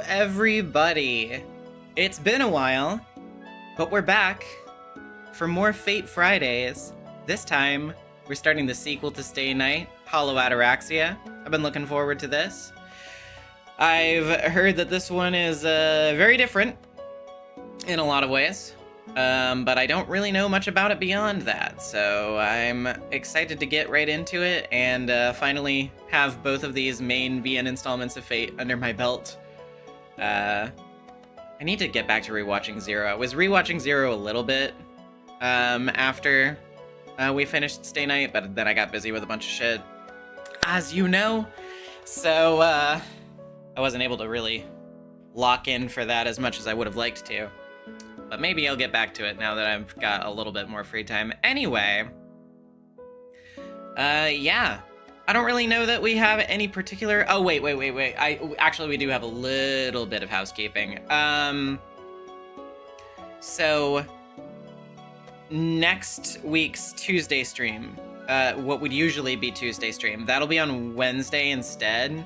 Everybody, it's been a while, but we're back for more Fate Fridays. This time, we're starting the sequel to Stay Night, Hollow Ataraxia. I've been looking forward to this. I've heard that this one is very different in a lot of ways, but I don't really know much about it beyond that, so I'm excited to get right into it and finally have both of these main VN installments of Fate under my belt. I need to get back to rewatching Zero. I was rewatching Zero a little bit after we finished Stay Night, but then I got busy with a bunch of shit, as you know, so I wasn't able to really lock in for that as much as I would have liked to. But maybe I'll get back to it now that I've got a little bit more free time. Anyway, yeah. I don't really know that we have any particular... Oh, wait. Actually, we do have a little bit of housekeeping. So, next week's Tuesday stream, what would usually be Tuesday stream, that'll be on Wednesday instead,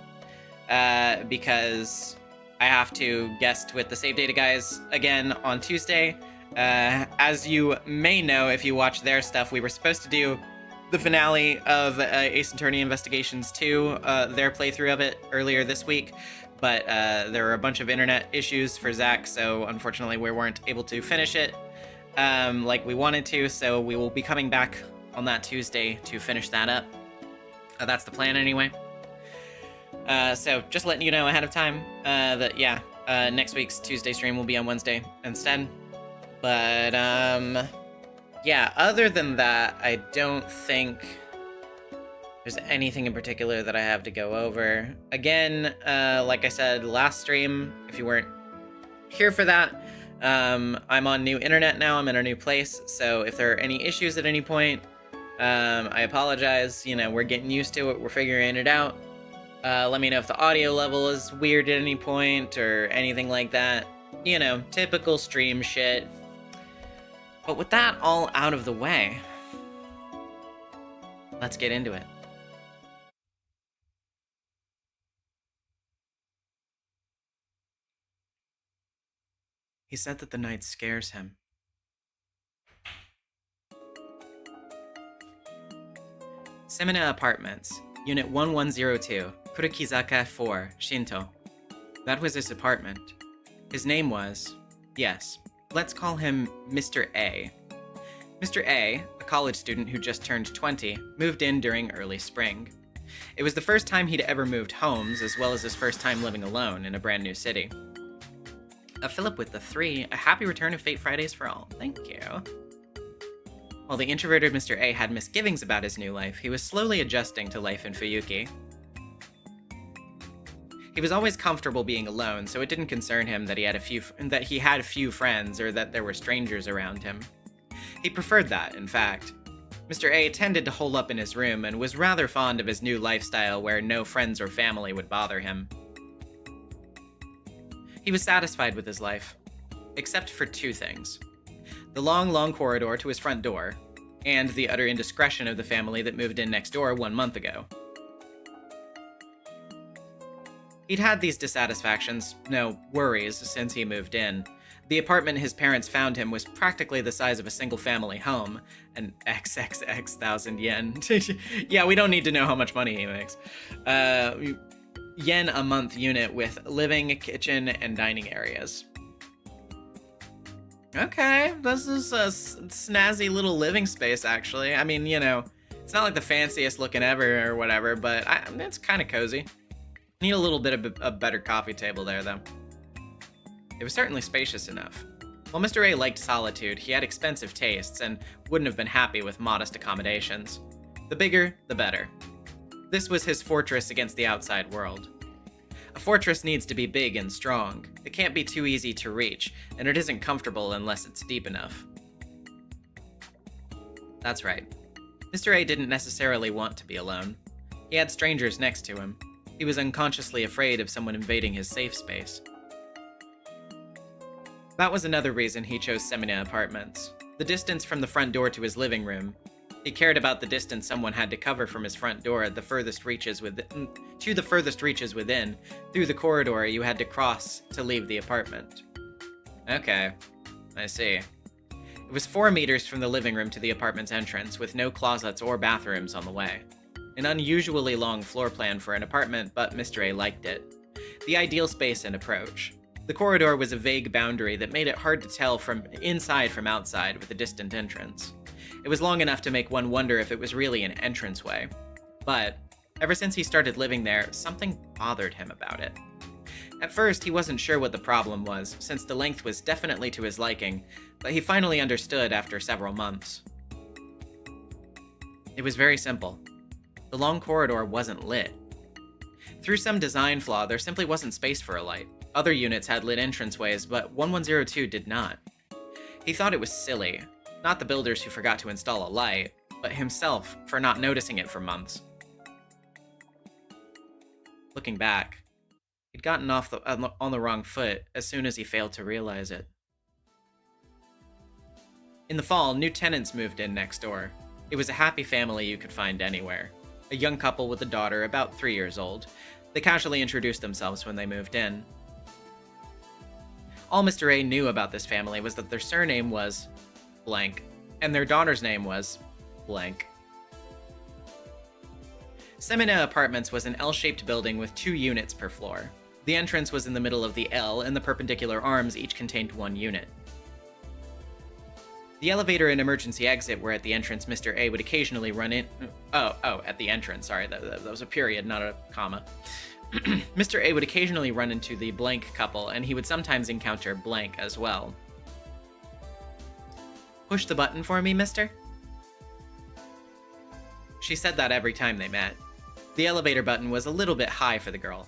because I have to guest with the Save Data guys again on Tuesday. As you may know, if you watch their stuff, we were supposed to do the finale of Ace Attorney Investigations 2, their playthrough of it earlier this week, but there were a bunch of internet issues for Zach, so unfortunately we weren't able to finish it like we wanted to, so we will be coming back on that Tuesday to finish that up. That's the plan anyway. So just letting you know ahead of time that, yeah, next week's Tuesday stream will be on Wednesday instead. But, yeah, other than that, I don't think there's anything in particular that I have to go over. Again, like I said last stream, if you weren't here for that, I'm on new internet now, I'm in a new place, so if there are any issues at any point, I apologize. You know, we're getting used to it, we're figuring it out. Let me know if the audio level is weird at any point or anything like that. You know, typical stream shit. But with that all out of the way, let's get into it. He said that the night scares him. Semina Apartments, Unit 1102, Kurikizaka 4, Shinto. That was his apartment. His name was, yes, let's call him Mr. A. Mr. A, a college student who just turned 20, moved in during early spring. It was the first time he'd ever moved homes, as well as his first time living alone in a brand new city. Philip with the 3, a happy return of Fate Fridays for all. Thank you. While the introverted Mr. A had misgivings about his new life, he was slowly adjusting to life in Fuyuki. He was always comfortable being alone, so it didn't concern him that he had few friends or that there were strangers around him. He preferred that, in fact. Mr. A tended to hole up in his room and was rather fond of his new lifestyle where no friends or family would bother him. He was satisfied with his life, except for two things: the long, long corridor to his front door, and the utter indiscretion of the family that moved in next door 1 month ago. He'd had these dissatisfactions, no, worries, since he moved in. The apartment his parents found him was practically the size of a single-family home, an XXX thousand yen. Yeah, we don't need to know how much money he makes. Yen a month unit with living, kitchen, and dining areas. Okay, this is a snazzy little living space, actually. I mean, you know, it's not like the fanciest looking ever or whatever, but it's kind of cozy. Need a little bit of a better coffee table there, though. It was certainly spacious enough. While Mr. A liked solitude, he had expensive tastes and wouldn't have been happy with modest accommodations. The bigger, the better. This was his fortress against the outside world. A fortress needs to be big and strong. It can't be too easy to reach, and it isn't comfortable unless it's deep enough. That's right. Mr. A didn't necessarily want to be alone. He had strangers next to him. He was unconsciously afraid of someone invading his safe space. That was another reason he chose Semina Apartments. The distance from the front door to his living room. He cared about the distance someone had to cover from his front door to the furthest reaches within, through the corridor you had to cross to leave the apartment. Okay, I see. It was 4 meters from the living room to the apartment's entrance, with no closets or bathrooms on the way. An unusually long floor plan for an apartment, but Mr. A liked it. The ideal space and approach. The corridor was a vague boundary that made it hard to tell from inside from outside with a distant entrance. It was long enough to make one wonder if it was really an entranceway. But, ever since he started living there, something bothered him about it. At first, he wasn't sure what the problem was, since the length was definitely to his liking, but he finally understood after several months. It was very simple. The long corridor wasn't lit. Through some design flaw, there simply wasn't space for a light. Other units had lit entranceways, but 1102 did not. He thought it was silly. Not the builders who forgot to install a light, but himself for not noticing it for months. Looking back, he'd gotten off on the wrong foot as soon as he failed to realize it. In the fall, new tenants moved in next door. It was a happy family you could find anywhere. A young couple with a daughter about 3 years old. They casually introduced themselves when they moved in. All Mr. A knew about this family was that their surname was blank, and their daughter's name was blank. Semina Apartments was an L-shaped building with 2 units per floor. The entrance was in the middle of the L, and the perpendicular arms each contained 1 unit. The elevator and emergency exit were at the entrance. Mr. A would occasionally run in... at the entrance. Sorry, that was a period, not a comma. Mr. A would occasionally run into the blank couple, and he would sometimes encounter blank as well. Push the button for me, mister? She said that every time they met. The elevator button was a little bit high for the girl.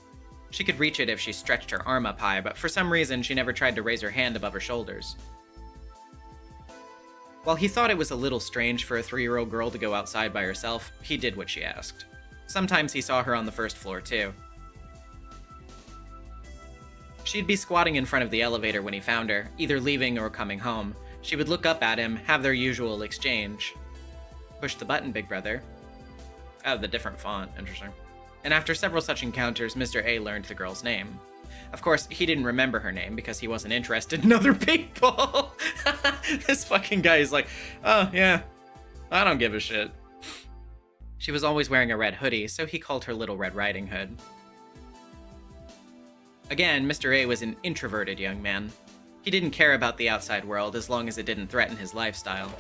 She could reach it if she stretched her arm up high, but for some reason she never tried to raise her hand above her shoulders. While he thought it was a little strange for a 3-year-old girl to go outside by herself, he did what she asked. Sometimes he saw her on the first floor, too. She'd be squatting in front of the elevator when he found her, either leaving or coming home. She would look up at him, have their usual exchange. Push the button, big brother. Oh, the different font. Interesting. And after several such encounters, Mr. A learned the girl's name. Of course, he didn't remember her name because he wasn't interested in other people. This fucking guy is like, oh, yeah, I don't give a shit. She was always wearing a red hoodie, so he called her Little Red Riding Hood. Again, Mr. A was an introverted young man. He didn't care about the outside world as long as it didn't threaten his lifestyle.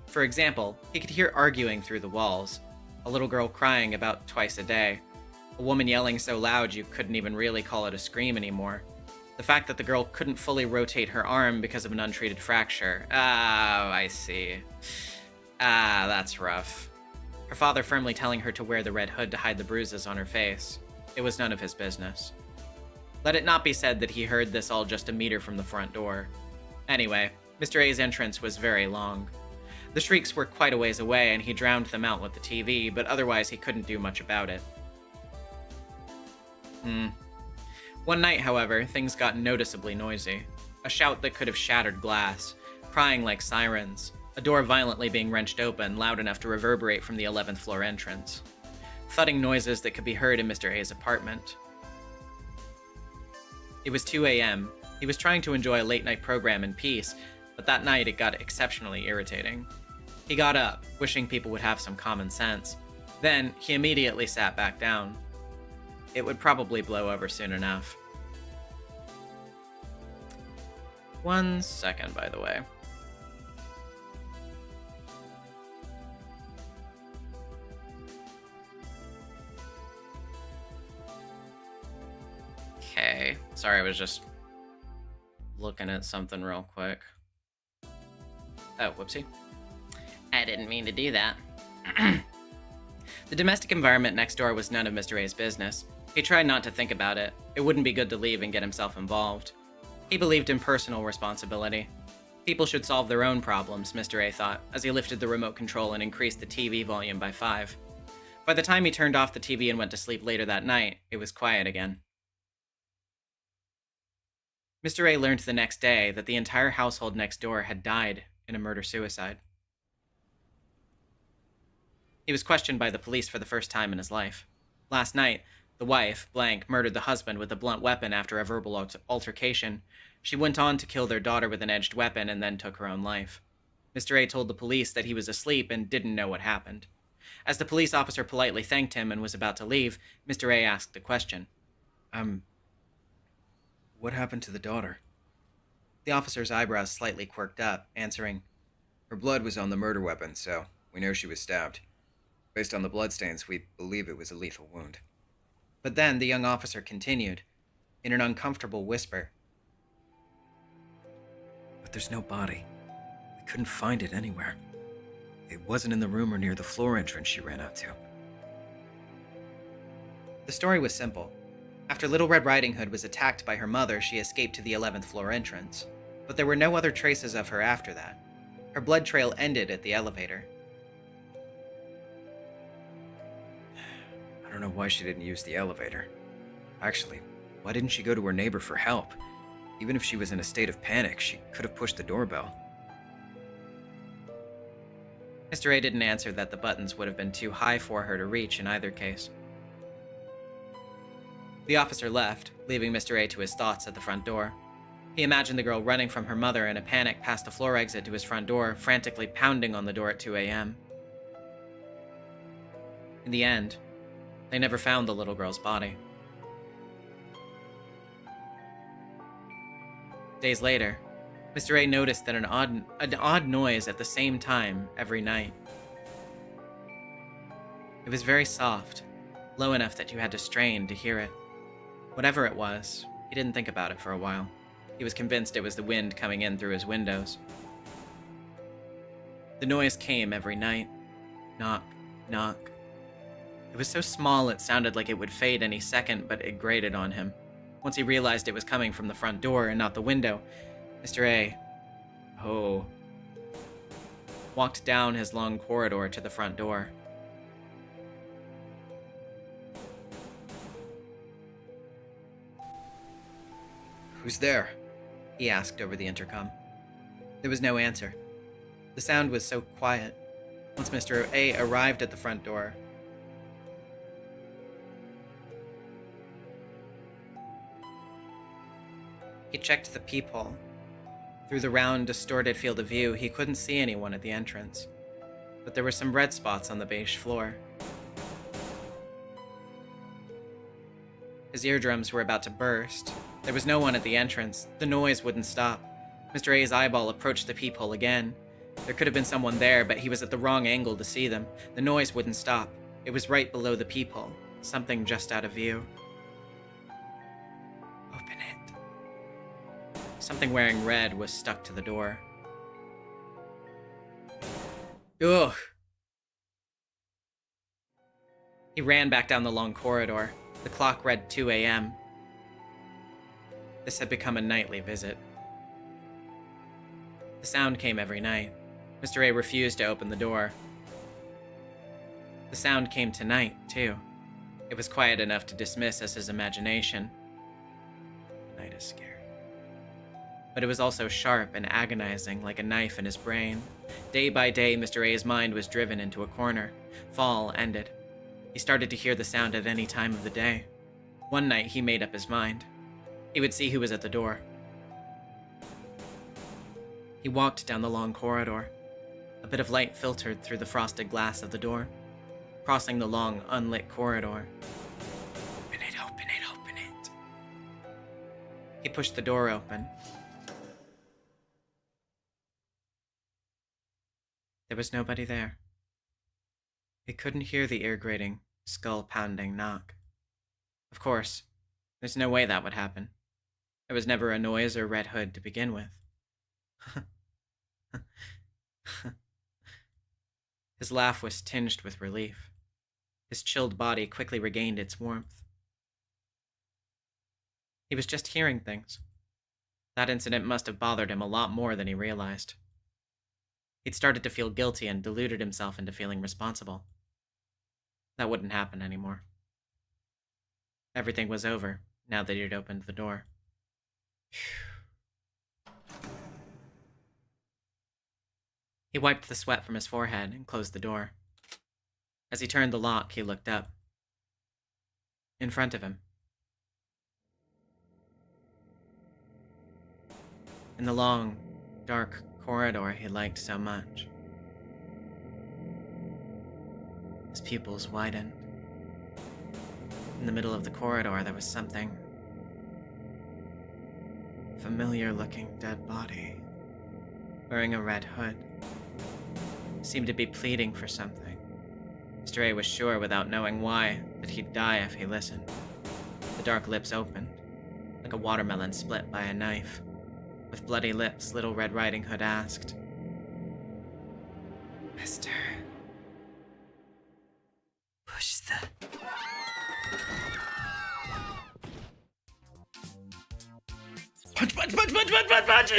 For example, he could hear arguing through the walls, a little girl crying about twice a day, a woman yelling so loud you couldn't even really call it a scream anymore, the fact that the girl couldn't fully rotate her arm because of an untreated fracture. Oh, I see. That's rough. Her father firmly telling her to wear the red hood to hide the bruises on her face. It was none of his business. Let it not be said that he heard this all just a meter from the front door. Anyway, Mr. A's entrance was very long. The shrieks were quite a ways away, and he drowned them out with the TV, but otherwise he couldn't do much about it. One night, however, things got noticeably noisy. A shout that could have shattered glass, crying like sirens, a door violently being wrenched open, loud enough to reverberate from the 11th floor entrance. Thudding noises that could be heard in Mr. A's apartment. It was 2 a.m. He was trying to enjoy a late-night program in peace, but that night it got exceptionally irritating. He got up, wishing people would have some common sense. Then, he immediately sat back down. It would probably blow over soon enough. 1 second, by the way. Okay. Sorry, I was just looking at something real quick. Oh, whoopsie. I didn't mean to do that. The domestic environment next door was none of Mr. A's business. He tried not to think about it. It wouldn't be good to leave and get himself involved. He believed in personal responsibility. People should solve their own problems, Mr. A thought, as he lifted the remote control and increased the TV volume by 5. By the time he turned off the TV and went to sleep later that night, it was quiet again. Mr. A learned the next day that the entire household next door had died in a murder-suicide. He was questioned by the police for the first time in his life. Last night, the wife, Blank, murdered the husband with a blunt weapon after a verbal altercation. She went on to kill their daughter with an edged weapon and then took her own life. Mr. A told the police that he was asleep and didn't know what happened. As the police officer politely thanked him and was about to leave, Mr. A asked a question. What happened to the daughter? The officer's eyebrows slightly quirked up, answering, Her blood was on the murder weapon, so we know she was stabbed. Based on the bloodstains, we believe it was a lethal wound. But then the young officer continued, in an uncomfortable whisper. But there's no body. We couldn't find it anywhere. It wasn't in the room or near the floor entrance she ran out to. The story was simple. After Little Red Riding Hood was attacked by her mother, she escaped to the 11th floor entrance. But there were no other traces of her after that. Her blood trail ended at the elevator. I don't know why she didn't use the elevator. Actually, why didn't she go to her neighbor for help? Even if she was in a state of panic, she could have pushed the doorbell. Mr. A didn't answer that the buttons would have been too high for her to reach in either case. The officer left, leaving Mr. A to his thoughts at the front door. He imagined the girl running from her mother in a panic past the floor exit to his front door, frantically pounding on the door at 2 a.m. In the end, they never found the little girl's body. Days later, Mr. A noticed that an odd noise at the same time every night. It was very soft, low enough that you had to strain to hear it. Whatever it was, he didn't think about it for a while. He was convinced it was the wind coming in through his windows. The noise came every night. Knock, knock. It was so small it sounded like it would fade any second, but it grated on him. Once he realized it was coming from the front door and not the window, Mr. A, walked down his long corridor to the front door. Who's there? He asked over the intercom. There was no answer. The sound was so quiet. Once Mr. A arrived at the front door, he checked the peephole. Through the round, distorted field of view, he couldn't see anyone at the entrance, but there were some red spots on the beige floor. His eardrums were about to burst. There was no one at the entrance. The noise wouldn't stop. Mr. A's eyeball approached the peephole again. There could have been someone there, but he was at the wrong angle to see them. The noise wouldn't stop. It was right below the peephole, something just out of view. Open it. Something wearing red was stuck to the door. Ugh! He ran back down the long corridor. The The clock read 2 a.m. This had become a nightly visit. The sound came every night. Mr. A refused to open the door. The sound came tonight, too. It was quiet enough to dismiss as his imagination. The night is scary. But it was also sharp and agonizing, like a knife in his brain. Day by day, Mr. A's mind was driven into a corner. Fall ended. He started to hear the sound at any time of the day. One night, he made up his mind. He would see who was at the door. He walked down the long corridor. A bit of light filtered through the frosted glass of the door, crossing the long, unlit corridor. Open it, open it, open it. He pushed the door open. There was nobody there. He couldn't hear the ear-grating, skull-pounding knock. Of course, there's no way that would happen. There was never a noise or red hood to begin with. His laugh was tinged with relief. His chilled body quickly regained its warmth. He was just hearing things. That incident must have bothered him a lot more than he realized. He'd started to feel guilty and deluded himself into feeling responsible. That wouldn't happen anymore. Everything was over now that he'd opened the door. He wiped the sweat from his forehead and closed the door. As he turned the lock, he looked up. In front of him, in the long, dark corridor he liked so much, his pupils widened. In the middle of the corridor, there was something. A familiar-looking dead body, wearing a red hood. Seemed to be pleading for something. Mr. A was sure, without knowing why, that he'd die if he listened. The dark lips opened, like a watermelon split by a knife. With bloody lips, Little Red Riding Hood asked, "Mister, push the..." Punch, punch, punch, punch, punch, punch, punch!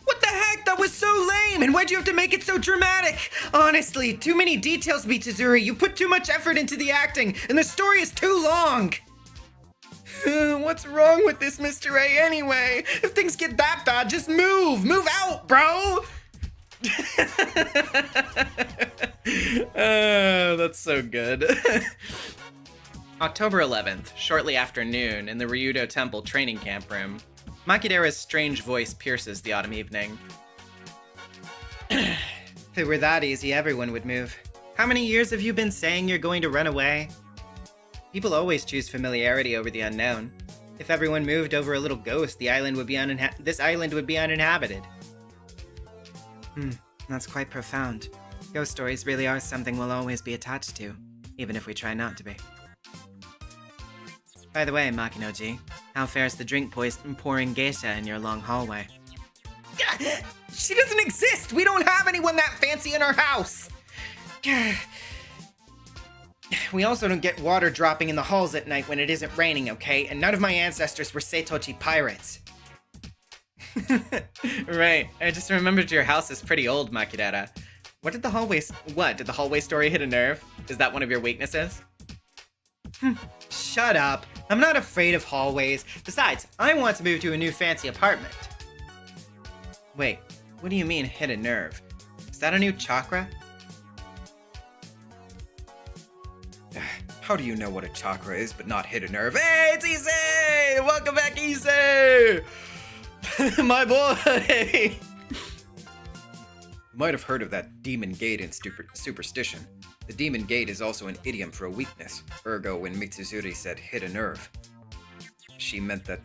What the heck? That was so lame! And why'd you have to make it so dramatic? Honestly, too many details, Mitsuzuri. You put too much effort into the acting, and the story is too long! What's wrong with this Mr. A anyway? If things get that bad, just move! Move out, bro! That's so good. October 11th, shortly after noon, in the Ryudo Temple training camp room, Makidera's strange voice pierces the autumn evening. If it were that easy, everyone would move. How many years have you been saying you're going to run away? People always choose familiarity over the unknown. If everyone moved over a little ghost, this island would be uninhabited. That's quite profound. Ghost stories really are something we'll always be attached to, even if we try not to be. By the way, Makino-ji, how fares the drink pouring geisha in your long hallway? She doesn't exist! We don't have anyone that fancy in our house! We also don't get water dropping in the halls at night when it isn't raining, okay? And none of my ancestors were Seitochi pirates. Right, I just remembered your house is pretty old, Makidera. Did the hallway story hit a nerve? Is that one of your weaknesses? Shut up. I'm not afraid of hallways. Besides, I want to move to a new fancy apartment. Wait, what do you mean hit a nerve? Is that a new chakra? How do you know what a chakra is but not hit a nerve? Hey, it's Issei! Welcome back, Issei! My boy! You might have heard of that demon gate in superstition. The demon gate is also an idiom for a weakness. Ergo, when Mitsuzuri said hit a nerve, she meant that...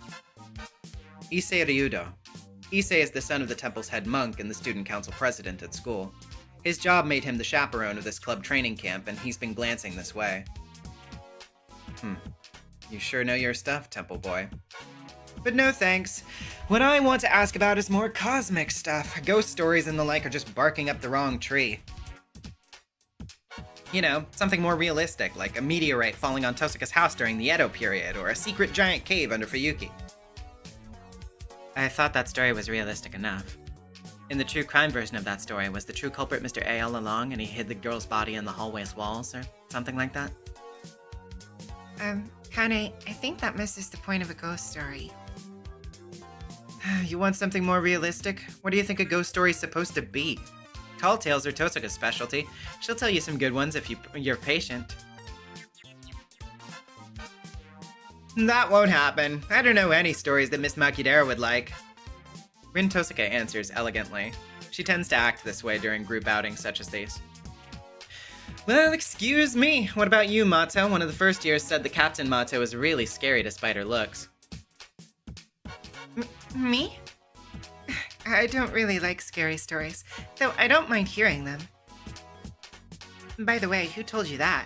Issei Ryudo. Issei is the son of the temple's head monk and the student council president at school. His job made him the chaperone of this club training camp, and he's been glancing this way. You sure know your stuff, Temple Boy. But no thanks. What I want to ask about is more cosmic stuff. Ghost stories and the like are just barking up the wrong tree. You know, something more realistic, like a meteorite falling on Tosuka's house during the Edo period, or a secret giant cave under Fuyuki. I thought that story was realistic enough. In the true crime version of that story, was the true culprit Mr. A all along, and he hid the girl's body in the hallway's walls, or something like that? Kane, I think that misses the point of a ghost story. You want something more realistic? What do you think a ghost story's supposed to be? Tall tales are Tosuka's specialty. She'll tell you some good ones if you're patient. That won't happen. I don't know any stories that Miss Makidera would like. Rin Tosuka answers elegantly. She tends to act this way during group outings such as these. Well, excuse me. What about you, Mato? One of the first years said the Captain Mato is really scary despite her looks. Me? I don't really like scary stories, though I don't mind hearing them. By the way, who told you that?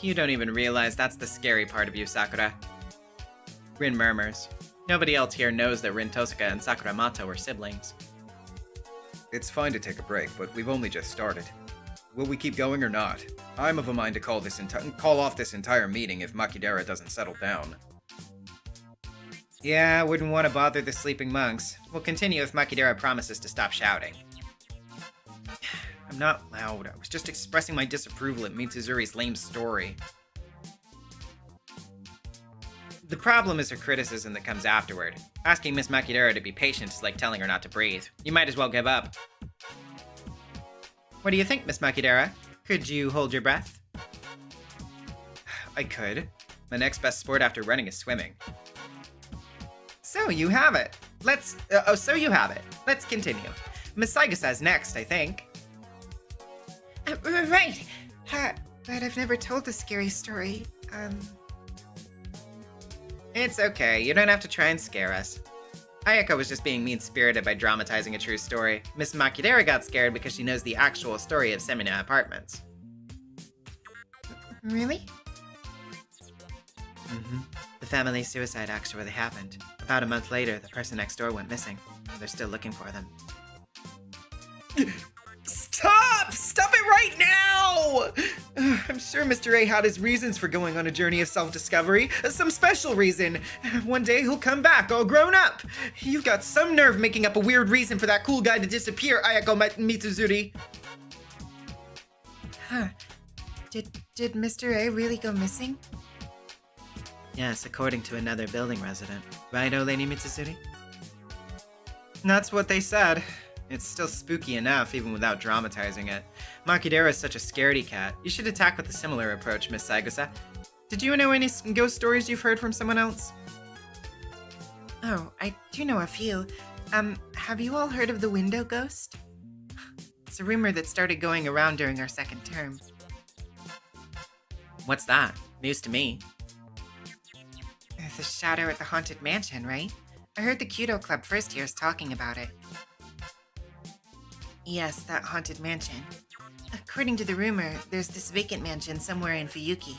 You don't even realize that's the scary part of you, Sakura. Rin murmurs. Nobody else here knows that Rin Tosuka and Sakura Mato were siblings. It's fine to take a break, but we've only just started. Will we keep going or not? I'm of a mind to call off this entire meeting if Makidera doesn't settle down. Yeah, I wouldn't want to bother the sleeping monks. We'll continue if Makidera promises to stop shouting. I'm not loud. I was just expressing my disapproval at Mitsuzuri's lame story. The problem is her criticism that comes afterward. Asking Miss Makidera to be patient is like telling her not to breathe. You might as well give up. What do you think, Miss Makidera? Could you hold your breath? I could. My next best sport after running is swimming. So you have it. Let's continue. Miss Saigusa's next, I think. Right. But I've never told the scary story. It's okay. You don't have to try and scare us. Ayako was just being mean-spirited by dramatizing a true story. Miss Makidera got scared because she knows the actual story of Semina Apartments. Really? Mm-hmm. The family suicide actually happened. About a month later, the person next door went missing. They're still looking for them. Stop! Stop it right now! I'm sure Mr. A had his reasons for going on a journey of self-discovery. Some special reason. One day he'll come back, all grown up. You've got some nerve making up a weird reason for that cool guy to disappear, Ayako Mitsuzuri. Huh. Did Mr. A really go missing? Yes, according to another building resident. Right, old Lady Mitsuzuri? That's what they said. It's still spooky enough, even without dramatizing it. Makidera is such a scaredy cat. You should attack with a similar approach, Miss Saigusa. Did you know any ghost stories you've heard from someone else? Oh, I do know a few. Have you all heard of the window ghost? It's a rumor that started going around during our second term. What's that? News to me. The shadow at the haunted mansion, right? I heard the Kyudo Club first years talking about it. Yes, that haunted mansion. According to the rumor, there's this vacant mansion somewhere in Fuyuki,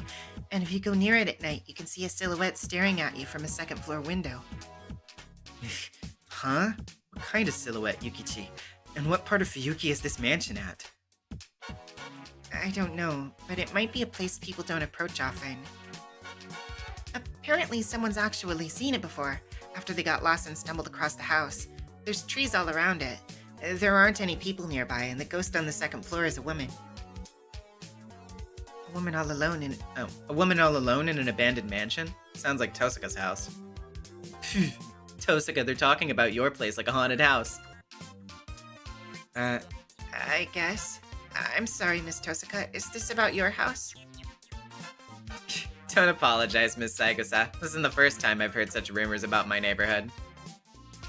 and if you go near it at night, you can see a silhouette staring at you from a second-floor window. Huh? What kind of silhouette, Yukichi? And what part of Fuyuki is this mansion at? I don't know, but it might be a place people don't approach often. Apparently, someone's actually seen it before, after they got lost and stumbled across the house. There's trees all around it. There aren't any people nearby, and the ghost on the second floor is a woman. A woman all alone in an abandoned mansion? Sounds like Tosuka's house. Phew. Tosuka, they're talking about your place like a haunted house. I guess. I'm sorry, Miss Tosuka. Is this about your house? Don't apologize, Miss Saigusa. This isn't the first time I've heard such rumors about my neighborhood.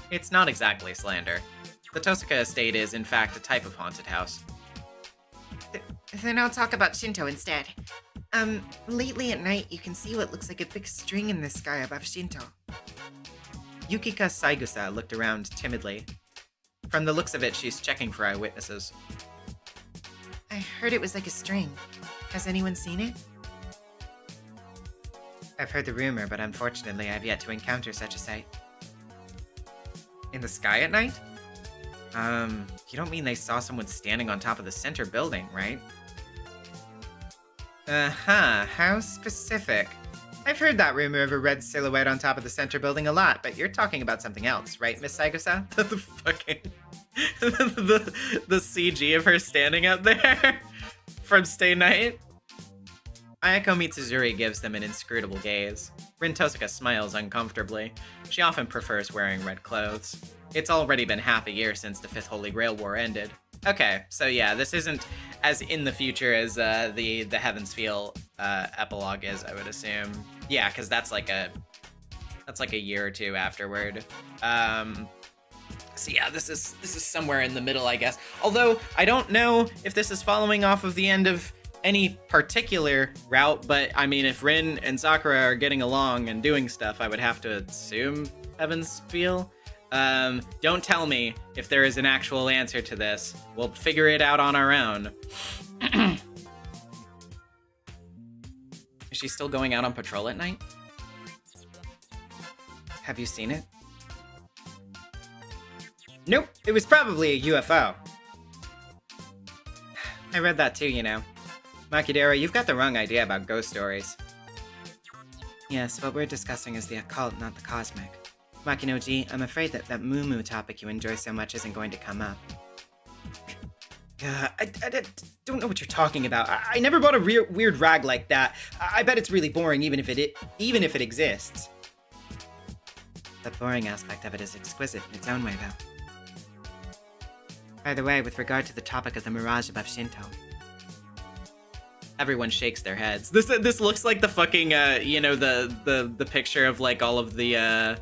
It's not exactly slander. The Tosuka estate is, in fact, a type of haunted house. Then I'll talk about Shinto instead. Lately at night, you can see what looks like a big string in the sky above Shinto. Yukika Saigusa looked around timidly. From the looks of it, she's checking for eyewitnesses. I heard it was like a string. Has anyone seen it? I've heard the rumor, but unfortunately I've yet to encounter such a sight. In the sky at night? You don't mean they saw someone standing on top of the center building, right? Uh-huh, how specific. I've heard that rumor of a red silhouette on top of the center building a lot, but you're talking about something else, right, Miss Saigosa? The fucking... the CG of her standing up there from Stay Night. Ayako Mitsuzuri gives them an inscrutable gaze. Rin Tosaka smiles uncomfortably. She often prefers wearing red clothes. It's already been half a year since the Fifth Holy Grail War ended. Okay, so yeah, this isn't as in the future as the Heavens Feel epilogue is, I would assume. Yeah, because that's like a year or two afterward. So yeah, this is somewhere in the middle, I guess. Although I don't know if this is following off of the end of any particular route, but I mean, if Rin and Sakura are getting along and doing stuff, I would have to assume Heavens Feel. Don't tell me if there is an actual answer to this. We'll figure it out on our own. Is she still going out on patrol at night? Have you seen it? Nope, it was probably a UFO. I read that too, you know. Makidera, you've got the wrong idea about ghost stories. Yes, what we're discussing is the occult, not the cosmic. Makinoji, I'm afraid that Moo topic you enjoy so much isn't going to come up. I don't know what you're talking about. I never bought a weird rag like that. I bet it's really boring, even if it exists. The boring aspect of it is exquisite in its own way, though. By the way, with regard to the topic of the mirage above Shinto. Everyone shakes their heads. This looks like the fucking the picture of like all of the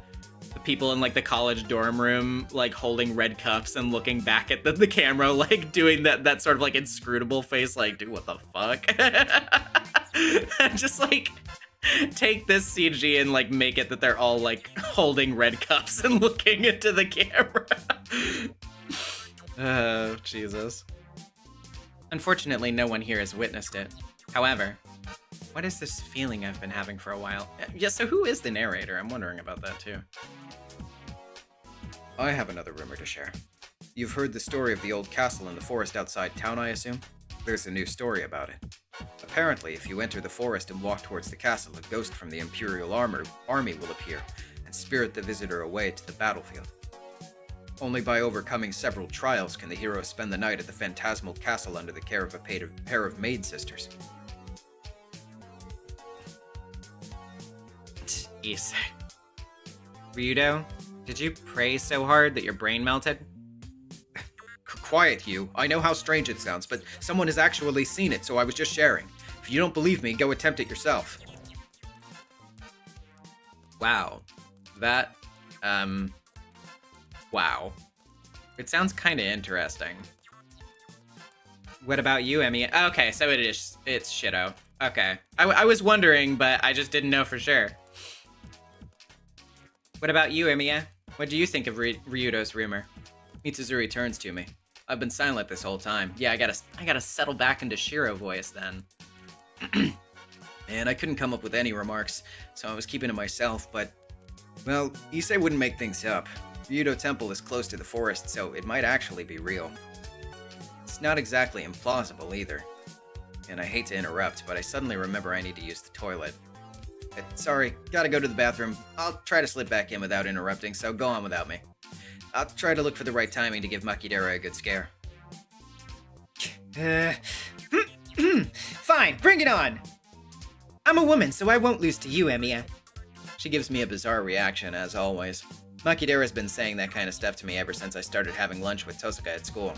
people in like the college dorm room like holding red cups and looking back at the camera, like doing that sort of like inscrutable face, like, dude, what the fuck? Just like take this CG and like make it that they're all like holding red cups and looking into the camera. Oh, Jesus. Unfortunately, no one here has witnessed it. However, what is this feeling I've been having for a while? Yeah, so who is the narrator? I'm wondering about that too. I have another rumor to share. You've heard the story of the old castle in the forest outside town, I assume? There's a new story about it. Apparently, if you enter the forest and walk towards the castle, a ghost from the Imperial army will appear and spirit the visitor away to the battlefield. Only by overcoming several trials can the hero spend the night at the phantasmal castle under the care of a pair of maid sisters. Issei. Ryudo, did you pray so hard that your brain melted? Quiet, you. I know how strange it sounds, but someone has actually seen it, so I was just sharing. If you don't believe me, go attempt it yourself. Wow. That, wow. It sounds kind of interesting. What about you, Emmy? Okay, so it's shitto. Okay. I was wondering, but I just didn't know for sure. What about you, Emiya? What do you think of Ryudo's rumor? Mitsuzuri turns to me. I've been silent this whole time. Yeah, I gotta settle back into Shiro voice then. And I couldn't come up with any remarks, so I was keeping to myself, but... Well, Issei wouldn't make things up. Ryudo Temple is close to the forest, so it might actually be real. It's not exactly implausible either. And I hate to interrupt, but I suddenly remember I need to use the toilet. Sorry, gotta go to the bathroom. I'll try to slip back in without interrupting, so go on without me. I'll try to look for the right timing to give Makidera a good scare. Fine, bring it on! I'm a woman, so I won't lose to you, Emiya. She gives me a bizarre reaction, as always. Makidera's been saying that kind of stuff to me ever since I started having lunch with Tosaka at school.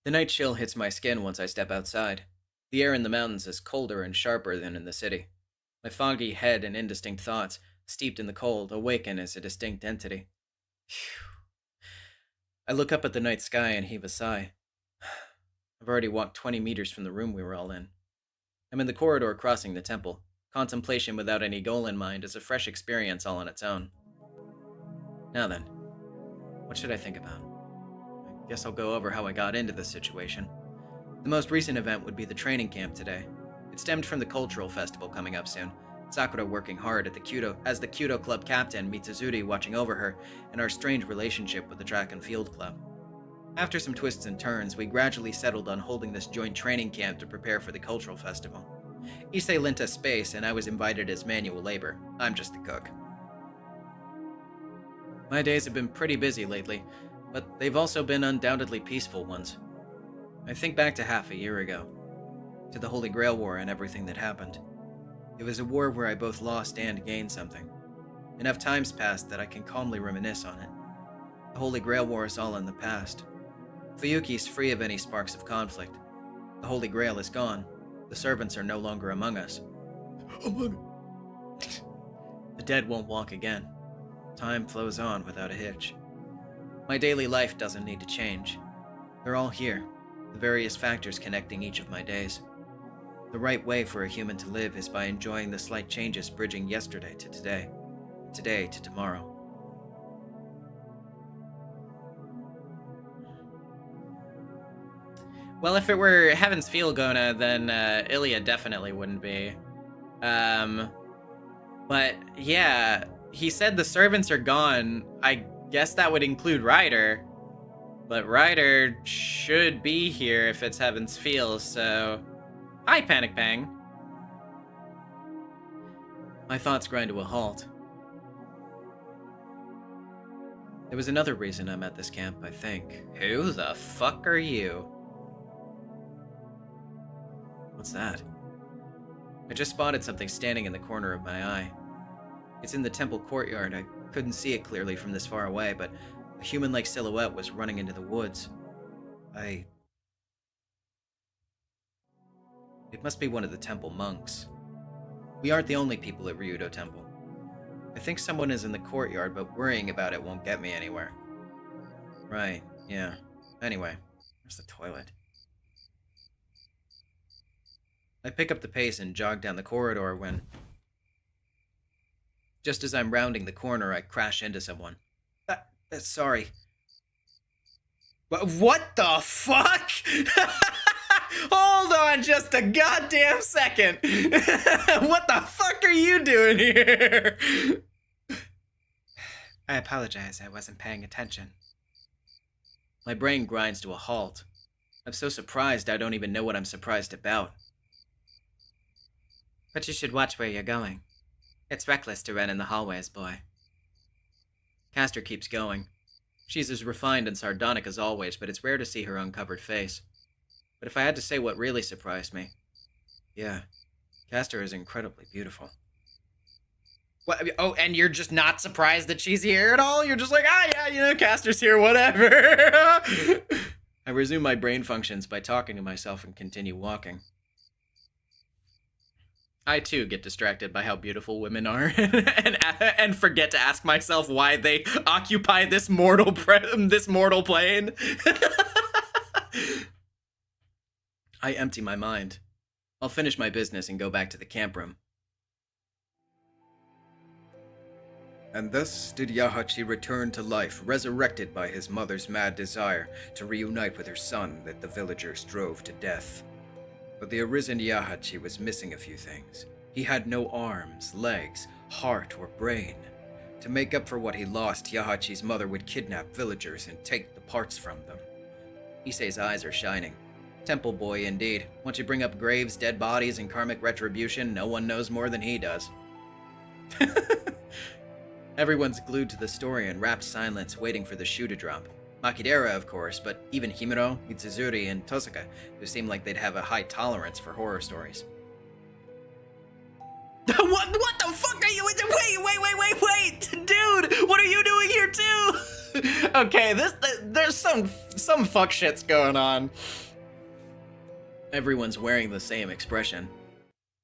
The night chill hits my skin once I step outside. The air in the mountains is colder and sharper than in the city. My foggy head and indistinct thoughts, steeped in the cold, awaken as a distinct entity. I look up at the night sky and heave a sigh. I've already walked 20 meters from the room we were all in. I'm in the corridor crossing the temple. Contemplation without any goal in mind is a fresh experience all on its own. Now then, what should I think about? I guess I'll go over how I got into this situation. The most recent event would be the training camp today. It stemmed from the cultural festival coming up soon. Sakura working hard as the Kyoto Club captain, Mitsuzuri watching over her, and our strained relationship with the track and field club. After some twists and turns, we gradually settled on holding this joint training camp to prepare for the cultural festival. Issei lent us space, and I was invited as manual labor. I'm just the cook. My days have been pretty busy lately, but they've also been undoubtedly peaceful ones. I think back to half a year ago, to the Holy Grail War and everything that happened. It was a war where I both lost and gained something. Enough time's passed that I can calmly reminisce on it. The Holy Grail War is all in the past. Fuyuki's free of any sparks of conflict. The Holy Grail is gone. The servants are no longer among us. The dead won't walk again. Time flows on without a hitch. My daily life doesn't need to change. They're all here, the various factors connecting each of my days. The right way for a human to live is by enjoying the slight changes bridging yesterday to today to tomorrow. Well, if it were Heaven's Feel Gona, then Ilya definitely wouldn't be. But yeah, he said the servants are gone. I guess that would include Ryder. But Ryder should be here if it's Heaven's Feel, so... Hi, Panic Bang. My thoughts grind to a halt. There was another reason I'm at this camp, I think. Who the fuck are you? What's that? I just spotted something standing in the corner of my eye. It's in the temple courtyard. I couldn't see it clearly from this far away, but a human-like silhouette was running into the woods. It must be one of the temple monks. We aren't the only people at Ryudo Temple. I think someone is in the courtyard, but worrying about it won't get me anywhere. Right, yeah. Anyway, where's the toilet? I pick up the pace and jog down the corridor when... Just as I'm rounding the corner, I crash into someone. Sorry. What the fuck? Hold on just a goddamn second. What the fuck are you doing here? I apologize, I wasn't paying attention. My brain grinds to a halt. I'm so surprised I don't even know what I'm surprised about. But you should watch where you're going. It's reckless to run in the hallways, boy. Castor keeps going. She's as refined and sardonic as always, but it's rare to see her uncovered face. But if I had to say what really surprised me, yeah, Castor is incredibly beautiful. What? Oh, and you're just not surprised that she's here at all? You're just like, yeah, Castor's here, whatever. I resume my brain functions by talking to myself and continue walking. I too get distracted by how beautiful women are, and forget to ask myself why they occupy this mortal plane. I empty my mind. I'll finish my business and go back to the camp room. And thus did Yahachi return to life, resurrected by his mother's mad desire to reunite with her son that the villagers drove to death. But the arisen Yahachi was missing a few things. He had no arms, legs, heart, or brain. To make up for what he lost, Yahachi's mother would kidnap villagers and take the parts from them. Issei's eyes are shining. Temple boy indeed. Once you bring up graves, dead bodies, and karmic retribution, no one knows more than he does. Everyone's glued to the story in rapt silence, waiting for the shoe to drop. Makidera, of course, but even Himuro, Mitsuzuri, and Tosaka, who seem like they'd have a high tolerance for horror stories. What the fuck are you? Wait, dude! What are you doing here too? Okay, there's some fuck shit's going on. Everyone's wearing the same expression.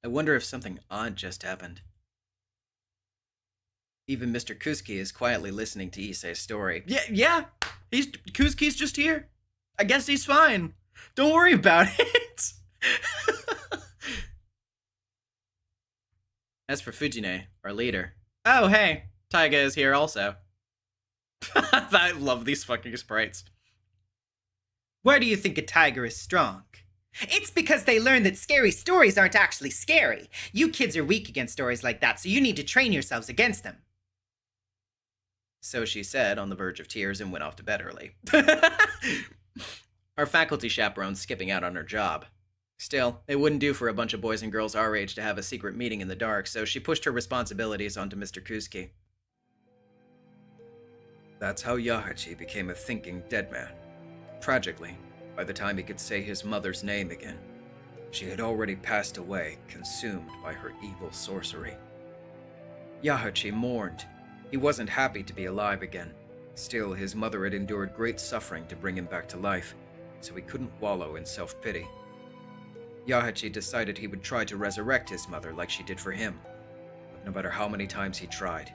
I wonder if something odd just happened. Even Mr. Kusuke is quietly listening to Issei's story. Yeah. Kusuke's just here. I guess he's fine. Don't worry about it. As for Fujine, our leader. Oh, hey. Taiga is here also. I love these fucking sprites. Where do you think a tiger is strong? It's because they learned that scary stories aren't actually scary. You kids are weak against stories like that, so you need to train yourselves against them. So she said, on the verge of tears, and went off to bed early. Our faculty chaperone's skipping out on her job. Still, it wouldn't do for a bunch of boys and girls our age to have a secret meeting in the dark, so she pushed her responsibilities onto Mr. Kuski. That's how Yahachi became a thinking dead man. Tragically, by the time he could say his mother's name again, she had already passed away, consumed by her evil sorcery. Yahachi mourned. He wasn't happy to be alive again. Still, his mother had endured great suffering to bring him back to life, so he couldn't wallow in self-pity. Yahachi decided he would try to resurrect his mother like she did for him, but no matter how many times he tried,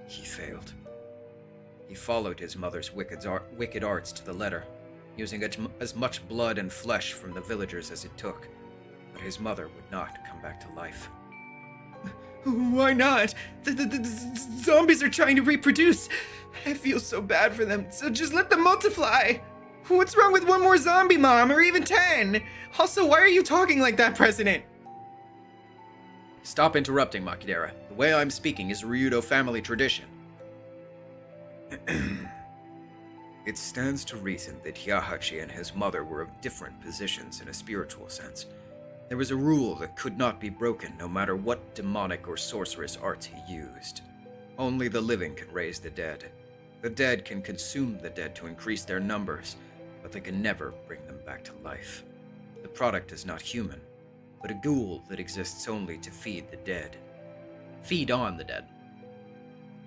he failed. He followed his mother's wicked arts to the letter, using as much blood and flesh from the villagers as it took, but his mother would not come back to life. Why not? The zombies are trying to reproduce. I feel so bad for them, so just let them multiply. What's wrong with one more zombie, Mom, or even 10? Also, why are you talking like that, President? Stop interrupting, Makidera. The way I'm speaking is Ryudo family tradition. It stands to reason that Yahachi and his mother were of different positions in a spiritual sense. There was a rule that could not be broken no matter what demonic or sorcerous arts he used. Only the living can raise the dead. The dead can consume the dead to increase their numbers, but they can never bring them back to life. The product is not human, but a ghoul that exists only to feed the dead. Feed on the dead.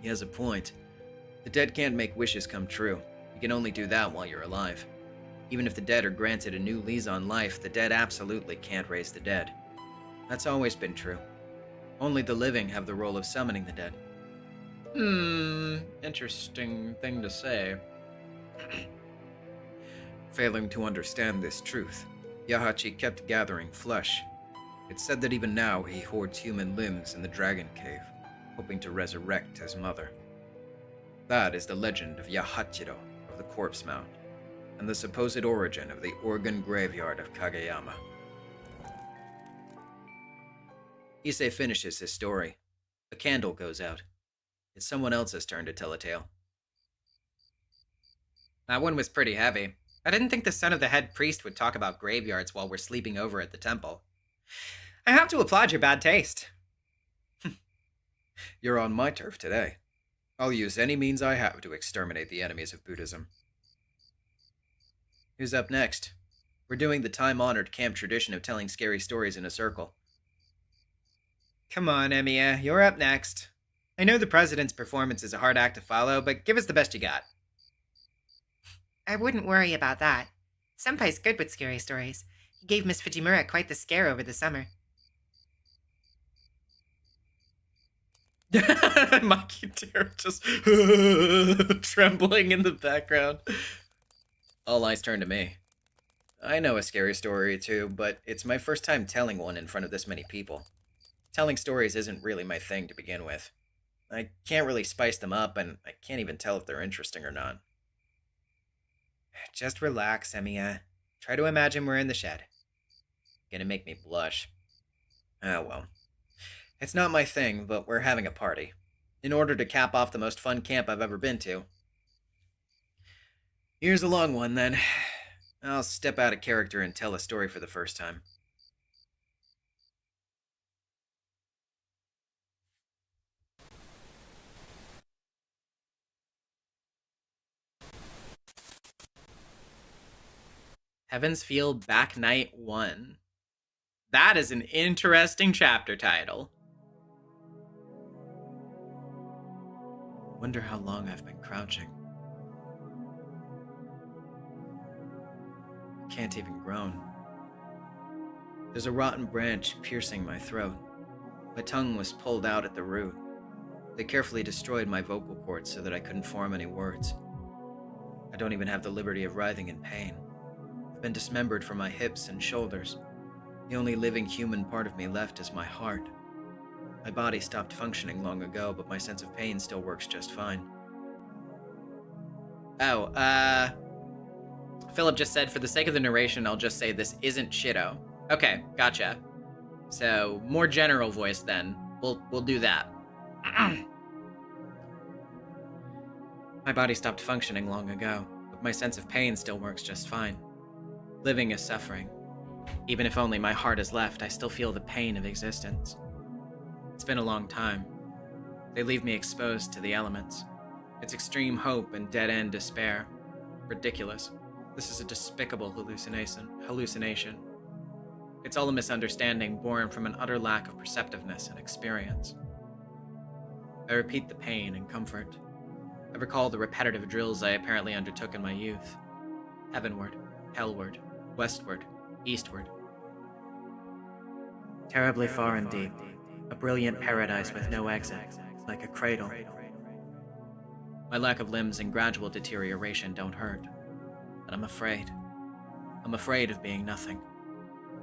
He has a point. The dead can't make wishes come true. You can only do that while you're alive. Even if the dead are granted a new lease on life, the dead absolutely can't raise the dead. That's always been true. Only the living have the role of summoning the dead. Interesting thing to say. Failing to understand this truth, Yahachi kept gathering flesh. It's said that even now he hoards human limbs in the Dragon Cave, hoping to resurrect his mother. That is the legend of Yahachiro of the Corpse Mound, and the supposed origin of the Organ Graveyard of Kageyama. Issei finishes his story. A candle goes out. It's someone else's turn to tell a tale. That one was pretty heavy. I didn't think the son of the head priest would talk about graveyards while we're sleeping over at the temple. I have to applaud your bad taste. You're on my turf today. I'll use any means I have to exterminate the enemies of Buddhism. Who's up next? We're doing the time-honored camp tradition of telling scary stories in a circle. Come on, Emiya, you're up next. I know the president's performance is a hard act to follow, but give us the best you got. I wouldn't worry about that. Senpai's good with scary stories. He gave Miss Fujimura quite the scare over the summer. Makidera just trembling in the background. All eyes turn to me. I know a scary story or two, but it's my first time telling one in front of this many people. Telling stories isn't really my thing to begin with. I can't really spice them up, and I can't even tell if they're interesting or not. Just relax, Emiya. Try to imagine we're in the shed. Gonna make me blush. Ah, well. It's not my thing, but we're having a party. In order to cap off the most fun camp I've ever been to. Here's a long one, then. I'll step out of character and tell a story for the first time. Heaven's Field Back Night 1. That is an interesting chapter title. Wonder how long I've been crouching. Can't even groan. There's a rotten branch piercing my throat. My tongue was pulled out at the root. They carefully destroyed my vocal cords so that I couldn't form any words. I don't even have the liberty of writhing in pain. I've been dismembered from my hips and shoulders. The only living human part of me left is my heart. My body stopped functioning long ago, but my sense of pain still works just fine. Oh, Philip just said, for the sake of the narration, I'll just say this isn't shitto. Okay, gotcha. So, more general voice then. We'll do that. My body stopped functioning long ago, but my sense of pain still works just fine. Living is suffering. Even if only my heart is left, I still feel the pain of existence. It's been a long time. They leave me exposed to the elements. It's extreme hope and dead-end despair. Ridiculous. This is a despicable hallucination. It's all a misunderstanding born from an utter lack of perceptiveness and experience. I repeat the pain and comfort. I recall the repetitive drills I apparently undertook in my youth. Heavenward, hellward, westward, eastward. Terribly far and deep. A brilliant paradise with no exit, like a cradle. My lack of limbs and gradual deterioration don't hurt, but I'm afraid. I'm afraid of being nothing.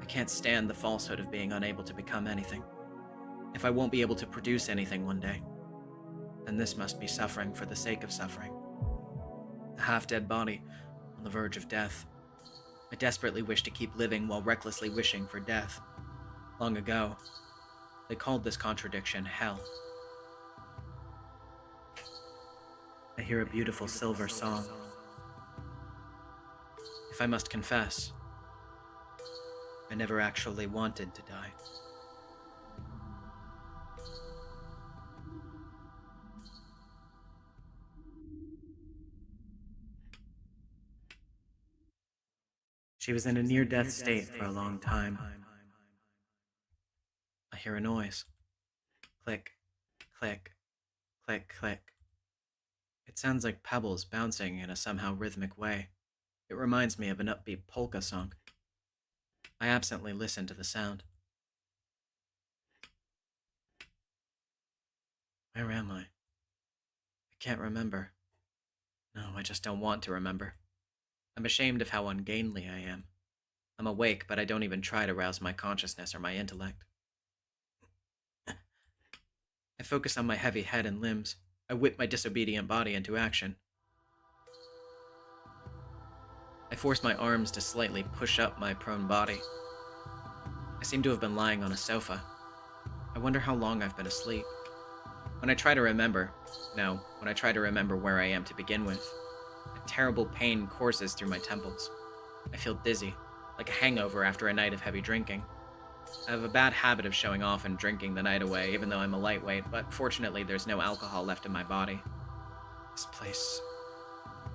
I can't stand the falsehood of being unable to become anything. If I won't be able to produce anything one day, then this must be suffering for the sake of suffering. A half-dead body on the verge of death. I desperately wish to keep living while recklessly wishing for death. Long ago, they called this contradiction hell. I hear a beautiful silver song. If I must confess, I never actually wanted to die. She was in a near-death state for a long time. I hear a noise. Click, click, click, click. It sounds like pebbles bouncing in a somehow rhythmic way. It reminds me of an upbeat polka song. I absently listen to the sound. Where am I? I can't remember. No, I just don't want to remember. I'm ashamed of how ungainly I am. I'm awake, but I don't even try to rouse my consciousness or my intellect. I focus on my heavy head and limbs. I whip my disobedient body into action. I force my arms to slightly push up my prone body. I seem to have been lying on a sofa. I wonder how long I've been asleep. When I try to remember where I am to begin with, a terrible pain courses through my temples. I feel dizzy, like a hangover after a night of heavy drinking. I have a bad habit of showing off and drinking the night away, even though I'm a lightweight, but fortunately there's no alcohol left in my body. This place...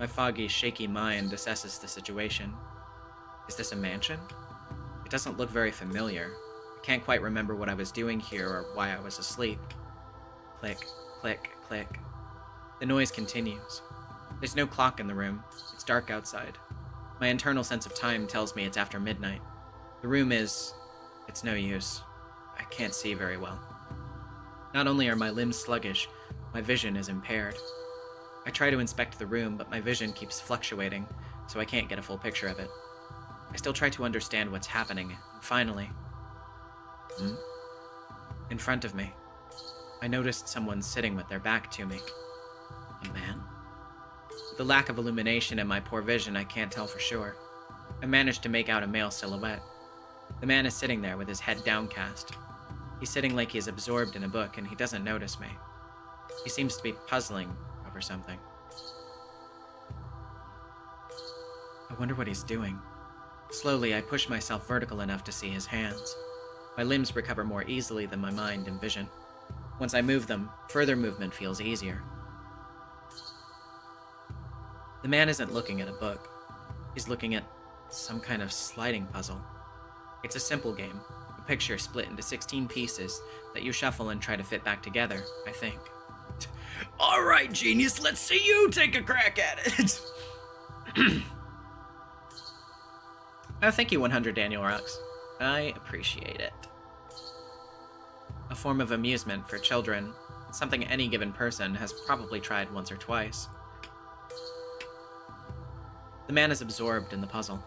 My foggy, shaky mind assesses the situation. Is this a mansion? It doesn't look very familiar. I can't quite remember what I was doing here or why I was asleep. Click, click, click. The noise continues. There's no clock in the room. It's dark outside. My internal sense of time tells me it's after midnight. The room is... It's no use. I can't see very well. Not only are my limbs sluggish, my vision is impaired. I try to inspect the room, but my vision keeps fluctuating, so I can't get a full picture of it. I still try to understand what's happening, and finally... In front of me, I noticed someone sitting with their back to me. A man? With the lack of illumination and my poor vision, I can't tell for sure. I managed to make out a male silhouette. The man is sitting there with his head downcast. He's sitting like he is absorbed in a book, and he doesn't notice me. He seems to be puzzling over something. I wonder what he's doing. Slowly, I push myself vertical enough to see his hands. My limbs recover more easily than my mind and vision. Once I move them, further movement feels easier. The man isn't looking at a book. He's looking at some kind of sliding puzzle. It's a simple game, a picture split into 16 pieces that you shuffle and try to fit back together, I think. All right, genius, let's see you take a crack at it. Oh, thank you, 100 Daniel Rocks. I appreciate it. A form of amusement for children, something any given person has probably tried once or twice. The man is absorbed in the puzzle.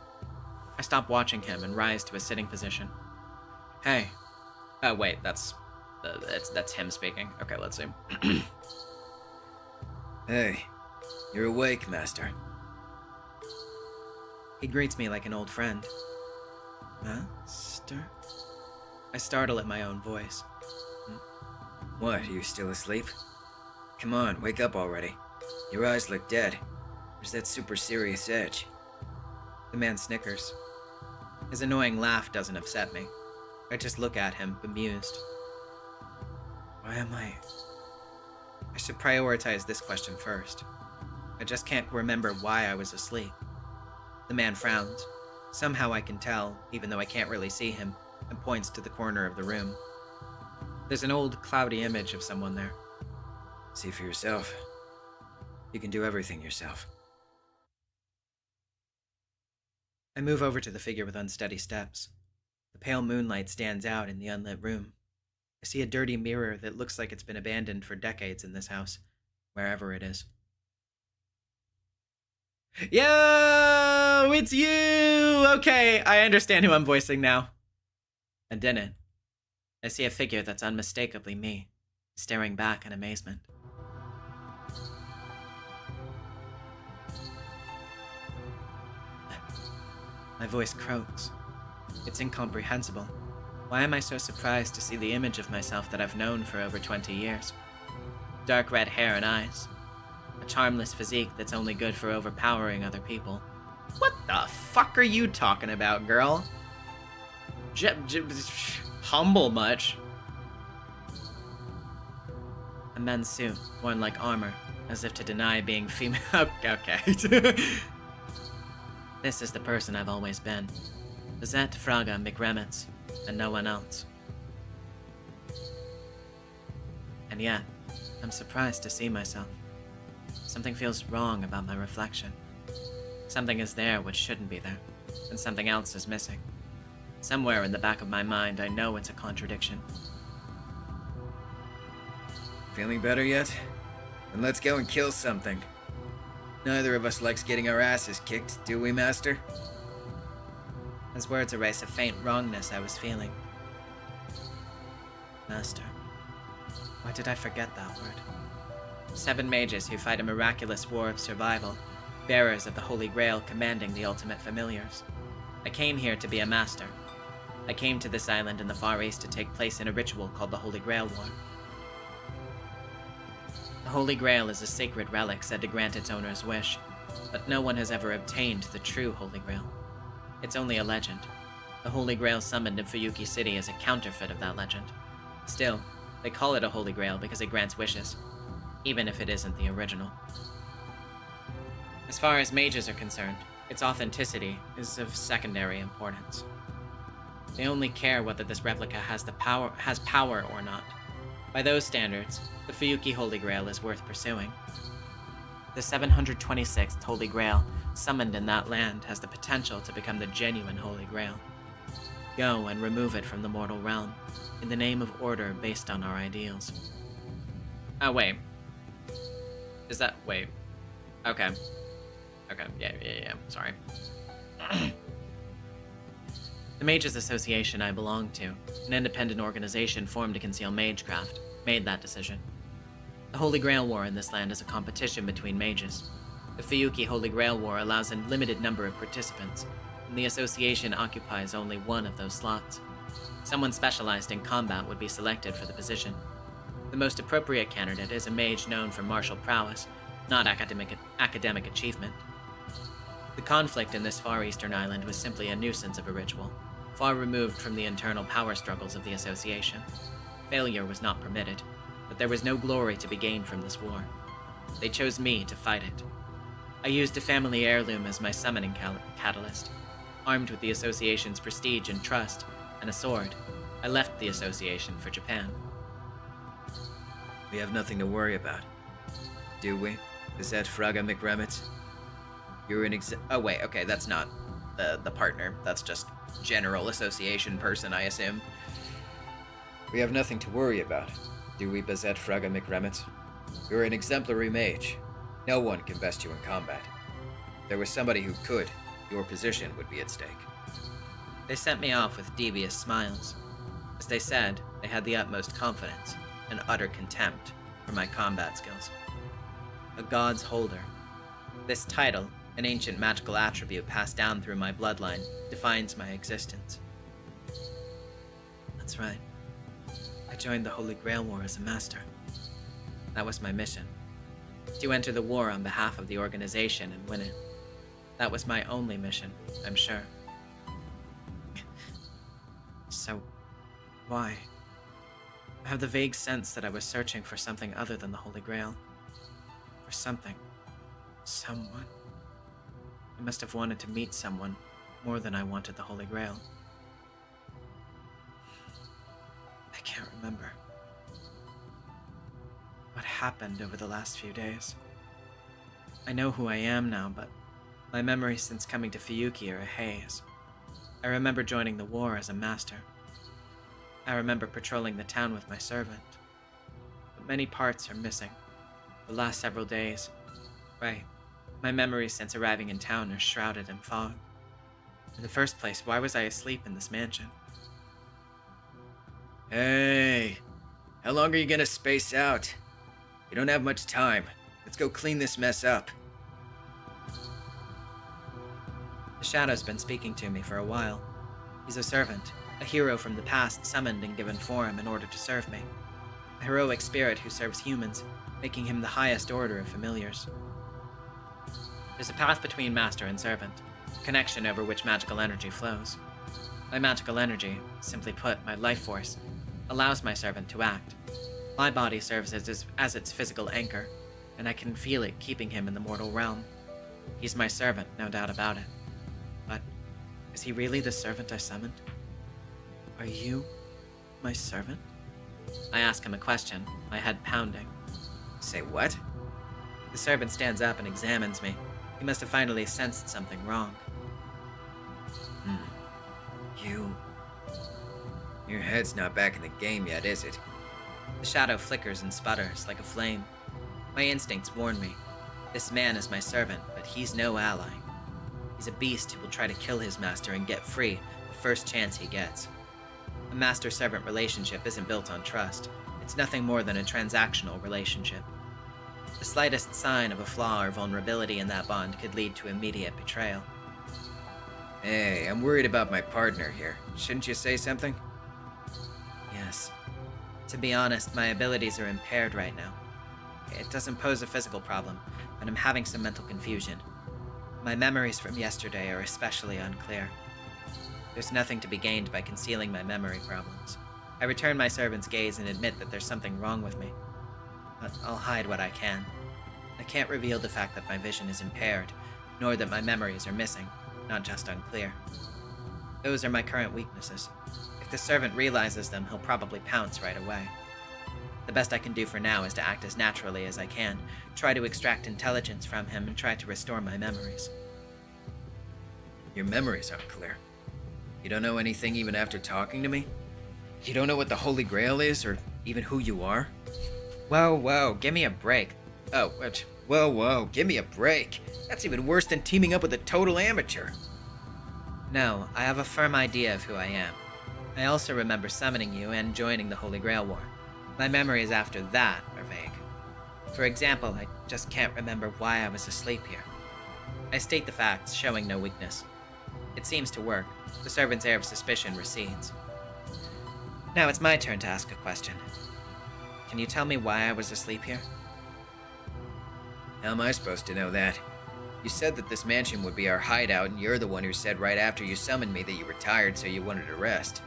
I stop watching him and rise to a sitting position. Hey. Oh, wait, that's him speaking. Okay, let's see. Hey, you're awake, Master. He greets me like an old friend. Master? I startle at my own voice. What, are you still asleep? Come on, wake up already. Your eyes look dead. There's that super serious edge. The man snickers. His annoying laugh doesn't upset me. I just look at him, bemused. Why am I should prioritize this question first. I just can't remember why I was asleep. The man frowns. Somehow I can tell, even though I can't really see him, and points to the corner of the room. There's an old, cloudy image of someone there. See for yourself. You can do everything yourself. I move over to the figure with unsteady steps. The pale moonlight stands out in the unlit room. I see a dirty mirror that looks like it's been abandoned for decades in this house, wherever it is. Yo, it's you! Okay, I understand who I'm voicing now. And in it, I see a figure that's unmistakably me, staring back in amazement. My voice croaks. It's incomprehensible. Why am I so surprised to see the image of myself that I've known for over 20 years? Dark red hair and eyes. A charmless physique that's only good for overpowering other people. What the fuck are you talking about, girl? Humble much. A men's suit, worn like armor, as if to deny being female. Okay. This is the person I've always been. Bizette Fraga McRemitz, and no one else. And yet, I'm surprised to see myself. Something feels wrong about my reflection. Something is there which shouldn't be there, and something else is missing. Somewhere in the back of my mind, I know it's a contradiction. Feeling better yet? Then let's go and kill something. Neither of us likes getting our asses kicked, do we, Master? His words erase a faint wrongness I was feeling. Master. Why did I forget that word? 7 mages who fight a miraculous war of survival, bearers of the Holy Grail commanding the ultimate familiars. I came here to be a master. I came to this island in the Far East to take place in a ritual called the Holy Grail War. The Holy Grail is a sacred relic said to grant its owner's wish, but no one has ever obtained the true Holy Grail. It's only a legend. The Holy Grail summoned in Fuyuki City is a counterfeit of that legend. Still, they call it a Holy Grail because it grants wishes, even if it isn't the original. As far as mages are concerned, its authenticity is of secondary importance. They only care whether this replica has power or not. By those standards, the Fuyuki Holy Grail is worth pursuing. The 726th Holy Grail, summoned in that land, has the potential to become the genuine Holy Grail. Go and remove it from the mortal realm, in the name of order based on our ideals. Oh, wait. Is that... wait. Okay. Okay, yeah, sorry. The Mages Association I belong to, an independent organization formed to conceal magecraft, made that decision. The Holy Grail War in this land is a competition between mages. The Fuyuki Holy Grail War allows a limited number of participants, and the association occupies only one of those slots. Someone specialized in combat would be selected for the position. The most appropriate candidate is a mage known for martial prowess, not academic achievement. The conflict in this far eastern island was simply a nuisance of a ritual, far removed from the internal power struggles of the association. Failure was not permitted, but there was no glory to be gained from this war. They chose me to fight it. I used a family heirloom as my summoning catalyst. Armed with the association's prestige and trust, and a sword, I left the association for Japan. We have nothing to worry about. Do we? Is that Fraga McRemitz? You're an oh wait, okay, that's not the partner. That's just general association person, I assume. We have nothing to worry about. Do we, Bizette Fraga McRemitz? You're an exemplary mage. No one can best you in combat. If there was somebody who could, your position would be at stake. They sent me off with devious smiles. As they said, they had the utmost confidence and utter contempt for my combat skills. A god's holder. This title, An ancient magical attribute passed down through my bloodline defines my existence. That's right. I joined the Holy Grail War as a master. That was my mission. To enter the war on behalf of the organization and win it. That was my only mission, I'm sure. So, why? I have the vague sense that I was searching for something other than the Holy Grail. For something. Someone. I must have wanted to meet someone more than I wanted the Holy Grail. I can't remember. What happened over the last few days? I know who I am now, but my memories since coming to Fuyuki are a haze. I remember joining the war as a master. I remember patrolling the town with my servant. But many parts are missing. The last several days. Right. My memories since arriving in town are shrouded in fog. In the first place, why was I asleep in this mansion? Hey, how long are you gonna space out? You don't have much time. Let's go clean this mess up. The Shadow's been speaking to me for a while. He's a servant, a hero from the past summoned and given form in order to serve me. A heroic spirit who serves humans, making him the highest order of familiars. There's a path between master and servant, a connection over which magical energy flows. My magical energy, simply put, my life force, allows my servant to act. My body serves as its physical anchor, and I can feel it keeping him in the mortal realm. He's my servant, no doubt about it. But is he really the servant I summoned? Are you my servant? I ask him a question, my head pounding. Say what? The servant stands up and examines me. He must have finally sensed something wrong. Your head's not back in the game yet, is it? The shadow flickers and sputters like a flame. My instincts warn me. This man is my servant, but he's no ally. He's a beast who will try to kill his master and get free the first chance he gets. A master-servant relationship isn't built on trust. It's nothing more than a transactional relationship. The slightest sign of a flaw or vulnerability in that bond could lead to immediate betrayal. Hey, I'm worried about my partner here. Shouldn't you say something? Yes. To be honest, my abilities are impaired right now. It doesn't pose a physical problem, but I'm having some mental confusion. My memories from yesterday are especially unclear. There's nothing to be gained by concealing my memory problems. I return my servant's gaze and admit that there's something wrong with me. But I'll hide what I can. I can't reveal the fact that my vision is impaired, nor that my memories are missing, not just unclear. Those are my current weaknesses. If the servant realizes them, he'll probably pounce right away. The best I can do for now is to act as naturally as I can, try to extract intelligence from him, and try to restore my memories. Your memories aren't clear. You don't know anything even after talking to me? You don't know what the Holy Grail is, or even who you are? Whoa, give me a break. Oh, Whoa, give me a break. That's even worse than teaming up with a total amateur. No, I have a firm idea of who I am. I also remember summoning you and joining the Holy Grail War. My memories after that are vague. For example, I just can't remember why I was asleep here. I state the facts, showing no weakness. It seems to work. The servant's air of suspicion recedes. Now it's my turn to ask a question. Can you tell me why I was asleep here? How am I supposed to know that? You said that this mansion would be our hideout, and you're the one who said right after you summoned me that you were tired, so you wanted to rest.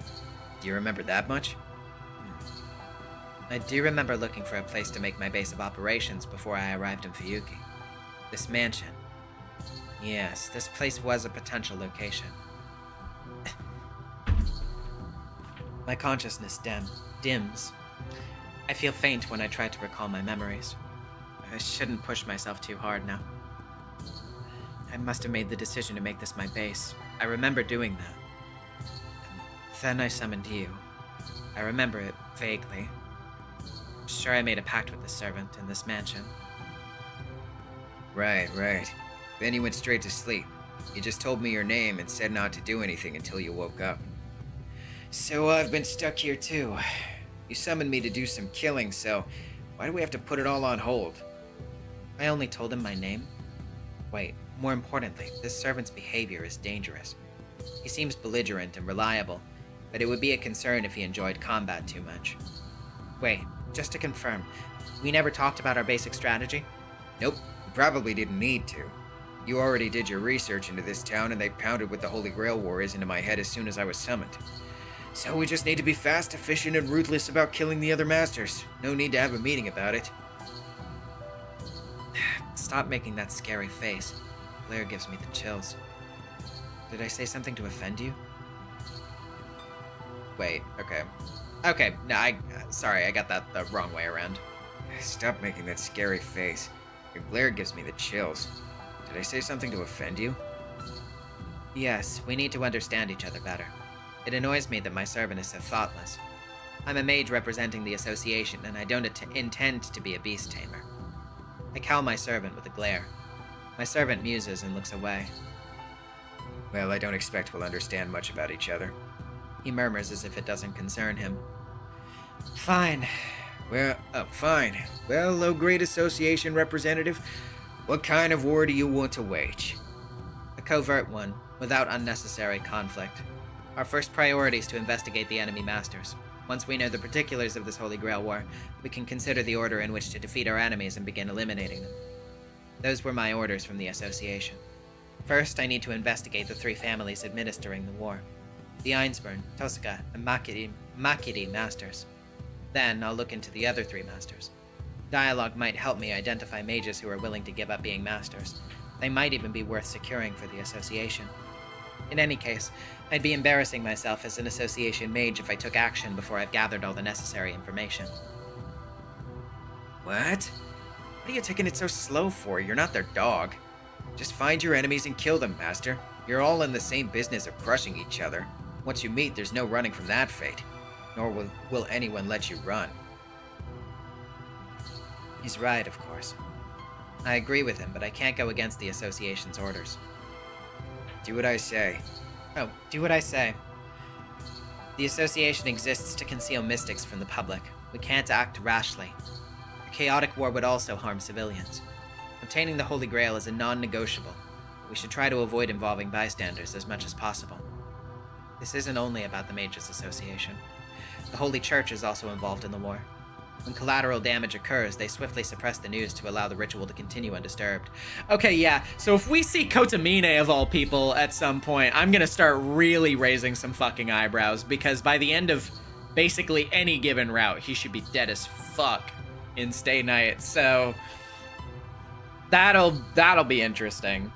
Do you remember that much? I do remember looking for a place to make my base of operations before I arrived in Fuyuki. This mansion. Yes, this place was a potential location. My consciousness dims. I feel faint when I try to recall my memories. I shouldn't push myself too hard now. I must have made the decision to make this my base. I remember doing that. And then I summoned you. I remember it vaguely. I'm sure I made a pact with the servant in this mansion. Right. Then you went straight to sleep. You just told me your name and said not to do anything until you woke up. So I've been stuck here too. You summoned me to do some killing, so why do we have to put it all on hold? I only told him my name. Wait, more importantly, this servant's behavior is dangerous. He seems belligerent and reliable, but it would be a concern if he enjoyed combat too much. Wait, just to confirm, we never talked about our basic strategy? Nope, you probably didn't need to. You already did your research into this town, and they pounded what the Holy Grail War is into my head as soon as I was summoned. So we just need to be fast, efficient, and ruthless about killing the other masters. No need to have a meeting about it. Stop making that scary face. Blair gives me the chills. Did I say something to offend you? Wait, okay. Okay, no, sorry, I got that the wrong way around. Stop making that scary face. Your glare gives me the chills. Did I say something to offend you? Yes, we need to understand each other better. It annoys me that my servant is so thoughtless. I'm a mage representing the association, and I don't intend to be a beast tamer. I cow my servant with a glare. My servant muses and looks away. Well, I don't expect we'll understand much about each other. He murmurs as if it doesn't concern him. Fine. Well, fine. Well, low-grade association representative, what kind of war do you want to wage? A covert one, without unnecessary conflict. Our first priority is to investigate the enemy masters. Once we know the particulars of this Holy Grail War, we can consider the order in which to defeat our enemies and begin eliminating them. Those were my orders from the association. First, I need to investigate the three families administering the war. The Einsburn, Tosaka, and Makiri masters. Then, I'll look into the other three masters. Dialogue might help me identify mages who are willing to give up being masters. They might even be worth securing for the association. In any case, I'd be embarrassing myself as an association mage if I took action before I've gathered all the necessary information. What? What are you taking it so slow for? You're not their dog. Just find your enemies and kill them, Master. You're all in the same business of crushing each other. Once you meet, there's no running from that fate. Nor will anyone let you run. He's right, of course. I agree with him, but I can't go against the association's orders. Do what I say. Oh, do what I say. The association exists to conceal mystics from the public. We can't act rashly. A chaotic war would also harm civilians. Obtaining the Holy Grail is a non-negotiable. We should try to avoid involving bystanders as much as possible. This isn't only about the Mages Association. The Holy Church is also involved in the war. When collateral damage occurs, they swiftly suppress the news to allow the ritual to continue undisturbed. Okay, yeah, so if we see Kotamine of all people at some point, I'm gonna start really raising some fucking eyebrows, because by the end of basically any given route, he should be dead as fuck in Stay Night, so that'll be interesting.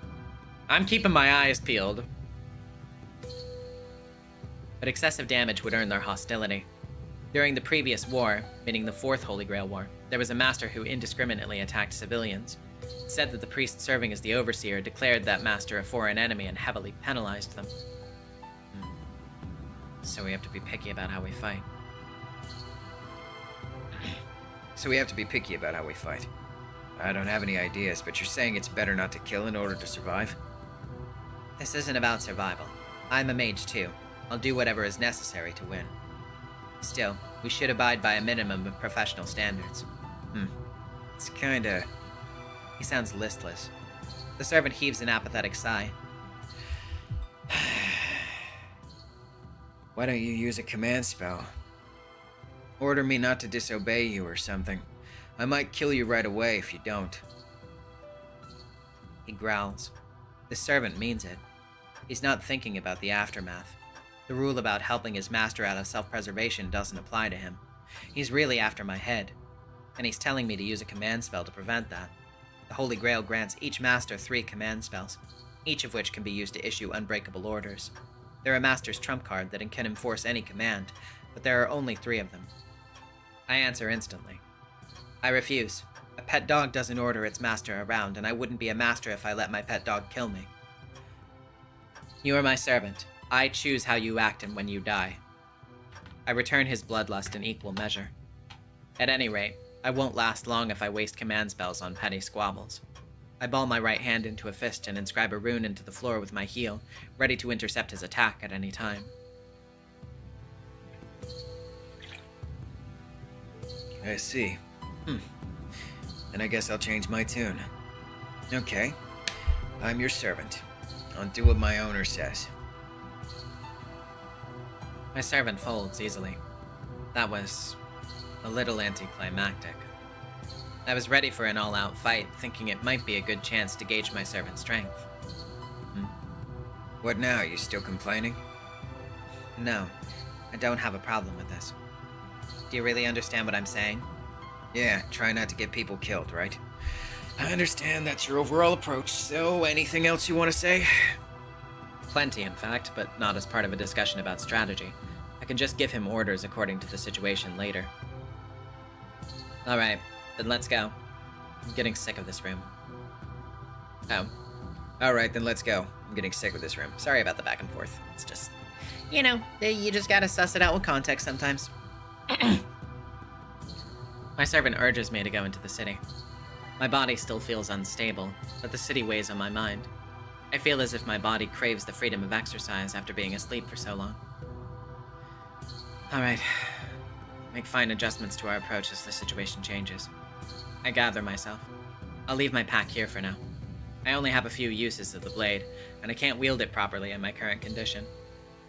I'm keeping my eyes peeled. But excessive damage would earn their hostility. During the previous war, meaning the Fourth Holy Grail War, there was a master who indiscriminately attacked civilians. It said that the priest serving as the overseer declared that master a foreign enemy and heavily penalized them. So we have to be picky about how we fight. I don't have any ideas, but you're saying it's better not to kill in order to survive? This isn't about survival. I'm a mage too. I'll do whatever is necessary to win. Still, we should abide by a minimum of professional standards. It's kinda... He sounds listless. The servant heaves an apathetic sigh. Why don't you use a command spell? Order me not to disobey you or something. I might kill you right away if you don't. He growls. The servant means it. He's not thinking about the aftermath. The rule about helping his master out of self-preservation doesn't apply to him. He's really after my head. And he's telling me to use a command spell to prevent that. The Holy Grail grants each master 3 command spells, each of which can be used to issue unbreakable orders. They're a master's trump card that can enforce any command, but there are only 3 of them. I answer instantly. I refuse. A pet dog doesn't order its master around, and I wouldn't be a master if I let my pet dog kill me. You are my servant. I choose how you act and when you die. I return his bloodlust in equal measure. At any rate, I won't last long if I waste command spells on petty squabbles. I ball my right hand into a fist and inscribe a rune into the floor with my heel, ready to intercept his attack at any time. I see. Then I guess I'll change my tune. Okay. I'm your servant. I'll do what my owner says. My servant folds easily. That was a little anticlimactic. I was ready for an all-out fight, thinking it might be a good chance to gauge my servant's strength. What now? You still complaining? No, I don't have a problem with this. Do you really understand what I'm saying? Yeah, try not to get people killed, right? I understand that's your overall approach, so anything else you want to say? Plenty, in fact, but not as part of a discussion about strategy. I can just give him orders according to the situation later. Alright, then let's go. I'm getting sick of this room. Oh. Alright, then let's go. I'm getting sick of this room. Sorry about the back and forth. It's just, you just gotta suss it out with context sometimes. My servant urges me to go into the city. My body still feels unstable, but the city weighs on my mind. I feel as if my body craves the freedom of exercise after being asleep for so long. Alright. Make fine adjustments to our approach as the situation changes. I gather myself. I'll leave my pack here for now. I only have a few uses of the blade, and I can't wield it properly in my current condition.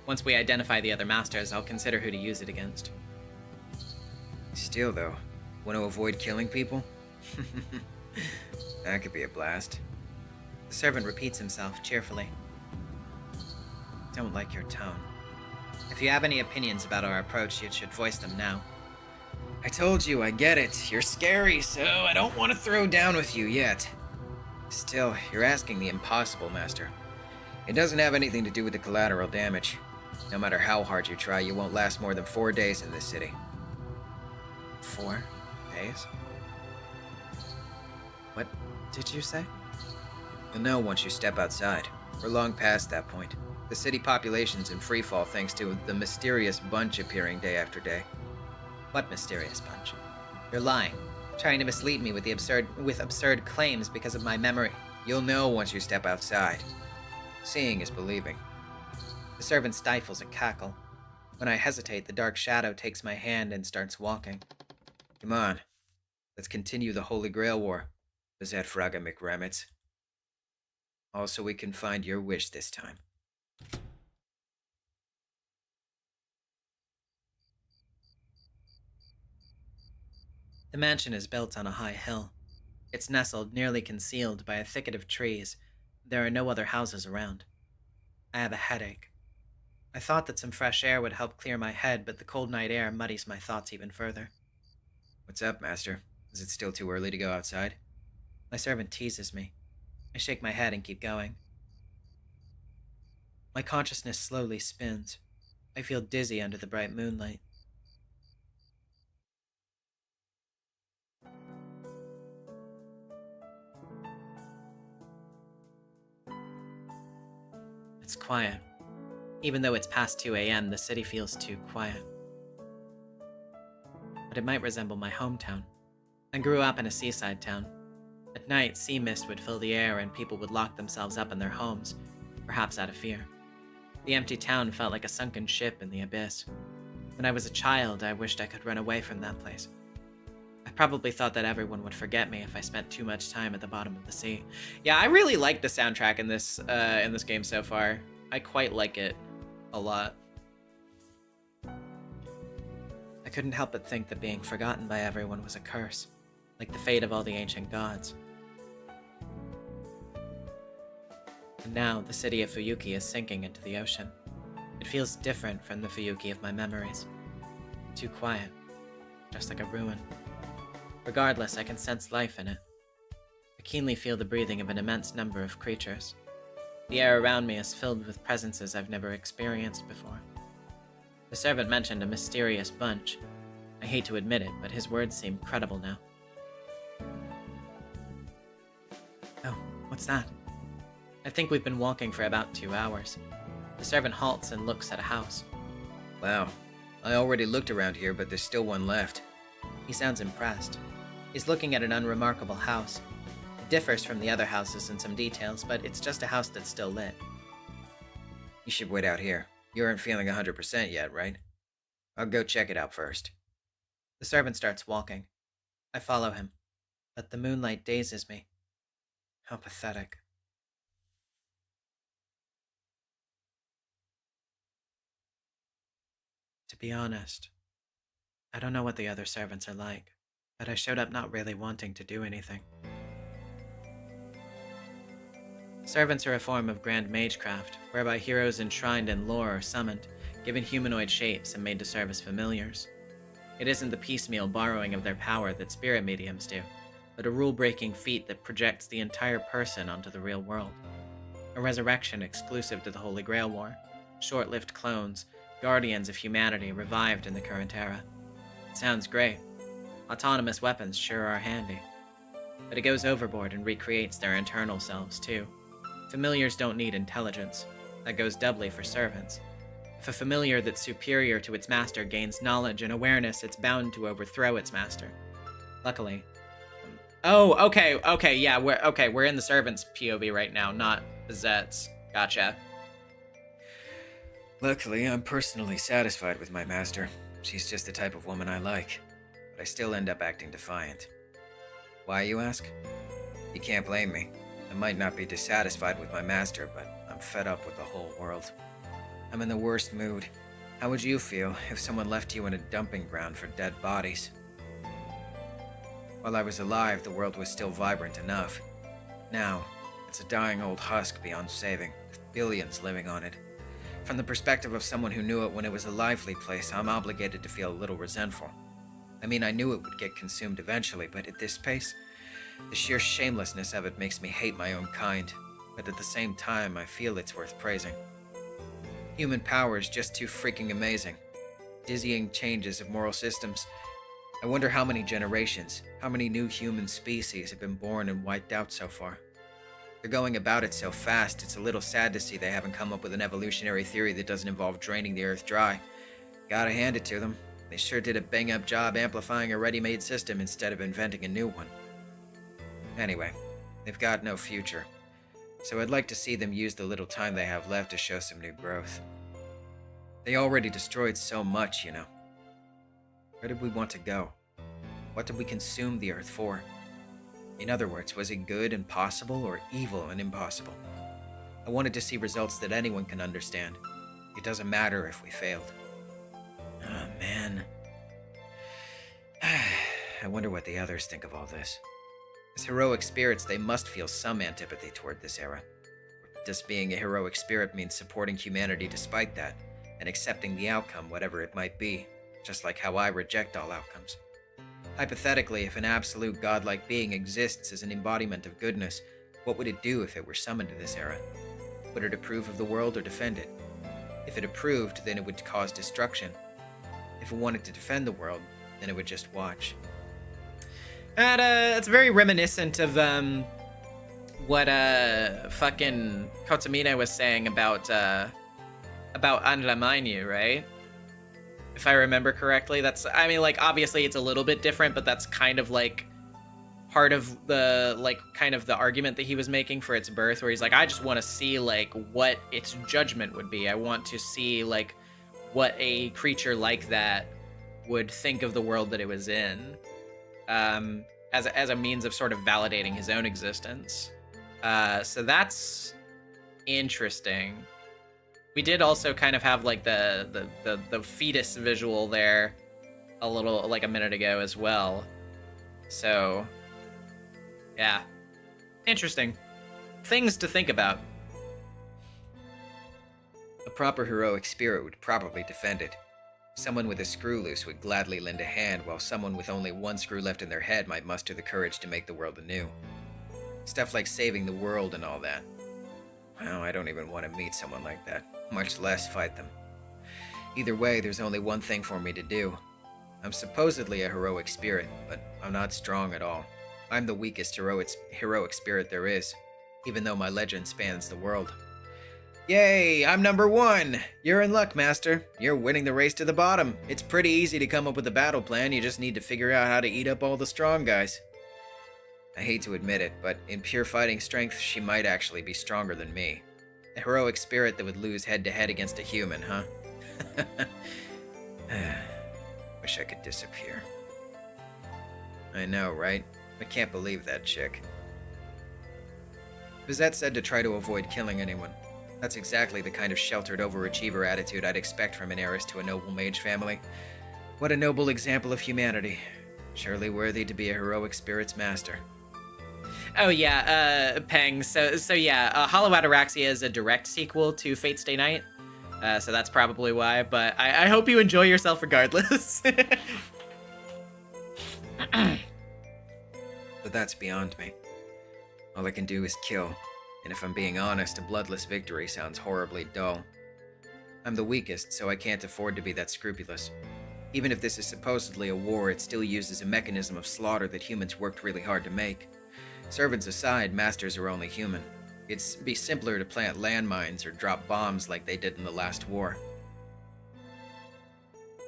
Once we identify the other masters, I'll consider who to use it against. Still, though, want to avoid killing people? That could be a blast. The servant repeats himself cheerfully. Don't like your tone. If you have any opinions about our approach, you should voice them now. I told you, I get it. You're scary, so I don't want to throw down with you yet. Still, you're asking the impossible, Master. It doesn't have anything to do with the collateral damage. No matter how hard you try, you won't last more than 4 days in this city. 4 days? What did you say? You'll know once you step outside. We're long past that point. The city population's in freefall thanks to the mysterious bunch appearing day after day. What mysterious bunch? You're lying, trying to mislead me with absurd claims because of my memory. You'll know once you step outside. Seeing is believing. The servant stifles a cackle. When I hesitate, the dark shadow takes my hand and starts walking. Come on. Let's continue the Holy Grail War. Does that Fraga McRamitz? Also, we can find your wish this time. The mansion is built on a high hill. It's nestled, nearly concealed by a thicket of trees. There are no other houses around. I have a headache. I thought that some fresh air would help clear my head, but the cold night air muddies my thoughts even further. What's up, Master? Is it still too early to go outside? My servant teases me. I shake my head and keep going. My consciousness slowly spins. I feel dizzy under the bright moonlight. It's quiet. Even though it's past 2 a.m., the city feels too quiet. But it might resemble my hometown. I grew up in a seaside town. At night, sea mist would fill the air and people would lock themselves up in their homes, perhaps out of fear. The empty town felt like a sunken ship in the abyss. When I was a child, I wished I could run away from that place. I probably thought that everyone would forget me if I spent too much time at the bottom of the sea. Yeah, I really like the soundtrack in this game so far. I quite like it a lot. I couldn't help but think that being forgotten by everyone was a curse, like the fate of all the ancient gods. And now, the city of Fuyuki is sinking into the ocean. It feels different from the Fuyuki of my memories. Too quiet, just like a ruin. Regardless, I can sense life in it. I keenly feel the breathing of an immense number of creatures. The air around me is filled with presences I've never experienced before. The servant mentioned a mysterious bunch. I hate to admit it, but his words seem credible now. Oh, what's that? I think we've been walking for about 2 hours. The servant halts and looks at a house. Wow. I already looked around here, but there's still one left. He sounds impressed. He's looking at an unremarkable house. It differs from the other houses in some details, but it's just a house that's still lit. You should wait out here. You aren't feeling 100% yet, right? I'll go check it out first. The servant starts walking. I follow him, but the moonlight dazes me. How pathetic. be honest, I don't know what the other servants are like, but I showed up not really wanting to do anything. Servants are a form of grand magecraft, whereby heroes enshrined in lore are summoned, given humanoid shapes, and made to serve as familiars. It isn't the piecemeal borrowing of their power that spirit mediums do, but a rule-breaking feat that projects the entire person onto the real world. A resurrection exclusive to the Holy Grail War, short-lived clones, guardians of humanity revived in the current era. It sounds great. Autonomous weapons sure are handy. But it goes overboard and recreates their internal selves, too. Familiars don't need intelligence. That goes doubly for servants. If a familiar that's superior to its master gains knowledge and awareness, it's bound to overthrow its master. Luckily. Oh, okay, yeah, we're in the servants' POV right now, not Bizette's. Gotcha. Luckily, I'm personally satisfied with my master. She's just the type of woman I like. But I still end up acting defiant. Why, you ask? You can't blame me. I might not be dissatisfied with my master, but I'm fed up with the whole world. I'm in the worst mood. How would you feel if someone left you in a dumping ground for dead bodies? While I was alive, the world was still vibrant enough. Now, it's a dying old husk beyond saving, with billions living on it. From the perspective of someone who knew it when it was a lively place, I'm obligated to feel a little resentful. I mean, I knew it would get consumed eventually, but at this pace, the sheer shamelessness of it makes me hate my own kind. But at the same time, I feel it's worth praising. Human power is just too freaking amazing. Dizzying changes of moral systems. I wonder how many generations, how many new human species have been born and wiped out so far. They're going about it so fast, it's a little sad to see they haven't come up with an evolutionary theory that doesn't involve draining the Earth dry. Gotta hand it to them. They sure did a bang-up job amplifying a ready-made system instead of inventing a new one. Anyway, they've got no future. So I'd like to see them use the little time they have left to show some new growth. They already destroyed so much, you know. Where did we want to go? What did we consume the Earth for? In other words, was it good and possible, or evil and impossible? I wanted to see results that anyone can understand. It doesn't matter if we failed. Oh, man. I wonder what the others think of all this. As heroic spirits, they must feel some antipathy toward this era. Does being a heroic spirit mean supporting humanity despite that, and accepting the outcome, whatever it might be, just like how I reject all outcomes? Hypothetically, if an absolute godlike being exists as an embodiment of goodness, what would it do if it were summoned to this era? Would it approve of the world or defend it? If it approved, then it would cause destruction. If it wanted to defend the world, then it would just watch. And it's very reminiscent of what fucking Kotomine was saying about Andramainu, right? If I remember correctly, that's, I mean, like, obviously it's a little bit different, but that's kind of like part of the, like, kind of the argument that he was making for its birth, where he's like, I just want to see, like, what its judgment would be. I want to see, like, what a creature like that would think of the world that it was in, as a means of sort of validating his own existence. So that's interesting. We did also kind of have like the fetus visual there a little, like a minute ago as well. So yeah, interesting things to think about. A proper heroic spirit would probably defend it. Someone with a screw loose would gladly lend a hand, while someone with only one screw left in their head might muster the courage to make the world anew. Stuff like saving the world and all that. Well, I don't even want to meet someone like that, much less fight them. Either way, there's only one thing for me to do. I'm supposedly a heroic spirit, but I'm not strong at all. I'm the weakest heroic spirit there is, even though my legend spans the world. Yay, I'm number 1! You're in luck, Master. You're winning the race to the bottom. It's pretty easy to come up with a battle plan, you just need to figure out how to eat up all the strong guys. I hate to admit it, but in pure fighting strength, she might actually be stronger than me. A heroic spirit that would lose head-to-head against a human, huh? Wish I could disappear. I know, right? I can't believe that chick. Bizette said to try to avoid killing anyone. That's exactly the kind of sheltered overachiever attitude I'd expect from an heiress to a noble mage family. What a noble example of humanity. Surely worthy to be a heroic spirit's master. Oh yeah, Peng. So yeah, Hollow Ataraxia is a direct sequel to Fate Stay Night. So that's probably why, but I hope you enjoy yourself regardless. But that's beyond me. All I can do is kill, and if I'm being honest, a bloodless victory sounds horribly dull. I'm the weakest, so I can't afford to be that scrupulous. Even if this is supposedly a war, it still uses a mechanism of slaughter that humans worked really hard to make. Servants aside, masters are only human. It'd be simpler to plant landmines or drop bombs like they did in the last war.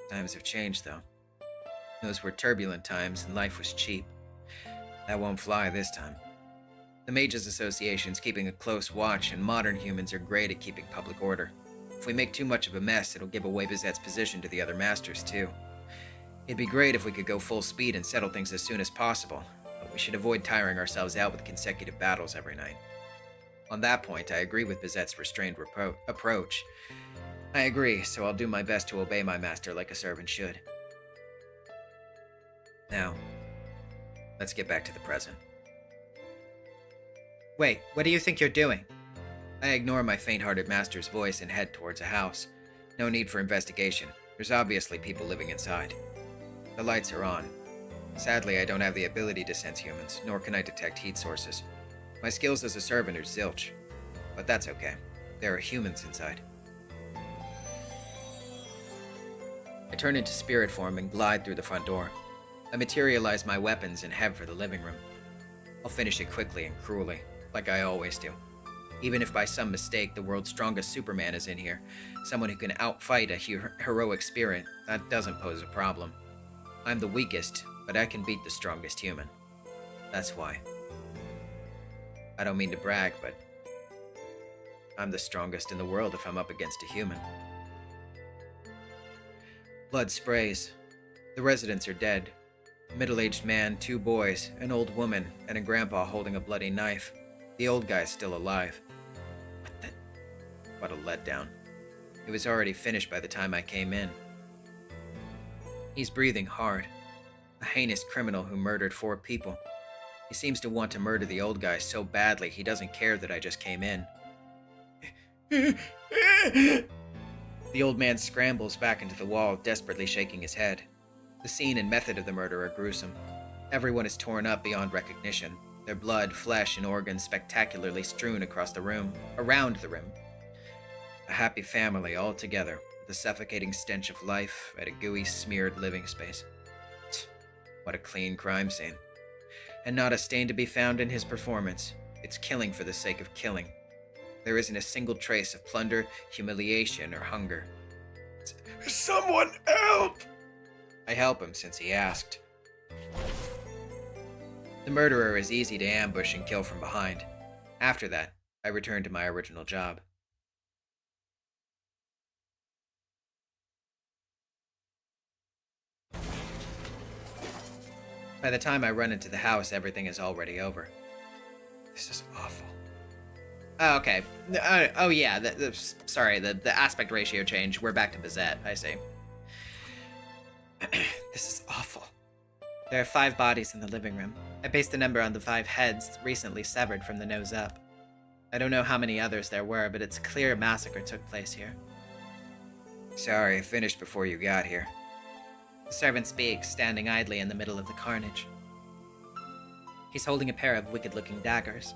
Times have changed, though. Those were turbulent times, and life was cheap. That won't fly this time. The Mages Association's keeping a close watch, and modern humans are great at keeping public order. If we make too much of a mess, it'll give away Bizet's position to the other masters, too. It'd be great if we could go full speed and settle things as soon as possible, but we should avoid tiring ourselves out with consecutive battles every night. On that point, I agree with Bizet's restrained approach. I agree, so I'll do my best to obey my master like a servant should. Now, let's get back to the present. Wait, what do you think you're doing? I ignore my faint-hearted master's voice and head towards a house. No need for investigation. There's obviously people living inside. The lights are on. Sadly, I don't have the ability to sense humans, nor can I detect heat sources. My skills as a servant are zilch. But that's okay. There are humans inside. I turn into spirit form and glide through the front door. I materialize my weapons and head for the living room. I'll finish it quickly and cruelly, like I always do. Even if by some mistake the world's strongest Superman is in here, someone who can outfight a heroic spirit, that doesn't pose a problem. I'm the weakest, but I can beat the strongest human. That's why. I don't mean to brag, but I'm the strongest in the world if I'm up against a human. Blood sprays. The residents are dead. A middle-aged man, 2 boys, an old woman, and a grandpa holding a bloody knife. The old guy's still alive. What a letdown. It was already finished by the time I came in. He's breathing hard. A heinous criminal who murdered 4 people. He seems to want to murder the old guy so badly he doesn't care that I just came in. The old man scrambles back into the wall, desperately shaking his head. The scene and method of the murder are gruesome. Everyone is torn up beyond recognition, their blood, flesh, and organs spectacularly strewn around the room. A happy family all together, with a suffocating stench of life at a gooey, smeared living space. What a clean crime scene. And not a stain to be found in his performance. It's killing for the sake of killing. There isn't a single trace of plunder, humiliation, or hunger. Someone help! I help him since he asked. The murderer is easy to ambush and kill from behind. After that, I return to my original job. By the time I run into the house, everything is already over. This is awful. Oh, okay. Oh yeah, sorry, the aspect ratio change. We're back to Bizet, I see. This is awful. There are 5 bodies in the living room. I based the number on the 5 heads recently severed from the nose up. I don't know how many others there were, but it's clear a massacre took place here. Sorry, I finished before you got here. The servant speaks, standing idly in the middle of the carnage. He's holding a pair of wicked-looking daggers.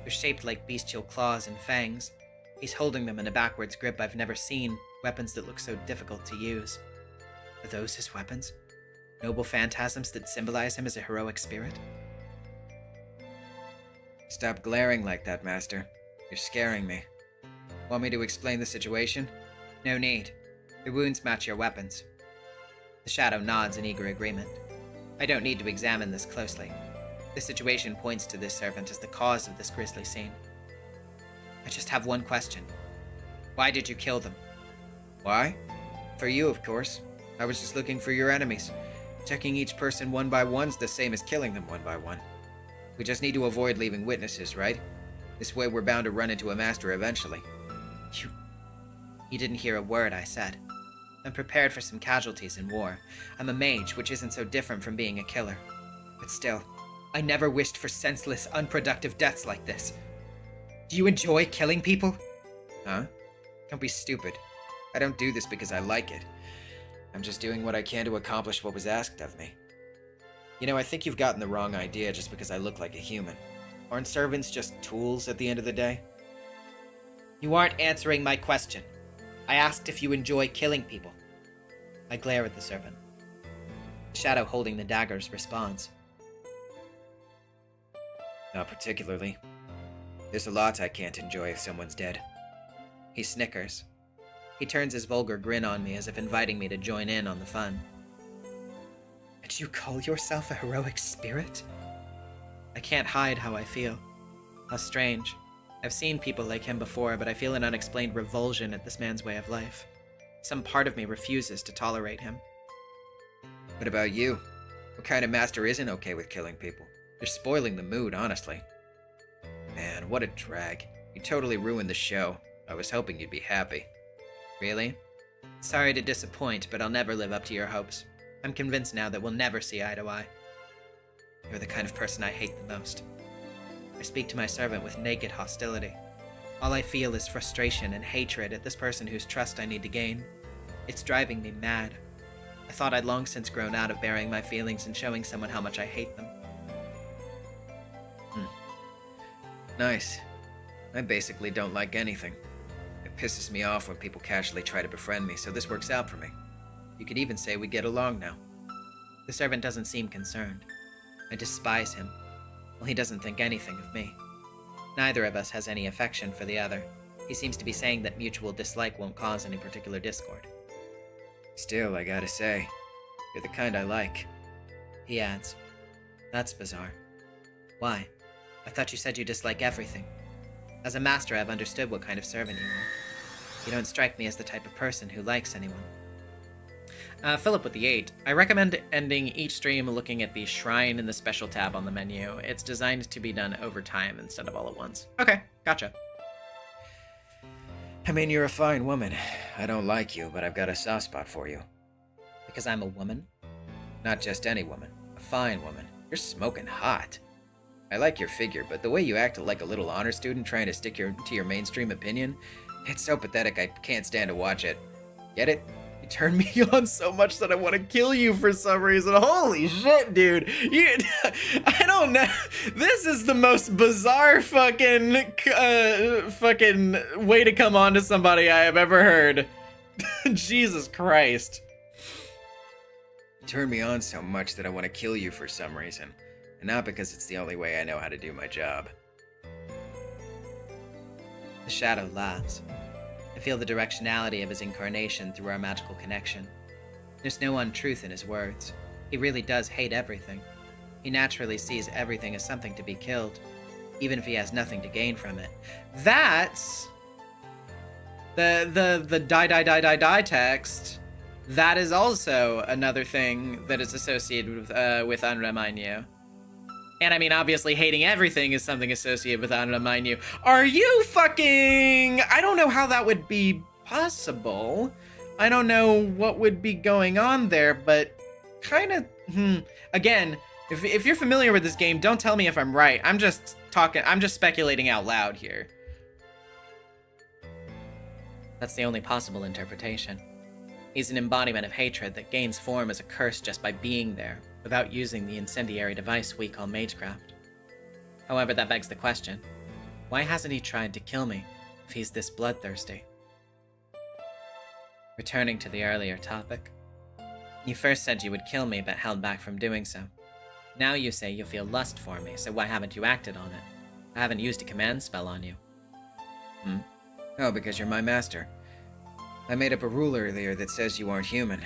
They're shaped like bestial claws and fangs. He's holding them in a backwards grip I've never seen, weapons that look so difficult to use. Are those his weapons? Noble phantasms that symbolize him as a heroic spirit? Stop glaring like that, Master. You're scaring me. Want me to explain the situation? No need. Your wounds match your weapons. The shadow nods in eager agreement. I don't need to examine this closely. The situation points to this servant as the cause of this grisly scene. I just have one question. Why did you kill them? Why? For you, of course. I was just looking for your enemies. Checking each person one by one's the same as killing them one by one. We just need to avoid leaving witnesses, right? This way we're bound to run into a master eventually. You didn't hear a word I said. I'm prepared for some casualties in war. I'm a mage, which isn't so different from being a killer. But still, I never wished for senseless, unproductive deaths like this. Do you enjoy killing people? Huh? Don't be stupid. I don't do this because I like it. I'm just doing what I can to accomplish what was asked of me. You know, I think you've gotten the wrong idea just because I look like a human. Aren't servants just tools at the end of the day? You aren't answering my question. I asked if you enjoy killing people. I glare at the servant. The shadow holding the daggers responds. Not particularly. There's a lot I can't enjoy if someone's dead. He snickers. He turns his vulgar grin on me as if inviting me to join in on the fun. And you call yourself a heroic spirit? I can't hide how I feel. How strange. I've seen people like him before, but I feel an unexplained revulsion at this man's way of life. Some part of me refuses to tolerate him. What about you? What kind of master isn't okay with killing people? You're spoiling the mood, honestly. Man, what a drag. You totally ruined the show. I was hoping you'd be happy. Really? Sorry to disappoint, but I'll never live up to your hopes. I'm convinced now that we'll never see eye to eye. You're the kind of person I hate the most. I speak to my servant with naked hostility. All I feel is frustration and hatred at this person whose trust I need to gain. It's driving me mad. I thought I'd long since grown out of bearing my feelings and showing someone how much I hate them. Nice. I basically don't like anything. It pisses me off when people casually try to befriend me, so this works out for me. You could even say we get along now. The servant doesn't seem concerned. I despise him. Well, he doesn't think anything of me. Neither of us has any affection for the other. He seems to be saying that mutual dislike won't cause any particular discord. Still, I gotta say, you're the kind I like. He adds, That's bizarre. Why? I thought you said you dislike everything. As a master, I've understood what kind of servant you are. You don't strike me as the type of person who likes anyone. Philip with the 8. I recommend ending each stream looking at the shrine in the special tab on the menu. It's designed to be done over time instead of all at once. Okay, gotcha. I mean, you're a fine woman. I don't like you, but I've got a soft spot for you. Because I'm a woman? Not just any woman. A fine woman. You're smoking hot. I like your figure, but the way you act like a little honor student trying to stick to your mainstream opinion, it's so pathetic I can't stand to watch it. Get it? You turn me on so much that I want to kill you for some reason. Holy shit, dude. I don't know. This is the most bizarre fucking way to come on to somebody I have ever heard. Jesus Christ. You turn me on so much that I want to kill you for some reason. And not because it's the only way I know how to do my job. The shadow laughs. I feel the directionality of his incarnation through our magical connection. There's no untruth in his words. He really does hate everything. He naturally sees everything as something to be killed, even if he has nothing to gain from it. That's the die text. That is also another thing that is associated with Unremind. And I mean, obviously, hating everything is something associated with Unremind. Are you fucking... I don't know how that would be possible. I don't know what would be going on there, but kind of... Again, if you're familiar with this game, don't tell me if I'm right. I'm just speculating out loud here. That's the only possible interpretation. He's an embodiment of hatred that gains form as a curse just by being there, without using the incendiary device we call magecraft. However, that begs the question, why hasn't he tried to kill me if he's this bloodthirsty? Returning to the earlier topic, you first said you would kill me but held back from doing so. Now you say you feel lust for me, so why haven't you acted on it? I haven't used a command spell on you. Oh, because you're my master. I made up a rule earlier that says you aren't human.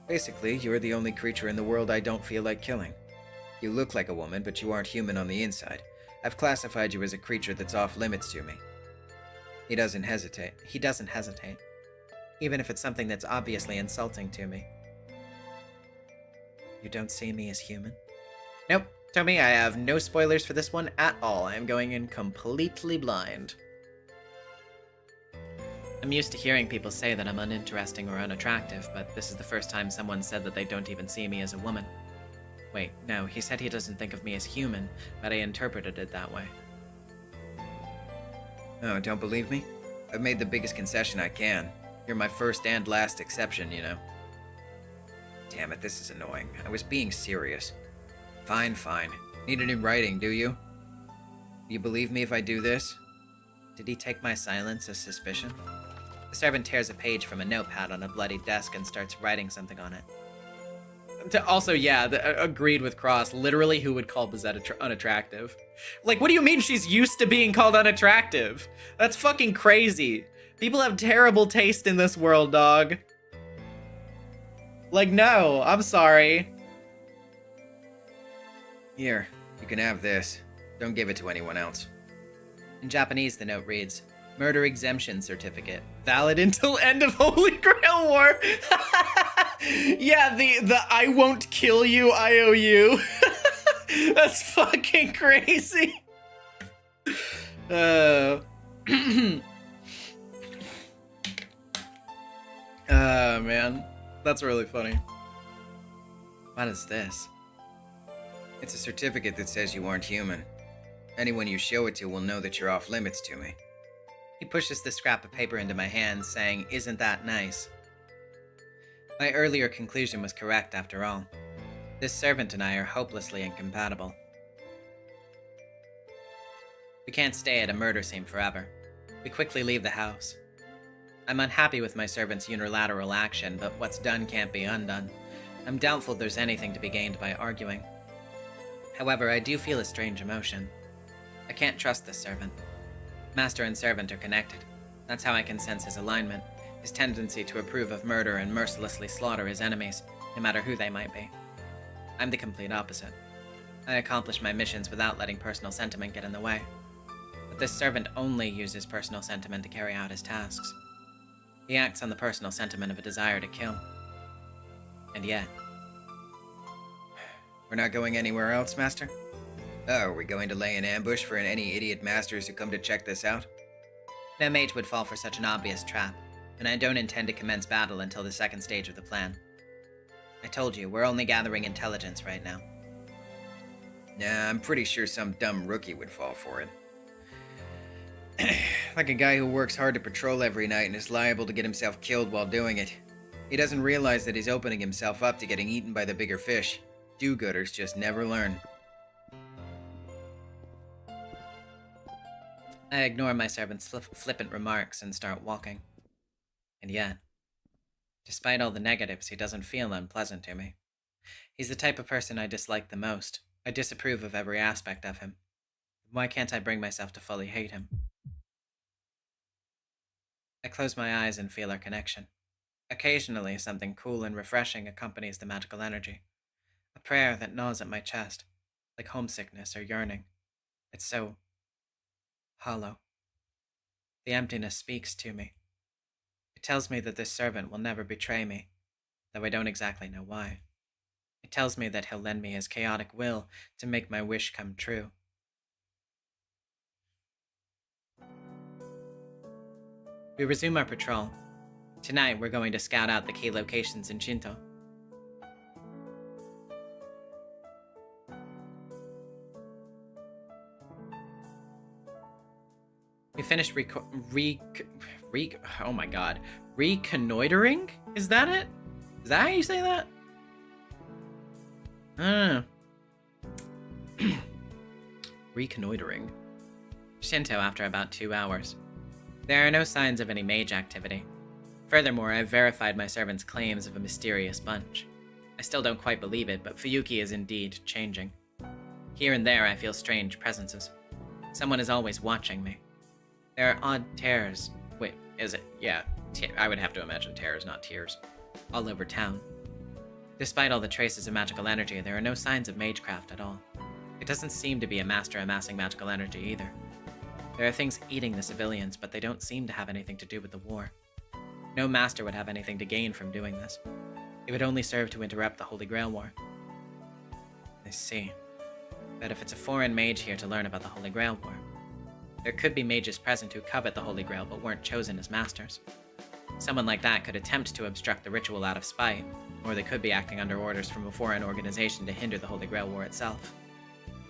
Basically, you're the only creature in the world I don't feel like killing. You look like a woman, but you aren't human on the inside. I've classified you as a creature that's off limits to me. He doesn't hesitate. Even if it's something that's obviously insulting to me. You don't see me as human? Nope. Tommy, I have no spoilers for this one at all. I am going in completely blind. I'm used to hearing people say that I'm uninteresting or unattractive, but this is the first time someone said that they don't even see me as a woman. Wait, no, he said he doesn't think of me as human, but I interpreted it that way. Oh, don't believe me? I've made the biggest concession I can. You're my first and last exception, you know. Damn it, this is annoying. I was being serious. Fine, fine. Need it in writing, do you? Do you believe me if I do this? Did he take my silence as suspicion? The servant tears a page from a notepad on a bloody desk and starts writing something on it. Also, yeah, agreed with Cross. Literally, who would call Bizette unattractive? Like, what do you mean she's used to being called unattractive? That's fucking crazy. People have terrible taste in this world, dog. Like, no, I'm sorry. Here, you can have this. Don't give it to anyone else. In Japanese, the note reads, Murder Exemption Certificate. Valid until end of Holy Grail War. Yeah, the I won't kill you IOU. That's fucking crazy. Oh, man. That's really funny. What is this? It's a certificate that says you aren't human. Anyone you show it to will know that you're off limits to me. He pushes the scrap of paper into my hand, saying, Isn't that nice? My earlier conclusion was correct, after all. This servant and I are hopelessly incompatible. We can't stay at a murder scene forever. We quickly leave the house. I'm unhappy with my servant's unilateral action, but what's done can't be undone. I'm doubtful there's anything to be gained by arguing. However, I do feel a strange emotion. I can't trust this servant. Master and servant are connected. That's how I can sense his alignment, his tendency to approve of murder and mercilessly slaughter his enemies, no matter who they might be. I'm the complete opposite. I accomplish my missions without letting personal sentiment get in the way. But this servant only uses personal sentiment to carry out his tasks. He acts on the personal sentiment of a desire to kill. And yet... We're not going anywhere else, Master? Oh, are we going to lay an ambush for any idiot masters who come to check this out? No mage would fall for such an obvious trap, and I don't intend to commence battle until the second stage of the plan. I told you, we're only gathering intelligence right now. Nah, I'm pretty sure some dumb rookie would fall for it. Like a guy who works hard to patrol every night and is liable to get himself killed while doing it. He doesn't realize that he's opening himself up to getting eaten by the bigger fish. Do-gooders just never learn. I ignore my servant's flippant remarks and start walking. And yet, despite all the negatives, he doesn't feel unpleasant to me. He's the type of person I dislike the most. I disapprove of every aspect of him. Why can't I bring myself to fully hate him? I close my eyes and feel our connection. Occasionally, something cool and refreshing accompanies the magical energy. A prayer that gnaws at my chest, like homesickness or yearning. It's so... hollow. The emptiness speaks to me. It tells me that this servant will never betray me, though I don't exactly know why. It tells me that he'll lend me his chaotic will to make my wish come true. We resume our patrol. Tonight, we're going to scout out the key locations in Shinto. We finished oh my god. Reconnoitering? Is that it? Is that how you say that? I don't know. Reconnoitering. Shinto after about 2 hours. There are no signs of any mage activity. Furthermore, I've verified my servant's claims of a mysterious bunch. I still don't quite believe it, but Fuyuki is indeed changing. Here and there I feel strange presences. Someone is always watching me. There are odd tears. Wait, is it? Yeah, I would have to imagine tears, not tears. All over town. Despite all the traces of magical energy, there are no signs of magecraft at all. It doesn't seem to be a master amassing magical energy either. There are things eating the civilians, but they don't seem to have anything to do with the war. No master would have anything to gain from doing this. It would only serve to interrupt the Holy Grail War. I see. But if it's a foreign mage here to learn about the Holy Grail War, There could be mages present who covet the Holy Grail but weren't chosen as masters. Someone like that could attempt to obstruct the ritual out of spite, or they could be acting under orders from a foreign organization to hinder the Holy Grail War itself.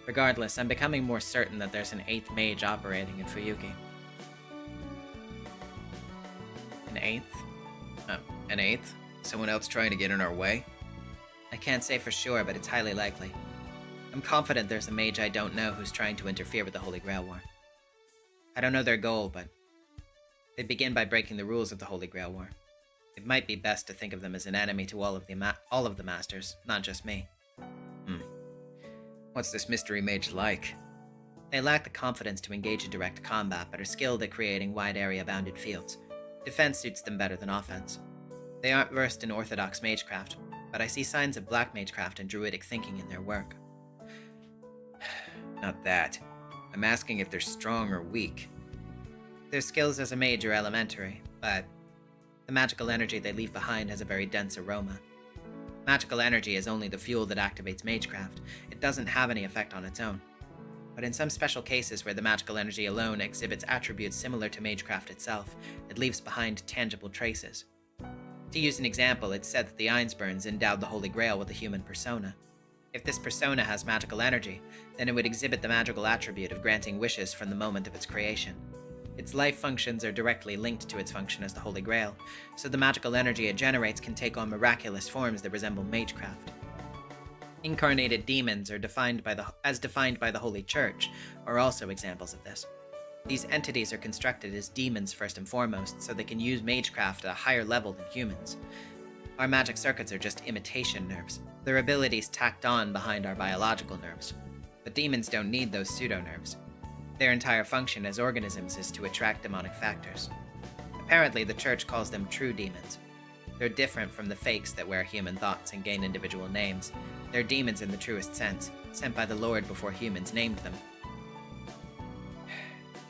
Regardless, I'm becoming more certain that there's an 8th mage operating in Fuyuki. An 8th? An 8th? Someone else trying to get in our way? I can't say for sure, but it's highly likely. I'm confident there's a mage I don't know who's trying to interfere with the Holy Grail War. I don't know their goal, but they begin by breaking the rules of the Holy Grail War. It might be best to think of them as an enemy to all of the masters, not just me. What's this mystery mage like? They lack the confidence to engage in direct combat, but are skilled at creating wide area-bounded fields. Defense suits them better than offense. They aren't versed in orthodox magecraft, but I see signs of black magecraft and druidic thinking in their work. Not that. I'm asking if they're strong or weak. Their skills as a mage are elementary, but the magical energy they leave behind has a very dense aroma. Magical energy is only the fuel that activates magecraft. It doesn't have any effect on its own. But in some special cases where the magical energy alone exhibits attributes similar to magecraft itself, it leaves behind tangible traces. To use an example, it's said that the Ainsburns endowed the Holy Grail with a human persona. If this persona has magical energy, then it would exhibit the magical attribute of granting wishes from the moment of its creation. Its life functions are directly linked to its function as the Holy Grail, so the magical energy it generates can take on miraculous forms that resemble magecraft. Incarnated demons are defined by the Holy Church are also examples of this. These entities are constructed as demons first and foremost, so they can use magecraft at a higher level than humans. Our magic circuits are just imitation nerves, their abilities tacked on behind our biological nerves. But demons don't need those pseudo-nerves. Their entire function as organisms is to attract demonic factors. Apparently, the Church calls them true demons. They're different from the fakes that wear human thoughts and gain individual names. They're demons in the truest sense, sent by the Lord before humans named them.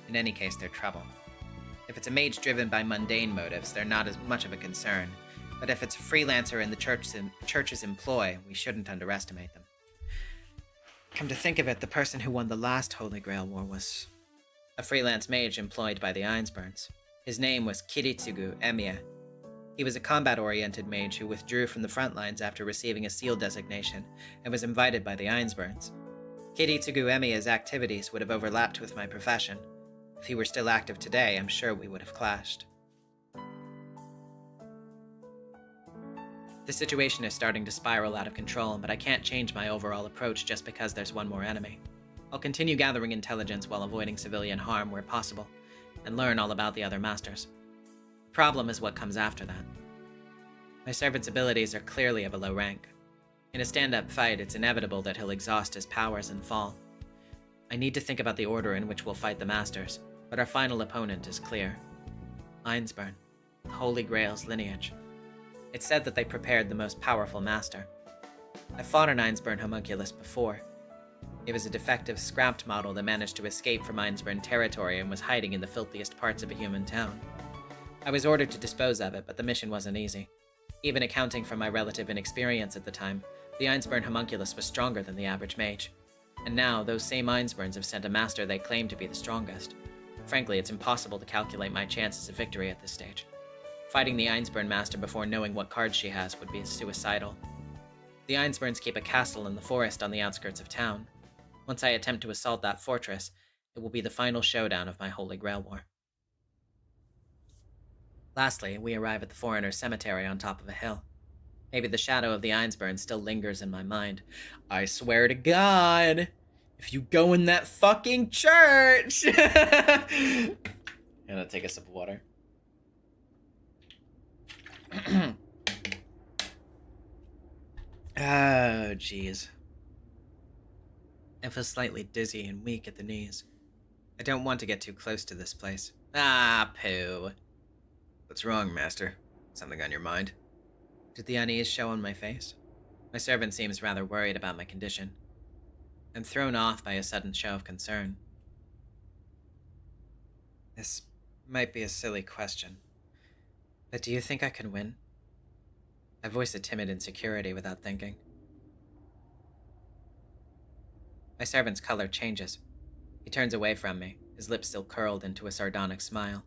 In any case, they're trouble. If it's a mage driven by mundane motives, they're not as much of a concern. But if it's a freelancer in the church's employ, we shouldn't underestimate them. Come to think of it, the person who won the last Holy Grail War was a freelance mage employed by the Ainsburns. His name was Kiritsugu Emiya. He was a combat-oriented mage who withdrew from the front lines after receiving a SEAL designation and was invited by the Ainsburns. Kiritsugu Emiya's activities would have overlapped with my profession. If he were still active today, I'm sure we would have clashed. The situation is starting to spiral out of control, but I can't change my overall approach just because there's one more enemy. I'll continue gathering intelligence while avoiding civilian harm where possible, and learn all about the other masters. The problem is what comes after that. My servant's abilities are clearly of a low rank. In a stand-up fight, it's inevitable that he'll exhaust his powers and fall. I need to think about the order in which we'll fight the masters, but our final opponent is clear. Ainsburn, the Holy Grail's lineage. It's said that they prepared the most powerful master. I fought an Ainsburn homunculus before. It was a defective, scrapped model that managed to escape from Ainsburn territory and was hiding in the filthiest parts of a human town. I was ordered to dispose of it, but the mission wasn't easy. Even accounting for my relative inexperience at the time, the Ainsburn homunculus was stronger than the average mage. And now, those same Ainsburns have sent a master they claim to be the strongest. Frankly, it's impossible to calculate my chances of victory at this stage. Fighting the Ainsburn master before knowing what cards she has would be suicidal. The Ainsburns keep a castle in the forest on the outskirts of town. Once I attempt to assault that fortress, it will be the final showdown of my Holy Grail War. Lastly, we arrive at the foreigner's cemetery on top of a hill. Maybe the shadow of the Ainsburn still lingers in my mind. I swear to God, if you go in that fucking church! I'm gonna take a sip of water. Oh, jeez. I feel slightly dizzy and weak at the knees. I don't want to get too close to this place. Ah, poo. What's wrong, Master? Something on your mind? Did the unease show on my face? My servant seems rather worried about my condition. I'm thrown off by a sudden show of concern. This might be a silly question, but do you think I can win? I voice a timid insecurity without thinking. My servant's color changes. He turns away from me, his lips still curled into a sardonic smile.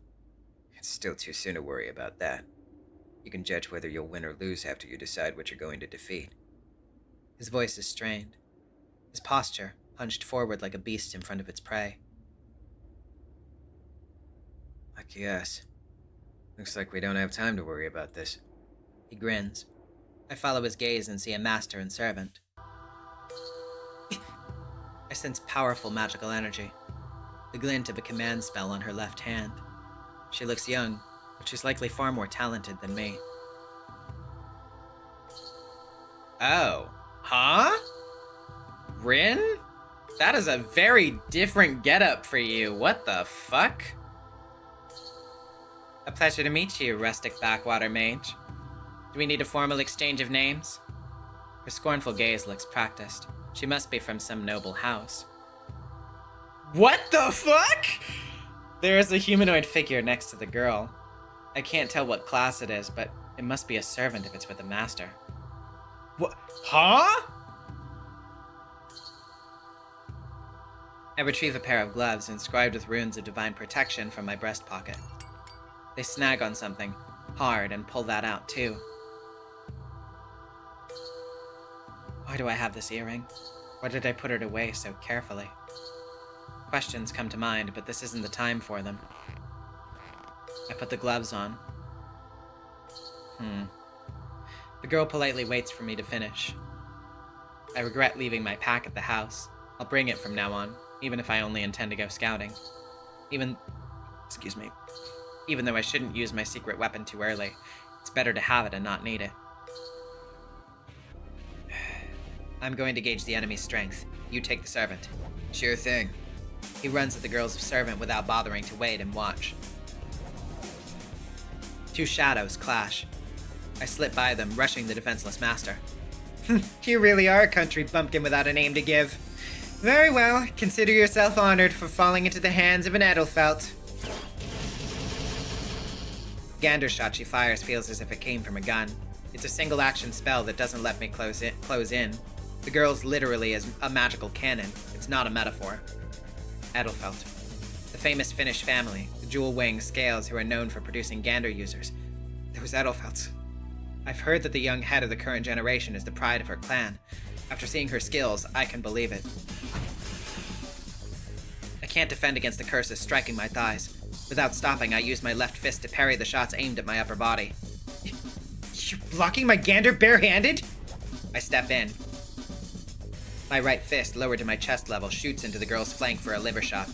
It's still too soon to worry about that. You can judge whether you'll win or lose after you decide what you're going to defeat. His voice is strained. His posture hunched forward like a beast in front of its prey. Lucky us. Looks like we don't have time to worry about this. He grins. I follow his gaze and see a master and servant. I sense powerful magical energy. The glint of a command spell on her left hand. She looks young, but she's likely far more talented than me. Oh. Huh? Rin? That is a very different getup for you. What the fuck? A pleasure to meet you, rustic backwater mage. Do we need a formal exchange of names? Her scornful gaze looks practiced. She must be from some noble house. What the fuck? There is a humanoid figure next to the girl. I can't tell what class it is, but it must be a servant if it's with a master. What? Huh? I retrieve a pair of gloves inscribed with runes of divine protection from my breast pocket. They snag on something hard and pull that out too. Why do I have this earring? Why did I put it away so carefully? Questions come to mind, but this isn't the time for them. I put the gloves on. The girl politely waits for me to finish. I regret leaving my pack at the house. I'll bring it from now on, even if I only intend to go scouting. Even though I shouldn't use my secret weapon too early, it's better to have it and not need it. I'm going to gauge the enemy's strength. You take the servant. Sure thing. He runs at the girl's servant without bothering to wait and watch. Two shadows clash. I slip by them, rushing the defenseless master. You really are a country bumpkin without a name to give. Very well, consider yourself honored for falling into the hands of an Edelfelt. Gander shot she fires feels as if it came from a gun. It's a single action spell that doesn't let me close in. The girl's literally is a magical cannon. It's not a metaphor. Edelfelt. The famous Finnish family, the jewel-winged scales who are known for producing Gander users. Those Edelfelts. I've heard that the young head of the current generation is the pride of her clan. After seeing her skills, I can believe it. I can't defend against the curses striking my thighs. Without stopping, I use my left fist to parry the shots aimed at my upper body. You're blocking my Gander barehanded? I step in. My right fist, lowered to my chest level, shoots into the girl's flank for a liver shot.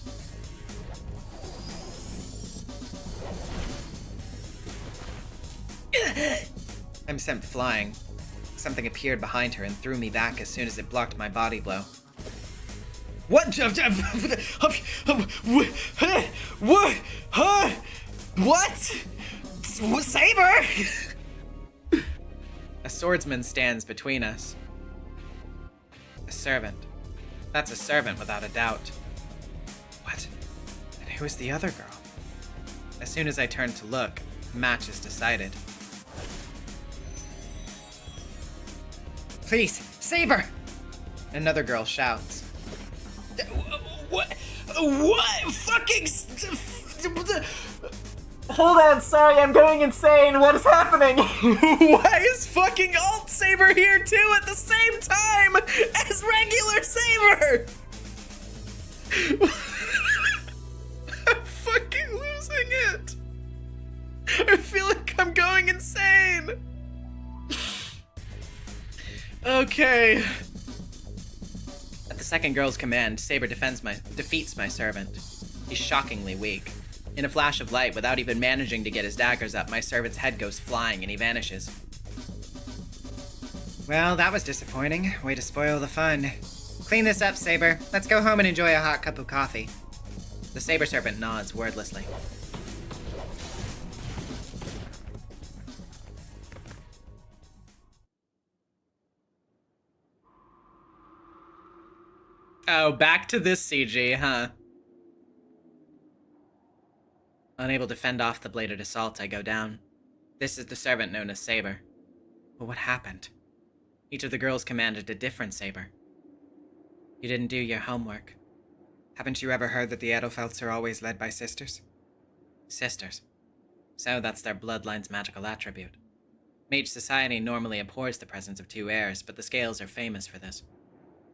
I'm sent flying. Something appeared behind her and threw me back as soon as it blocked my body blow. What? What? Saber! A swordsman stands between us. A servant. That's a servant without a doubt. What? And who is the other girl? As soon as I turn to look, the match is decided. Please, Saber! Another girl shouts. What? Fucking... Hold on, sorry, I'm going insane. What is happening? Why is fucking Alt Saber here too at the same time as regular Saber? I'm fucking losing it. I feel like I'm going insane. Okay. At the second girl's command, Saber defeats my servant. He's shockingly weak. In a flash of light, without even managing to get his daggers up, my servant's head goes flying and he vanishes. Well, that was disappointing. Way to spoil the fun. Clean this up, Saber. Let's go home and enjoy a hot cup of coffee. The Saber servant nods wordlessly. Oh, back to this CG, huh? Unable to fend off the bladed assault, I go down. This is the servant known as Saber. But what happened? Each of the girls commanded a different Saber. You didn't do your homework. Haven't you ever heard that the Edelfelts are always led by sisters? Sisters. So that's their bloodline's magical attribute. Mage society normally abhors the presence of two heirs, but the Scales are famous for this.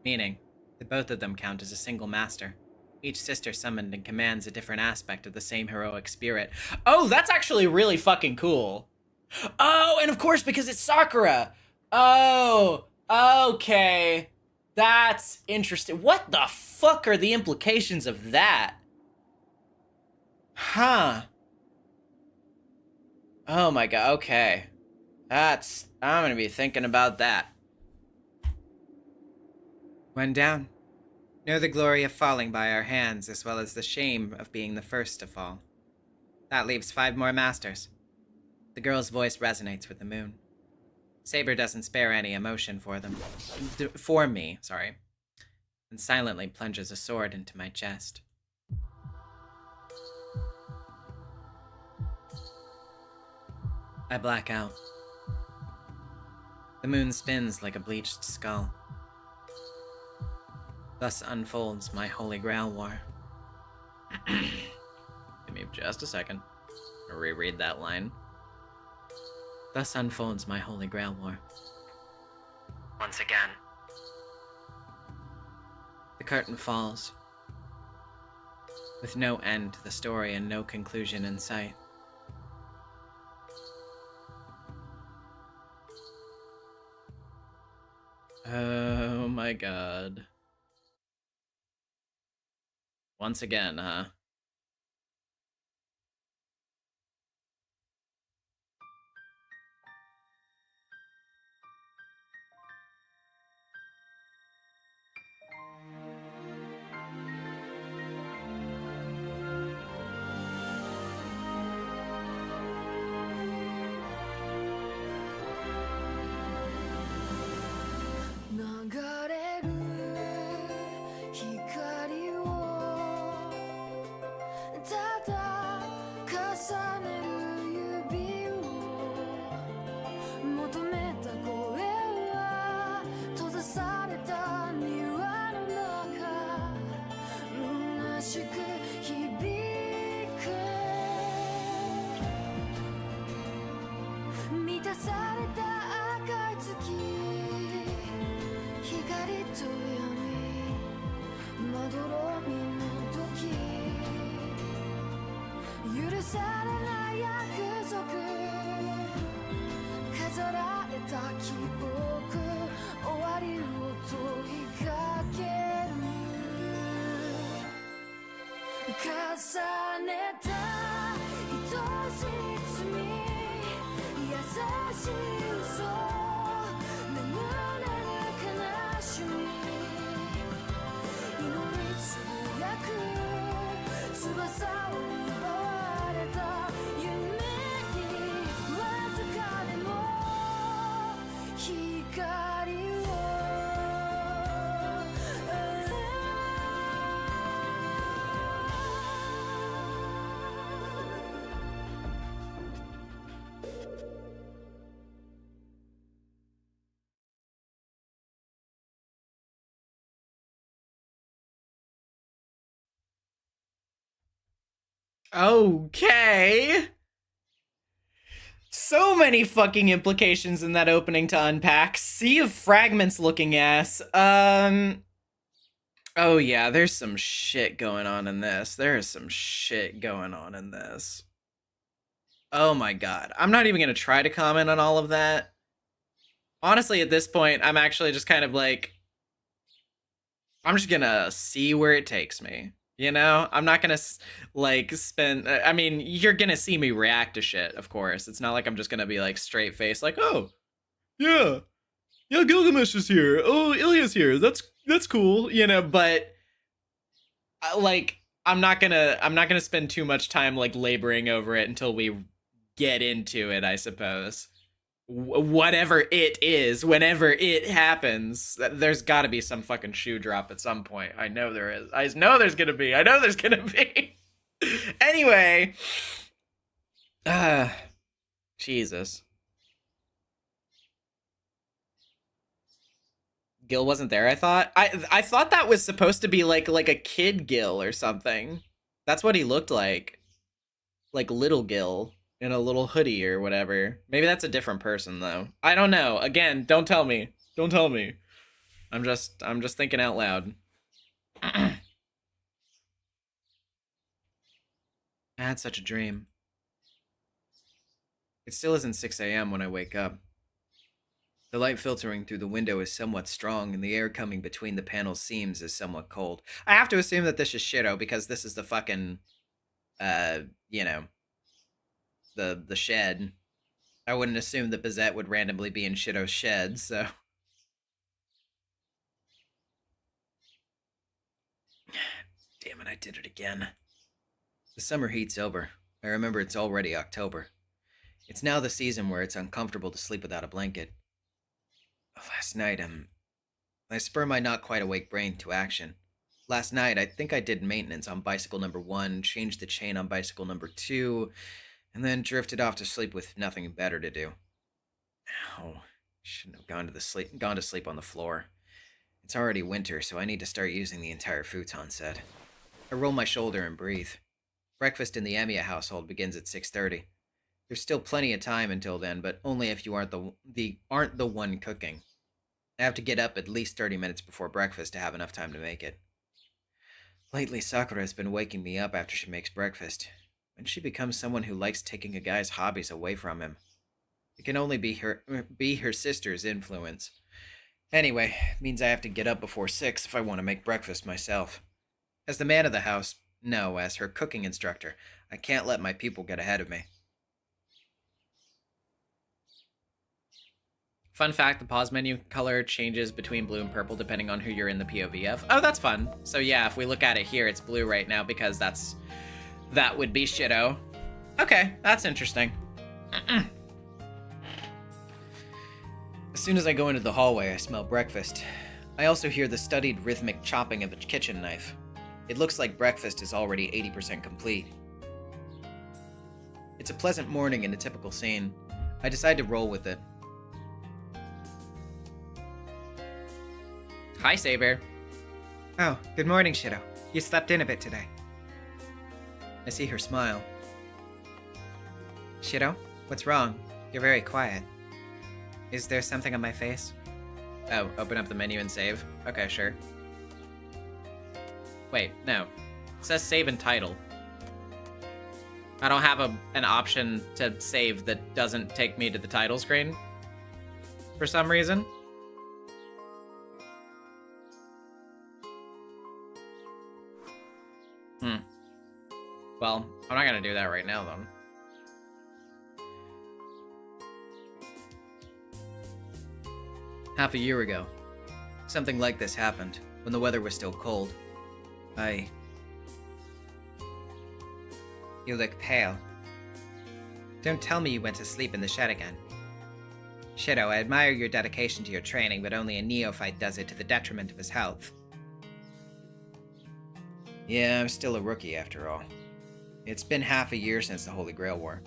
Meaning that both of them count as a single master. Each sister summoned and commands a different aspect of the same heroic spirit. Oh, that's actually really fucking cool. Oh, and of course, because it's Sakura. Oh, okay. That's interesting. What the fuck are the implications of that? Huh. Oh my god, okay. I'm gonna be thinking about that. When down, know the glory of falling by our hands as well as the shame of being the first to fall. That leaves 5 more masters. The girl's voice resonates with the moon. Saber doesn't spare any emotion for them. For me, sorry. And silently plunges a sword into my chest. I black out. The moon spins like a bleached skull. Thus unfolds my holy grail war. Give me just a second. I'll reread that line. Thus unfolds my holy grail war. Once again. The curtain falls. With no end to the story and no conclusion in sight. Oh my god. Once again, huh? Okay. So many fucking implications in that opening to unpack. Sea of fragments looking ass. Oh yeah, there's some shit going on in this. There's some shit going on in this. Oh my god. I'm not even gonna try to comment on all of that. Honestly, at this point, I'm actually just kind of like, I'm just gonna see where it takes me. You know, I'm not gonna like spend. I mean, you're gonna see me react to shit, of course. It's not like I'm just gonna be like straight face, like, oh, yeah, Gilgamesh is here. Oh, Ilya's here. That's cool, you know. But like, I'm not gonna spend too much time like laboring over it until we get into it, I suppose. Whatever it is, whenever it happens, there's got to be some fucking shoe drop at some point. I know there is. I know there's gonna be. Anyway, Jesus. Gil wasn't there, I thought. I thought that was supposed to be like a kid Gil or something. That's what he looked like. Like little Gil in a little hoodie or whatever. Maybe that's a different person though. I don't know. Again, don't tell me. Don't tell me. I'm just thinking out loud. I had such a dream. It still isn't 6 a.m. when I wake up. The light filtering through the window is somewhat strong, and the air coming between the panel's seams is somewhat cold. I have to assume that this is Shiro, because this is the fucking, you know, the shed. I wouldn't assume that Bizette would randomly be in Shiro's shed, so... Damn it, I did it again. The summer heat's over. I remember it's already October. It's now the season where it's uncomfortable to sleep without a blanket. Last night, I spur my not quite awake brain to action. Last night, I think I did maintenance on bicycle number 1, changed the chain on bicycle number 2, and then drifted off to sleep with nothing better to do. Ow. Shouldn't have gone to sleep on the floor. It's already winter, so I need to start using the entire futon set. I roll my shoulder and breathe. Breakfast in the Emiya household begins at 6:30. There's still plenty of time until then, but only if you aren't the one cooking. I have to get up at least 30 minutes before breakfast to have enough time to make it. Lately, Sakura has been waking me up after she makes breakfast. When she becomes someone who likes taking a guy's hobbies away from him. It can only be her sister's influence. Anyway, it means I have to get up before 6 if I want to make breakfast myself. As the man of the house, no, as her cooking instructor, I can't let my people get ahead of me. Fun fact, the pause menu color changes between blue and purple depending on who you're in the POV of. Oh, that's fun. So yeah, if we look at it here, it's blue right now because that would be Shiro. Okay, that's interesting. As soon as I go into the hallway, I smell breakfast. I also hear the studied rhythmic chopping of a kitchen knife. It looks like breakfast is already 80% complete. It's a pleasant morning in a typical scene. I decide to roll with it. Hi, Saber. Oh, good morning, Shiro. You slept in a bit today. I see her smile. Shiro, what's wrong? You're very quiet. Is there something on my face? Oh, open up the menu and save? Okay, sure. Wait, no. It says save and title. I don't have an option to save that doesn't take me to the title screen. For some reason. Well, I'm not gonna do that right now, then. Half a year ago, something like this happened, when the weather was still cold. You look pale. Don't tell me you went to sleep in the shed again. Shiro, I admire your dedication to your training, but only a neophyte does it to the detriment of his health. Yeah, I'm still a rookie after all. It's been half a year since the Holy Grail War.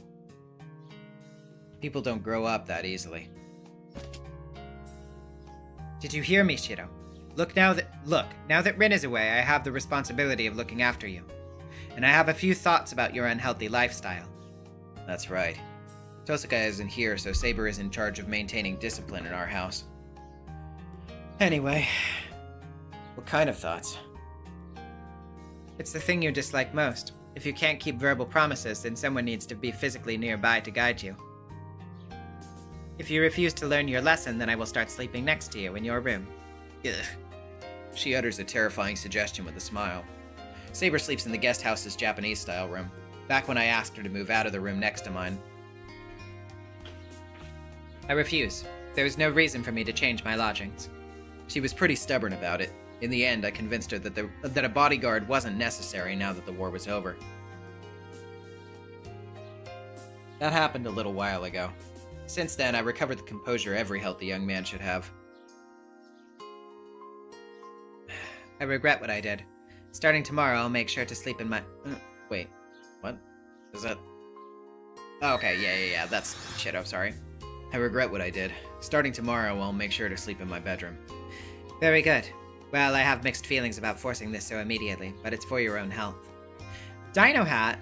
People don't grow up that easily. Did you hear me, Shiro? Now that Rin is away, I have the responsibility of looking after you. And I have a few thoughts about your unhealthy lifestyle. That's right. Tosuka isn't here, so Saber is in charge of maintaining discipline in our house. Anyway, what kind of thoughts? It's the thing you dislike most. If you can't keep verbal promises, then someone needs to be physically nearby to guide you. If you refuse to learn your lesson, then I will start sleeping next to you in your room. Ugh. She utters a terrifying suggestion with a smile. Saber sleeps in the guest house's Japanese-style room, back when I asked her to move out of the room next to mine. I refuse. There is no reason for me to change my lodgings. She was pretty stubborn about it. In the end, I convinced her that a bodyguard wasn't necessary now that the war was over. That happened a little while ago. Since then, I recovered the composure every healthy young man should have. I regret what I did. Starting tomorrow, I'll make sure to sleep in my... Wait, what? Is that... Oh, okay, yeah, that's shit, I'm sorry. I regret what I did. Starting tomorrow, I'll make sure to sleep in my bedroom. Very good. Well, I have mixed feelings about forcing this so immediately, but it's for your own health. Dino Hat,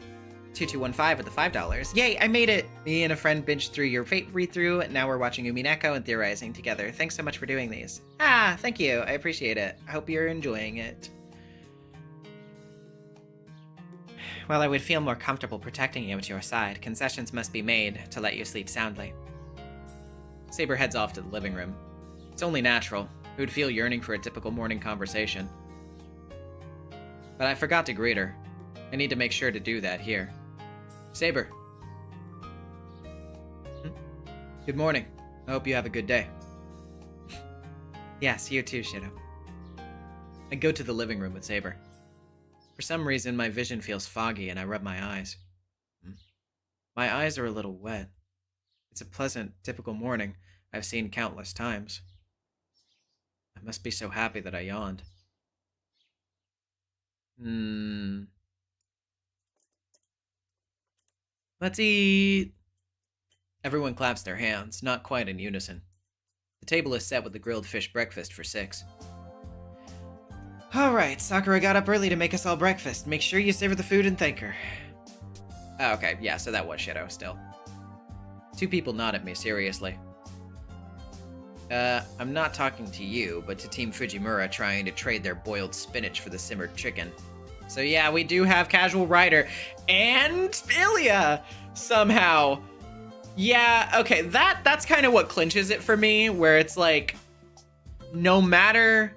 2215 with the $5. Yay, I made it! Me and a friend binged through your Fate read-through, and now we're watching Umineko and theorizing together. Thanks so much for doing these. Ah, thank you. I appreciate it. I hope you're enjoying it. Well, I would feel more comfortable protecting you at your side. Concessions must be made to let you sleep soundly. Saber heads off to the living room. It's only natural. Who'd feel yearning for a typical morning conversation? But I forgot to greet her. I need to make sure to do that here. Saber. Good morning. I hope you have a good day. Yes, you too, Shido. I go to the living room with Saber. For some reason, my vision feels foggy and I rub my eyes. My eyes are a little wet. It's a pleasant, typical morning I've seen countless times. I must be so happy that I yawned. Let's eat. Everyone claps their hands, not quite in unison. The table is set with the grilled fish breakfast for 6. Alright, Sakura got up early to make us all breakfast. Make sure you savor the food and thank her. Oh, okay, yeah, so that was Shido still. 2 people nod at me seriously. I'm not talking to you, but to Team Fujimura trying to trade their boiled spinach for the simmered chicken. So yeah, we do have Casual Rider and Ilya somehow. Yeah, okay, that's kind of what clinches it for me, where it's like, no matter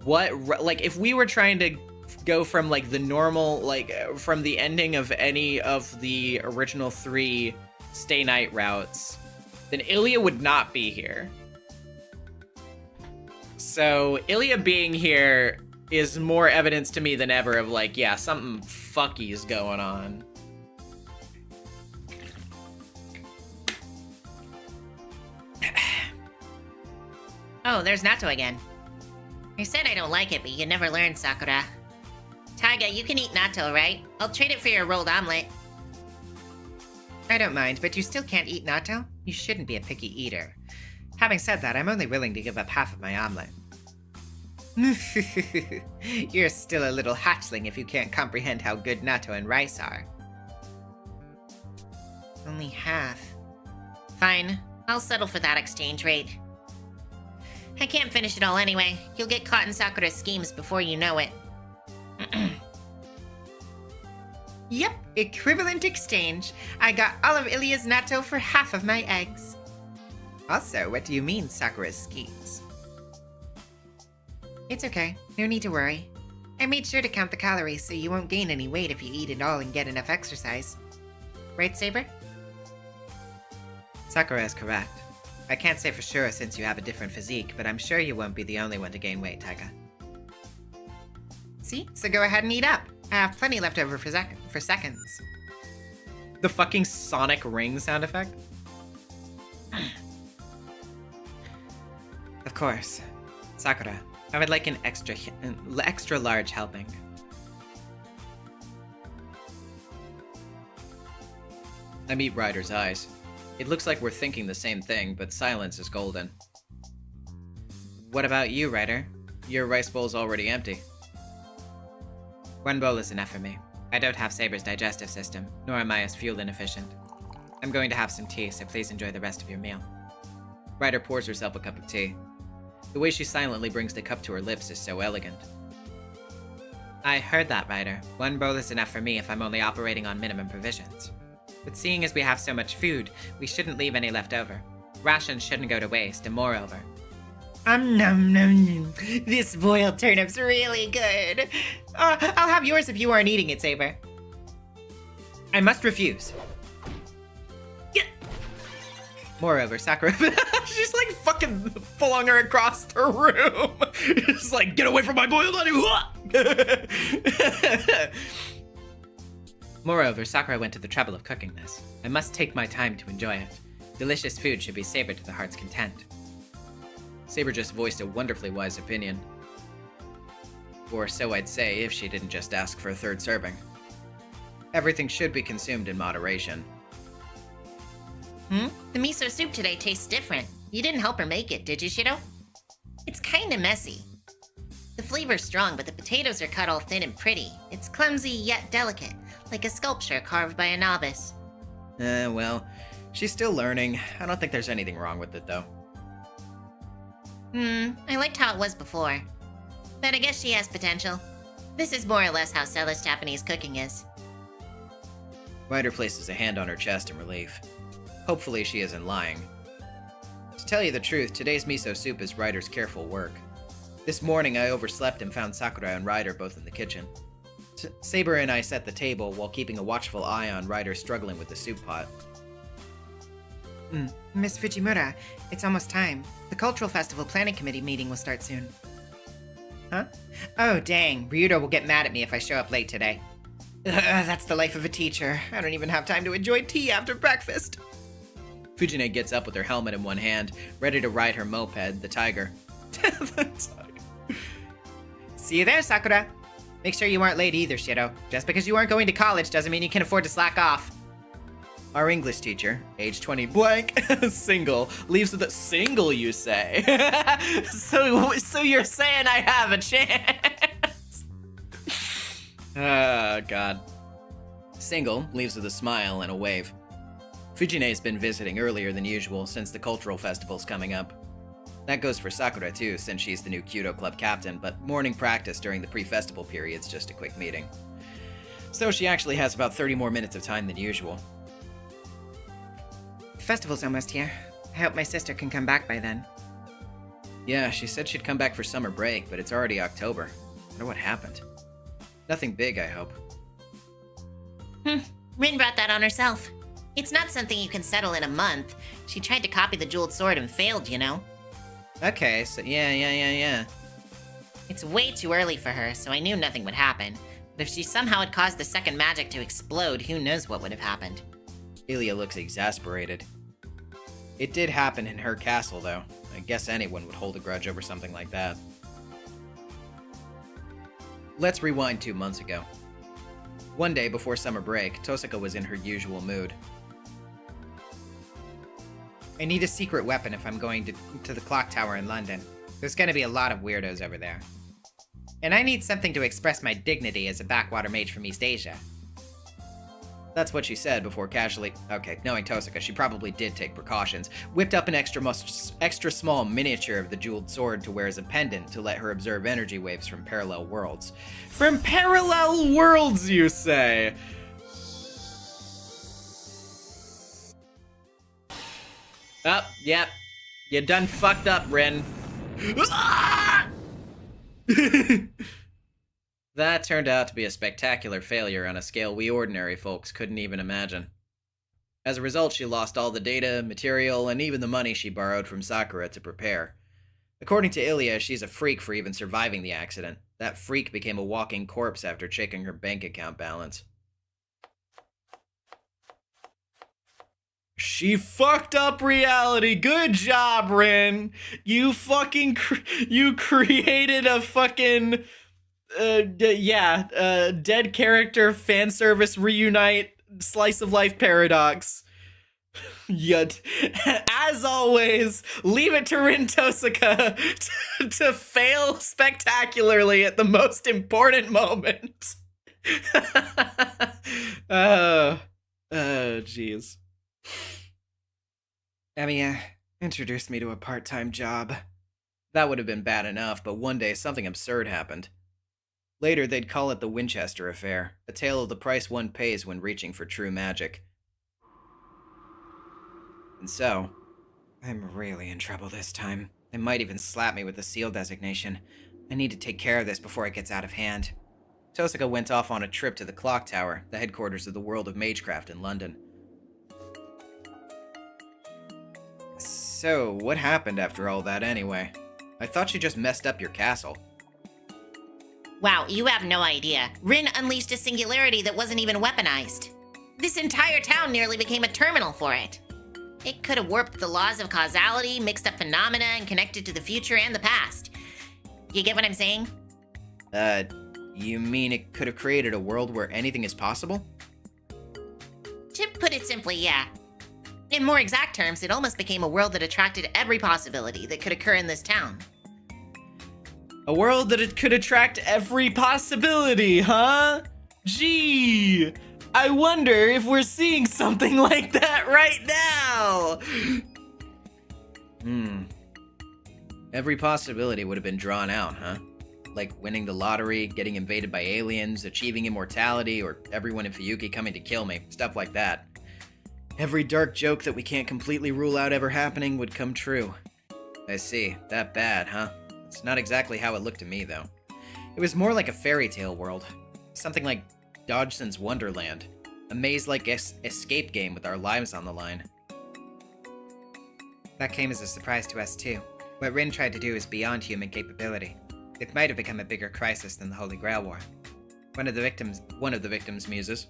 what, like, if we were trying to go from, like, the normal, like, from the ending of any of the original 3 Stay Night routes, then Ilya would not be here. So, Ilya being here is more evidence to me than ever of, like, yeah, something fucky is going on. Oh, there's natto again. I said I don't like it, but you never learn, Sakura. Taiga, you can eat natto, right? I'll trade it for your rolled omelet. I don't mind, but you still can't eat natto? You shouldn't be a picky eater. Having said that, I'm only willing to give up half of my omelet. You're still a little hatchling if you can't comprehend how good natto and rice are. Only half. Fine, I'll settle for that exchange rate. I can't finish it all anyway. You'll get caught in Sakura's schemes before you know it. Yep, equivalent exchange. I got all of Ilya's natto for half of my eggs. Also, what do you mean, Sakura's schemes? It's okay. No need to worry. I made sure to count the calories so you won't gain any weight if you eat it all and get enough exercise. Right, Saber? Sakura is correct. I can't say for sure since you have a different physique, but I'm sure you won't be the only one to gain weight, Taiga. See? So go ahead and eat up. I have plenty left over for seconds. The fucking sonic ring sound effect? Of course. Sakura, I would like an extra large helping. I meet Ryder's eyes. It looks like we're thinking the same thing, but silence is golden. What about you, Ryder? Your rice bowl's already empty. 1 bowl is enough for me. I don't have Saber's digestive system, nor am I as fuel inefficient. I'm going to have some tea, so please enjoy the rest of your meal. Ryder pours herself a cup of tea. The way she silently brings the cup to her lips is so elegant. I heard that, Ryder. 1 bowl is enough for me if I'm only operating on minimum provisions. But seeing as we have so much food, we shouldn't leave any left over. Rations shouldn't go to waste, and moreover... Nom nom. This boiled turnip's really good. I'll have yours if you aren't eating it, Saber. I must refuse. Yeah. Moreover, Sakura... She's like fucking flung her across the room. It's like, get away from my boiled onion. Moreover, Sakura went to the trouble of cooking this. I must take my time to enjoy it. Delicious food should be savored to the heart's content. Saber just voiced a wonderfully wise opinion. Or so I'd say if she didn't just ask for a 3rd serving. Everything should be consumed in moderation. The miso soup today tastes different. You didn't help her make it, did you, Shido? It's kinda messy. The flavor's strong, but the potatoes are cut all thin and pretty. It's clumsy yet delicate, like a sculpture carved by a novice. Well, she's still learning. I don't think there's anything wrong with it, though. I liked how it was before. But I guess she has potential. This is more or less how Stella's Japanese cooking is. Ryder places a hand on her chest in relief. Hopefully she isn't lying. To tell you the truth, today's miso soup is Ryder's careful work. This morning I overslept and found Sakura and Ryder both in the kitchen. Saber and I set the table while keeping a watchful eye on Ryder struggling with the soup pot. Miss Fujimura, it's almost time. The Cultural Festival Planning Committee meeting will start soon. Huh? Oh, dang. Ryudo will get mad at me if I show up late today. That's the life of a teacher. I don't even have time to enjoy tea after breakfast. Fujine gets up with her helmet in one hand, ready to ride her moped, the Tiger. See you there, Sakura. Make sure you aren't late either, Shiro. Just because you aren't going to college doesn't mean you can afford to slack off. Our English teacher, age 20 blank, single, leaves with a single, you say. So you're saying I have a chance? Oh, God. Single leaves with a smile and a wave. Fujine's been visiting earlier than usual since the cultural festival's coming up. That goes for Sakura too, since she's the new Kyudo club captain, but morning practice during the pre-festival period's just a quick meeting. So she actually has about 30 more minutes of time than usual. The festival's almost here. I hope my sister can come back by then. Yeah, she said she'd come back for summer break, but it's already October. I wonder what happened. Nothing big, I hope. Rin brought that on herself. It's not something you can settle in a month. She tried to copy the jeweled sword and failed, you know? Okay, so yeah. It's way too early for her, so I knew nothing would happen. But if she somehow had caused the second magic to explode, who knows what would have happened. Ilya looks exasperated. It did happen in her castle, though. I guess anyone would hold a grudge over something like that. Let's rewind 2 months ago. One day before summer break, Tosaka was in her usual mood. I need a secret weapon if I'm going to the clock tower in London. There's gonna be a lot of weirdos over there. And I need something to express my dignity as a backwater mage from East Asia. That's what she said before casually... Okay, knowing Tosaka, she probably did take precautions. Whipped up an extra small miniature of the jeweled sword to wear as a pendant to let her observe energy waves from parallel worlds. From parallel worlds, you say? Oh, yep. You done fucked up, Rin. That turned out to be a spectacular failure on a scale we ordinary folks couldn't even imagine. As a result, she lost all the data, material, and even the money she borrowed from Sakura to prepare. According to Ilya, she's a freak for even surviving the accident. That freak became a walking corpse after checking her bank account balance. She fucked up reality. Good job, Rin. You fucking you created a fucking dead character fan service reunite slice of life paradox. Yet, as always, leave it to Rin Tosaka to fail spectacularly at the most important moment. Jeez. Emiya introduced me to a part-time job. That would have been bad enough, but one day something absurd happened. Later, they'd call it the Winchester Affair, a tale of the price one pays when reaching for true magic. And so, I'm really in trouble this time. They might even slap me with the seal designation. I need to take care of this before it gets out of hand. Tosaka went off on a trip to the Clock Tower, the headquarters of the World of Magecraft in London. So, what happened after all that anyway? I thought you just messed up your castle. Wow, you have no idea. Rin unleashed a singularity that wasn't even weaponized. This entire town nearly became a terminal for it. It could have warped the laws of causality, mixed up phenomena, and connected to the future and the past. You get what I'm saying? You mean it could have created a world where anything is possible? To put it simply, yeah. In more exact terms, it almost became a world that attracted every possibility that could occur in this town. A world that it could attract every possibility, huh? Gee, I wonder if we're seeing something like that right now. Every possibility would have been drawn out, huh? Like winning the lottery, getting invaded by aliens, achieving immortality, or everyone in Fuyuki coming to kill me. Stuff like that. Every dark joke that we can't completely rule out ever happening would come true. I see. That bad, huh? It's not exactly how it looked to me, though. It was more like a fairy tale world. Something like Dodgson's Wonderland. A maze-like escape game with our lives on the line. That came as a surprise to us too. What Rin tried to do is beyond human capability. It might have become a bigger crisis than the Holy Grail War. One of the victims muses.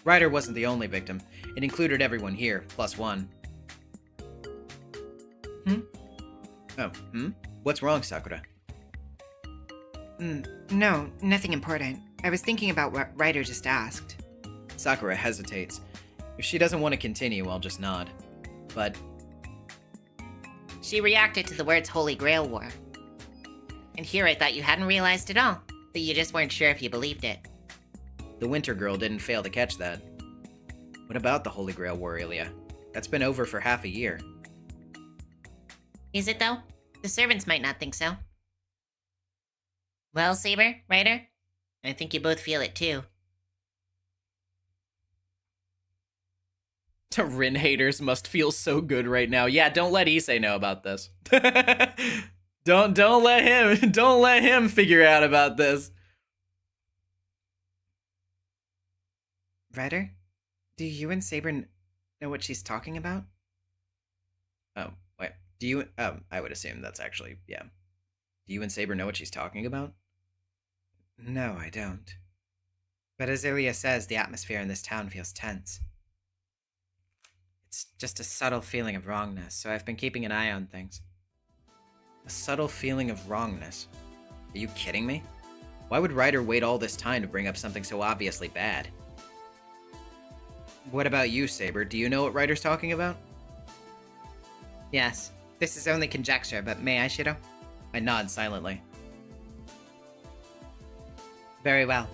Ryder wasn't the only victim. It included everyone here, plus one. What's wrong, Sakura? No, nothing important. I was thinking about what Ryder just asked. Sakura hesitates. If she doesn't want to continue, I'll just nod. But She reacted to the words Holy Grail War. And here I thought you hadn't realized it all, that you just weren't sure if you believed it. the Winter Girl didn't fail to catch that. What about the Holy Grail War, Ilya? That's been over for half a year. Is it though? The servants might not think so. Well, Saber, Ryder, I think you both feel it too. Rin haters must feel so good right now. Yeah, don't let Issei know about this. don't let him figure out about this. Ryder, do you and Saber know what she's talking about? Oh, wait. Do you... I would assume that's actually... yeah. Do you and Saber know what she's talking about? No, I don't. But as Ilya says, the atmosphere in this town feels tense. It's just a subtle feeling of wrongness, so I've been keeping an eye on things. A subtle feeling of wrongness? Are you kidding me? Why would Ryder wait all this time to bring up something so obviously bad? What about you, Saber? Do you know what Ryder's talking about? Yes, this is only conjecture, but may I, Shido? I nod silently. Very well.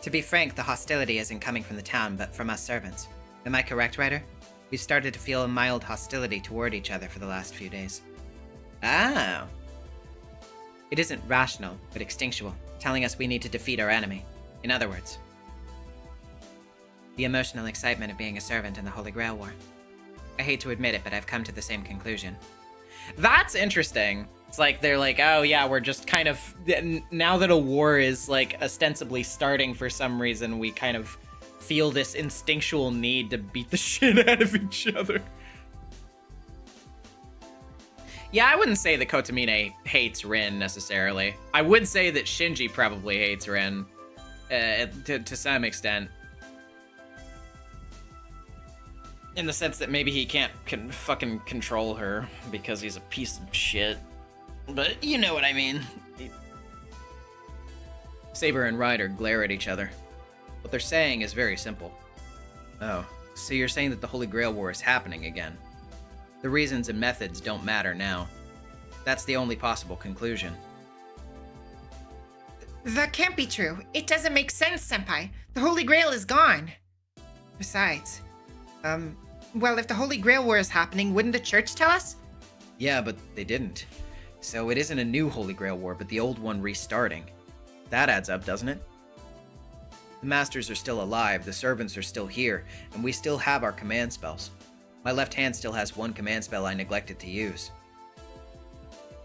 To be frank, the hostility isn't coming from the town, but from us servants. Am I correct, Ryder? We've started to feel a mild hostility toward each other for the last few days. Oh. It isn't rational, but instinctual, telling us we need to defeat our enemy. In other words, the emotional excitement of being a servant in the Holy Grail War. I hate to admit it, but I've come to the same conclusion. That's interesting. It's like they're like, oh yeah, we're just kind of, now that a war is like ostensibly starting for some reason, we kind of feel this instinctual need to beat the shit out of each other. Yeah, I wouldn't say that Kotomine hates Rin necessarily. I would say that Shinji probably hates Rin to some extent. In the sense that maybe he can't fucking control her because he's a piece of shit. But you know what I mean. Saber and Ryder glare at each other. What they're saying is very simple. Oh, so you're saying that the Holy Grail War is happening again. The reasons and methods don't matter now. That's the only possible conclusion. That can't be true. It doesn't make sense, Senpai. The Holy Grail is gone. Besides, well, if the Holy Grail War is happening, wouldn't the church tell us? Yeah, but they didn't. So it isn't a new Holy Grail War, but the old one restarting. That adds up, doesn't it? The Masters are still alive, the servants are still here, and we still have our command spells. My left hand still has one command spell I neglected to use.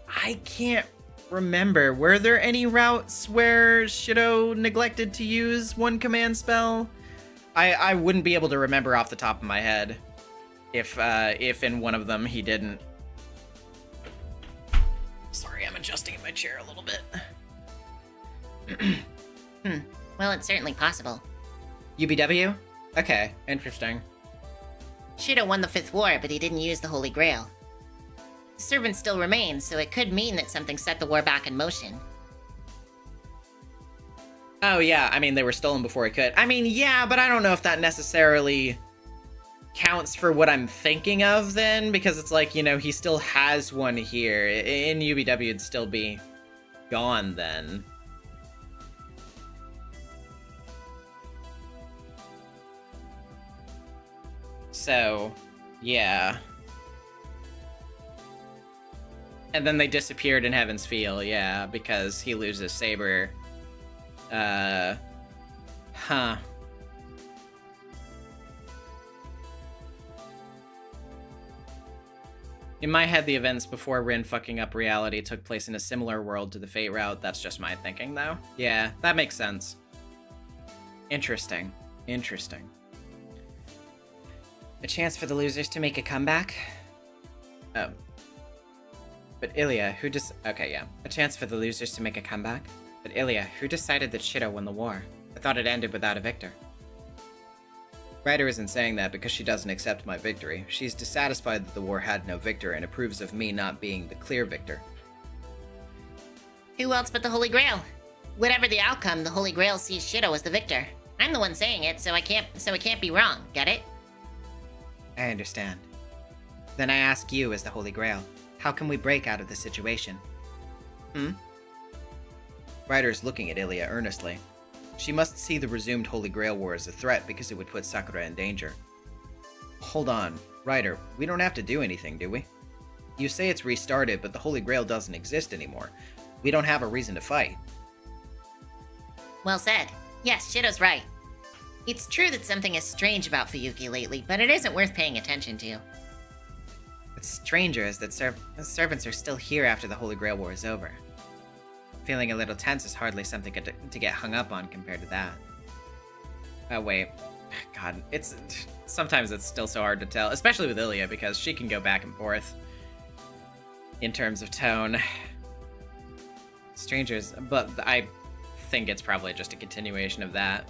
I can't remember. Were there any routes where Shido neglected to use one command spell? I wouldn't be able to remember off the top of my head if in one of them he didn't. Sorry, I'm adjusting in my chair a little bit. Well, it's certainly possible. UBW? Okay, interesting. Shido won the Fifth War, but he didn't use the Holy Grail. The servant still remains, so it could mean that something set the war back in motion. Oh yeah, I mean, they were stolen before he could. I mean, yeah, but I don't know if that necessarily counts for what I'm thinking of then, because it's like, you know, he still has one here. In UBW, it'd still be gone then. So, yeah. And then they disappeared in Heaven's Feel, yeah, because he loses Saber. Huh. In my head, the events before Rin fucking up reality took place in a similar world to the Fate route. That's just my thinking, though. Yeah, that makes sense. Interesting. Interesting. A chance for the losers to make a comeback? Oh. But Ilya, who okay, yeah. A chance for the losers to make a comeback? But Ilya, who decided that Shido won the war? I thought it ended without a victor. Ryder isn't saying that because she doesn't accept my victory. She's dissatisfied that the war had no victor and approves of me not being the clear victor. Who else but the Holy Grail? Whatever the outcome, the Holy Grail sees Shido as the victor. I'm the one saying it, so it can't be wrong. Get it? I understand. Then I ask you as the Holy Grail, how can we break out of this situation? Ryder's looking at Ilya earnestly. She must see the resumed Holy Grail War as a threat because it would put Sakura in danger. Hold on, Ryder, we don't have to do anything, do we? You say it's restarted, but the Holy Grail doesn't exist anymore. We don't have a reason to fight. Well said. Yes, Shido's right. It's true that something is strange about Fuyuki lately, but it isn't worth paying attention to. What's stranger is that servants are still here after the Holy Grail War is over. Feeling a little tense is hardly something to get hung up on compared to that. Oh, wait. God, sometimes it's still so hard to tell, especially with Ilya, because she can go back and forth in terms of tone. Strangers, but I think it's probably just a continuation of that.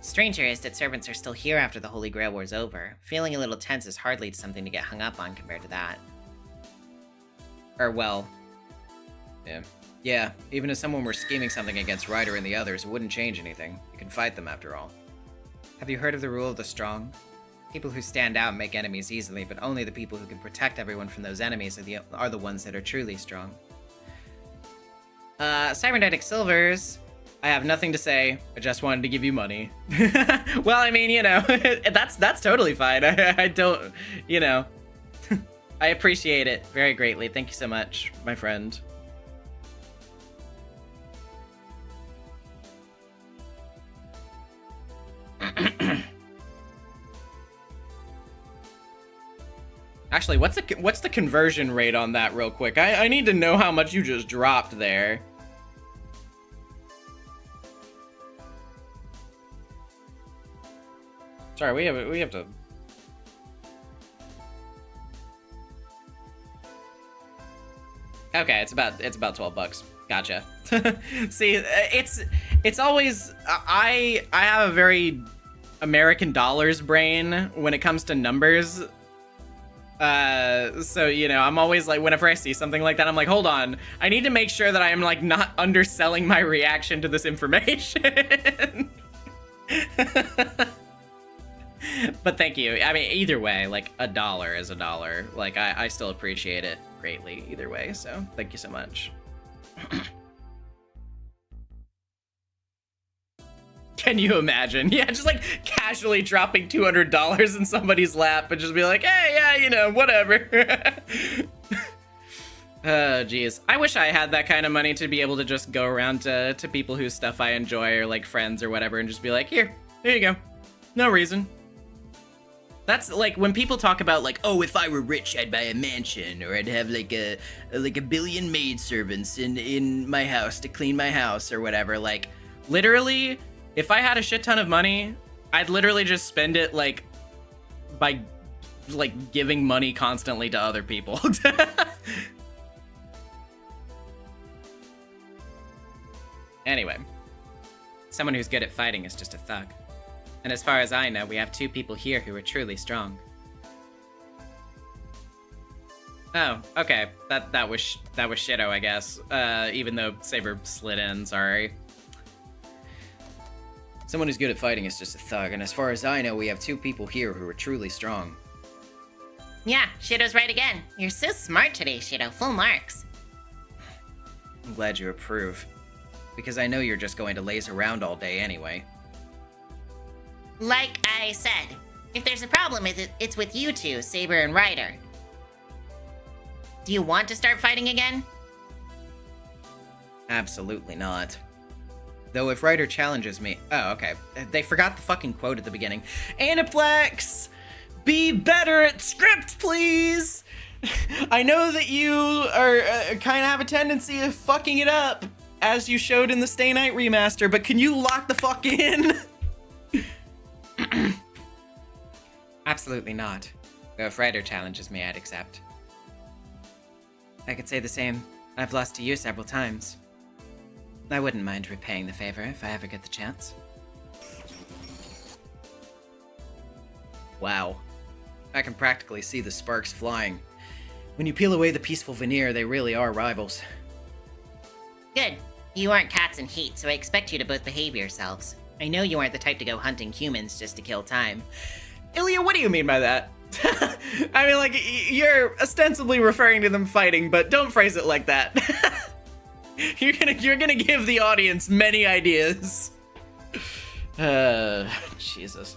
Stranger is that servants are still here after the Holy Grail War is over. Feeling a little tense is hardly something to get hung up on compared to that. Or, well... Yeah, even if someone were scheming something against Ryder and the others, it wouldn't change anything. You can fight them after all. Have you heard of the rule of the strong? People who stand out make enemies easily, but only the people who can protect everyone from those enemies are the ones that are truly strong. Cybernetic Silvers, I have nothing to say. I just wanted to give you money. Well, I mean, you know, that's totally fine. I don't, you know. I appreciate it very greatly. Thank you so much, my friend. Actually, what's the conversion rate on that real quick? I need to know how much you just dropped there. Sorry, we have to. Okay, it's about 12 bucks. Gotcha. See, it's always I have a very American dollars brain when it comes to numbers. So, you know, I'm always like, whenever I see something like that, I'm like, hold on, I need to make sure that I am like not underselling my reaction to this information. But thank you. I mean, either way, like $1 is $1. Like I still appreciate it greatly either way. So thank you so much. Can you imagine? Yeah, just like casually dropping $200 in somebody's lap and just be like, hey, yeah, you know, whatever. Oh, geez. I wish I had that kind of money to be able to just go around to people whose stuff I enjoy or like friends or whatever and just be like, here you go. No reason. That's like when people talk about like, oh, if I were rich, I'd buy a mansion, or I'd have like a billion maidservants in my house to clean my house or whatever. Like, literally, if I had a shit ton of money, I'd literally just spend it like by like giving money constantly to other people. Anyway, someone who's good at fighting is just a thug. And as far as I know, we have 2 people here who are truly strong. Oh, okay. That was Shido, I guess. Even though Saber slid in, sorry. Someone who's good at fighting is just a thug, and as far as I know, we have 2 people here who are truly strong. Yeah, Shido's right again. You're so smart today, Shido. Full marks. I'm glad you approve. Because I know you're just going to laze around all day anyway. Like I said, if there's a problem with it, it's with you two, Saber and Ryder. Do you want to start fighting again? Absolutely not. Though if Ryder challenges me... Oh, okay. They forgot the fucking quote at the beginning. Aniplex! Be better at script, please! I know that you are kind of have a tendency of fucking it up, as you showed in the Stay Night remaster, but can you lock the fuck in? Absolutely not. Though if Ryder challenges me, I'd accept. I could say the same. I've lost to you several times. I wouldn't mind repaying the favor if I ever get the chance. Wow. I can practically see the sparks flying. When you peel away the peaceful veneer, they really are rivals. Good. You aren't cats in heat, so I expect you to both behave yourselves. I know you aren't the type to go hunting humans just to kill time. Ilya, what do you mean by that? I mean, like, you're ostensibly referring to them fighting, but don't phrase it like that. You're gonna give the audience many ideas. Jesus.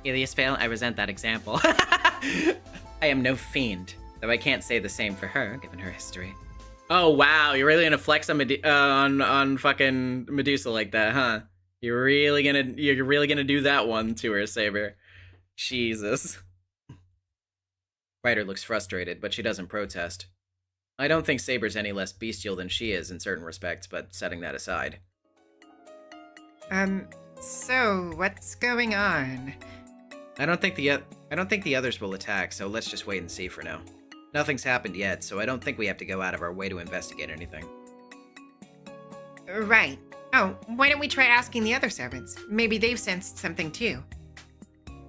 Iliaspale, I resent that example. I am no fiend, though I can't say the same for her, given her history. Oh wow, you're really gonna flex on fucking Medusa like that, huh? You're really gonna do that one to her, Saber. Jesus. Ryder looks frustrated, but she doesn't protest. I don't think Saber's any less bestial than she is in certain respects, but setting that aside. So what's going on? I don't think the others will attack, so let's just wait and see for now. Nothing's happened yet, so I don't think we have to go out of our way to investigate anything. Right. Oh, why don't we try asking the other servants? Maybe they've sensed something too.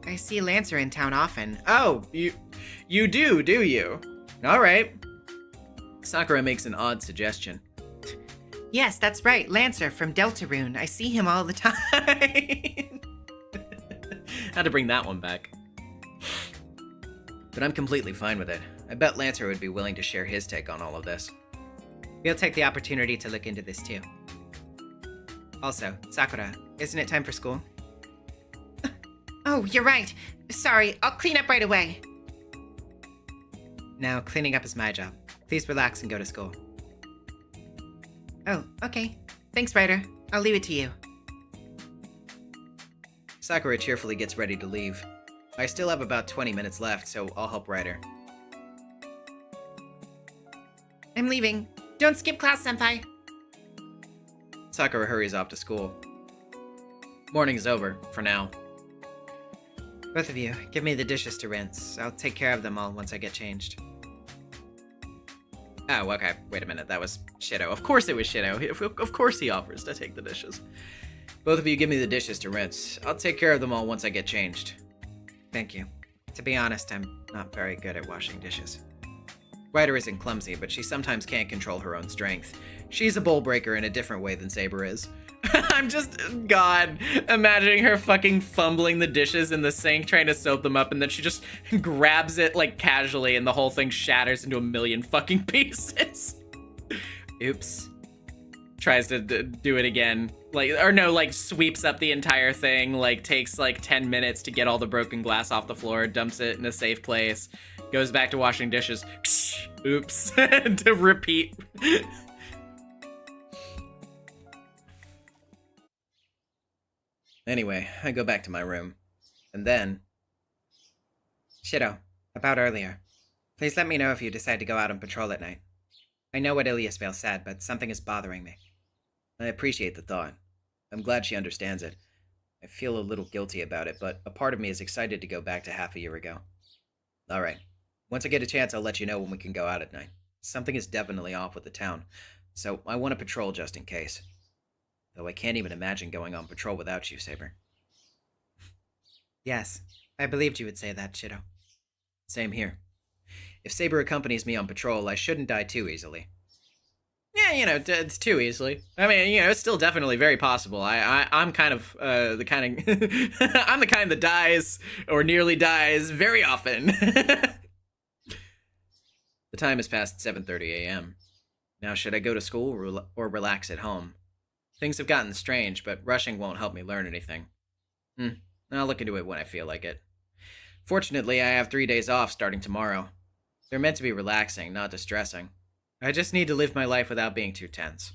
I see Lancer in town often. Oh, you do you? All right. Sakura makes an odd suggestion. Yes, that's right, Lancer from Deltarune. I see him all the time. Had to bring that one back. But I'm completely fine with it. I bet Lancer would be willing to share his take on all of this. We'll take the opportunity to look into this too. Also, Sakura, isn't it time for school? Oh, you're right. Sorry, I'll clean up right away. Now, cleaning up is my job. Please relax and go to school. Oh, okay. Thanks, Ryder. I'll leave it to you. Sakura cheerfully gets ready to leave. I still have about 20 minutes left, so I'll help Ryder. I'm leaving. Don't skip class, Senpai. Sakura hurries off to school. Morning's over, for now. Both of you, give me the dishes to rinse. I'll take care of them all once I get changed. Oh, okay. Wait a minute. That was Shido. Of course it was Shido. Of course he offers to take the dishes. Both of you give me the dishes to rinse. I'll take care of them all once I get changed. Thank you. To be honest, I'm not very good at washing dishes. Ryder isn't clumsy, but she sometimes can't control her own strength. She's a bowl breaker in a different way than Saber is. I'm just, God, imagining her fucking fumbling the dishes in the sink, trying to soap them up, and then she just grabs it, like, casually, and the whole thing shatters into a million fucking pieces. Oops. Tries to do it again. Like, sweeps up the entire thing, like, takes, 10 minutes to get all the broken glass off the floor, dumps it in a safe place, goes back to washing dishes. Oops. To repeat. Anyway, I go back to my room. And then... Shido, about earlier. Please let me know if you decide to go out on patrol at night. I know what Iliaspale said, but something is bothering me. I appreciate the thought. I'm glad she understands it. I feel a little guilty about it, but a part of me is excited to go back to half a year ago. Alright. Once I get a chance, I'll let you know when we can go out at night. Something is definitely off with the town, so I want to patrol just in case. Though I can't even imagine going on patrol without you, Saber. Yes, I believed you would say that, Shido. Same here. If Saber accompanies me on patrol, I shouldn't die too easily. Yeah, it's too easily. I mean, it's still definitely very possible. I'm kind of I'm the kind that dies or nearly dies very often. The time is past 7:30 a.m. Now, should I go to school or relax at home? Things have gotten strange, but rushing won't help me learn anything. I'll look into it when I feel like it. Fortunately, I have 3 days off starting tomorrow. They're meant to be relaxing, not distressing. I just need to live my life without being too tense.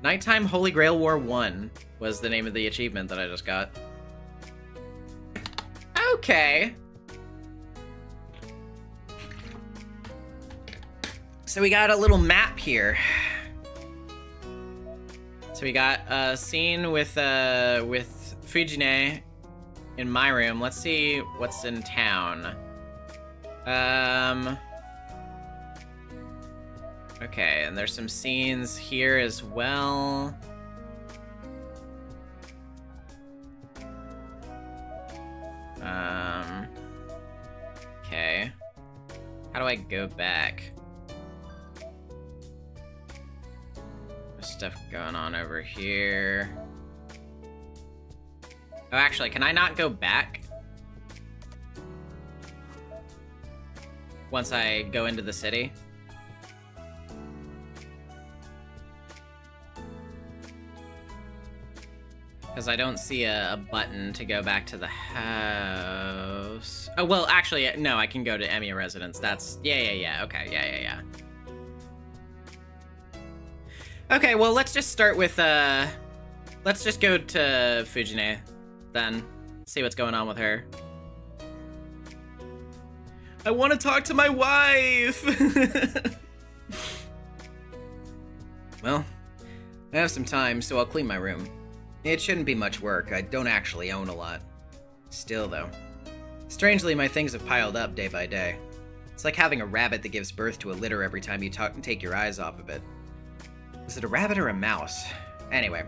Nighttime Holy Grail War 1 was the name of the achievement that I just got. Okay. So we got a little map here. So we got a scene with Fujine in my room. Let's see what's in town. Okay, and there's some scenes here as well. Okay. How do I go back? There's stuff going on over here. Oh, actually, can I not go back? Once I go into the city? Because I don't see a button to go back to the house. Oh, well, actually, no, I can go to Emiya Residence. That's, yeah, okay, yeah. Okay, well, let's just start with, let's just go to Fujine, then. See what's going on with her. I want to talk to my wife! Well, I have some time, so I'll clean my room. It shouldn't be much work. I don't actually own a lot. Still, though. Strangely, my things have piled up day by day. It's like having a rabbit that gives birth to a litter every time you take your eyes off of it. Is it a rabbit or a mouse? Anyway,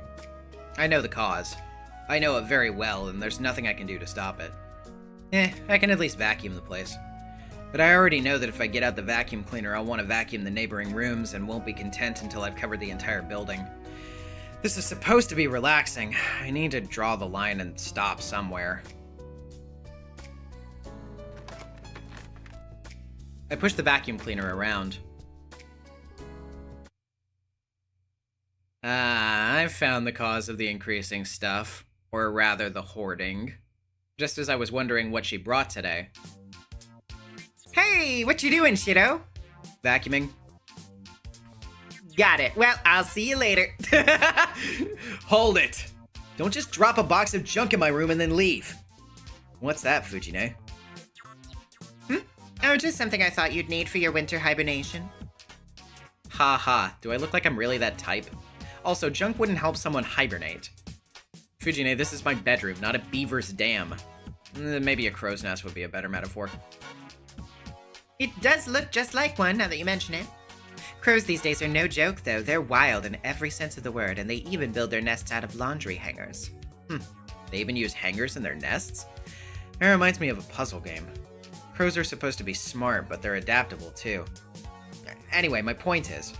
I know the cause. I know it very well, and there's nothing I can do to stop it. I can at least vacuum the place. But I already know that if I get out the vacuum cleaner, I'll want to vacuum the neighboring rooms and won't be content until I've covered the entire building. This is supposed to be relaxing. I need to draw the line and stop somewhere. I push the vacuum cleaner around. I've found the cause of the increasing stuff. Or rather, the hoarding. Just as I was wondering what she brought today. Hey, what you doing, Shido? Vacuuming. Got it. Well, I'll see you later. Hold it! Don't just drop a box of junk in my room and then leave. What's that, Fujine? Oh, just something I thought you'd need for your winter hibernation. Ha. Do I look like I'm really that type? Also, junk wouldn't help someone hibernate. Fujine, this is my bedroom, not a beaver's dam. Maybe a crow's nest would be a better metaphor. It does look just like one, now that you mention it. Crows these days are no joke, though. They're wild in every sense of the word, and they even build their nests out of laundry hangers. They even use hangers in their nests? That reminds me of a puzzle game. Crows are supposed to be smart, but they're adaptable, too. Anyway, my point is,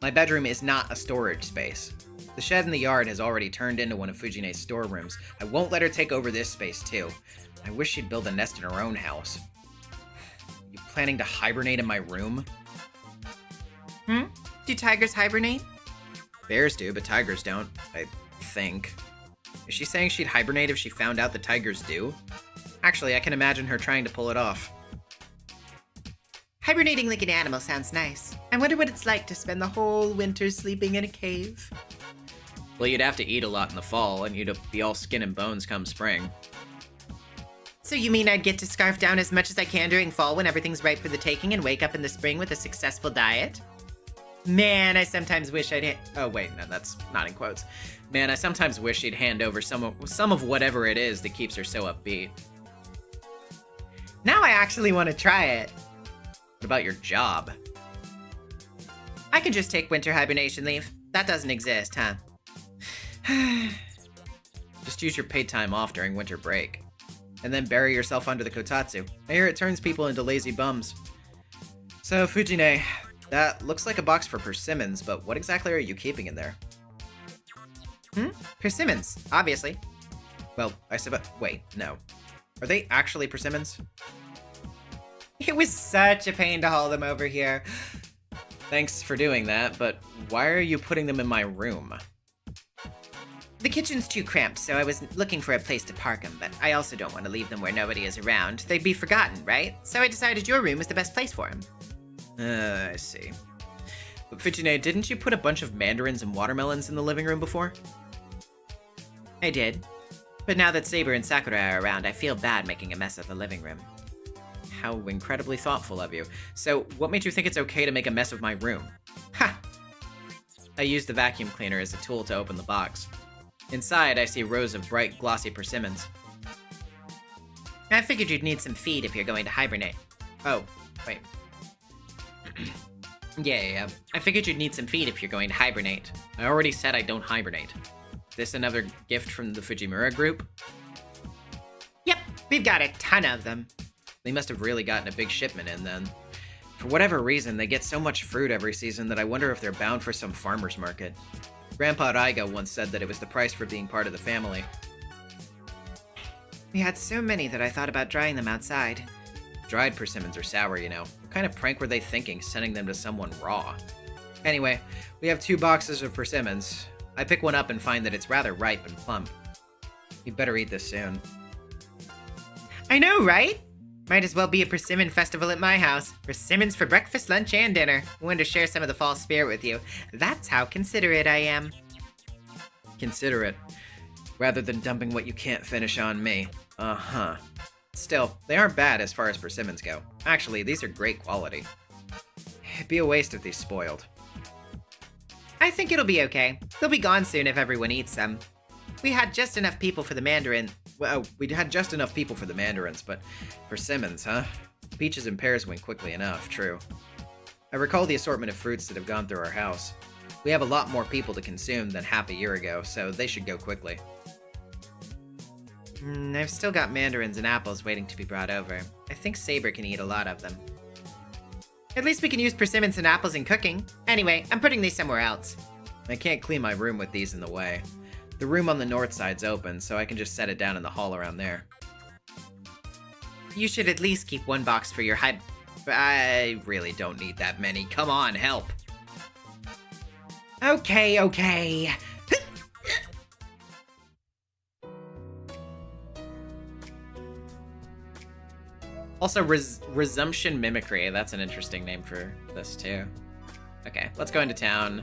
my bedroom is not a storage space. The shed in the yard has already turned into one of Fujine's storerooms. I won't let her take over this space, too. I wish she'd build a nest in her own house. You planning to hibernate in my room? Do tigers hibernate? Bears do, but tigers don't, I think. Is she saying she'd hibernate if she found out the tigers do? Actually, I can imagine her trying to pull it off. Hibernating like an animal sounds nice. I wonder what it's like to spend the whole winter sleeping in a cave. Well, you'd have to eat a lot in the fall, and you'd be all skin and bones come spring. So you mean I'd get to scarf down as much as I can during fall when everything's ripe for the taking and wake up in the spring with a successful diet? Man, I sometimes wish I'd Oh, wait, no, that's not in quotes. Man, I sometimes wish she'd hand over some of whatever it is that keeps her so upbeat. Now I actually want to try it. What about your job? I can just take winter hibernation leave. That doesn't exist, huh? Just use your paid time off during winter break. And then bury yourself under the kotatsu. I hear it turns people into lazy bums. So, Fujine, that looks like a box for persimmons, but what exactly are you keeping in there? Persimmons, obviously. Well, I suppose... Wait, no. Are they actually persimmons? It was such a pain to haul them over here. Thanks for doing that, but why are you putting them in my room? The kitchen's too cramped, so I was looking for a place to park them, but I also don't want to leave them where nobody is around. They'd be forgotten, right? So I decided your room was the best place for them. I see. But Fujine, didn't you put a bunch of mandarins and watermelons in the living room before? I did. But now that Saber and Sakura are around, I feel bad making a mess of the living room. How incredibly thoughtful of you. So, what made you think it's okay to make a mess of my room? Ha! I used the vacuum cleaner as a tool to open the box. Inside, I see rows of bright, glossy persimmons. I figured you'd need some feed if you're going to hibernate. Oh, wait. Yeah. I figured you'd need some feed if you're going to hibernate. I already said I don't hibernate. This another gift from the Fujimura group? Yep, we've got a ton of them. They must have really gotten a big shipment in then. For whatever reason, they get so much fruit every season that I wonder if they're bound for some farmer's market. Grandpa Raiga once said that it was the price for being part of the family. We had so many that I thought about drying them outside. Dried persimmons are sour, you know. What kind of prank were they thinking, sending them to someone raw? Anyway, we have 2 boxes of persimmons. I pick one up and find that it's rather ripe and plump. You better eat this soon. I know, right? Might as well be a persimmon festival at my house. Persimmons for breakfast, lunch, and dinner. I wanted to share some of the fall spirit with you. That's how considerate I am. Considerate. Rather than dumping what you can't finish on me. Uh-huh. Still, they aren't bad as far as persimmons go. Actually, these are great quality. It'd be a waste if these spoiled. I think it'll be okay. They'll be gone soon if everyone eats them. We had just enough people for the mandarin. Well, we had just enough people for the mandarins, but persimmons, huh? Peaches and pears went quickly enough, true. I recall the assortment of fruits that have gone through our house. We have a lot more people to consume than half a year ago, so they should go quickly. I've still got mandarins and apples waiting to be brought over. I think Saber can eat a lot of them. At least we can use persimmons and apples in cooking. Anyway, I'm putting these somewhere else. I can't clean my room with these in the way. The room on the north side's open, so I can just set it down in the hall around there. You should at least keep one box for your I really don't need that many. Come on, help. Okay. Also, Resumption Mimicry. That's an interesting name for this, too. Okay, let's go into town.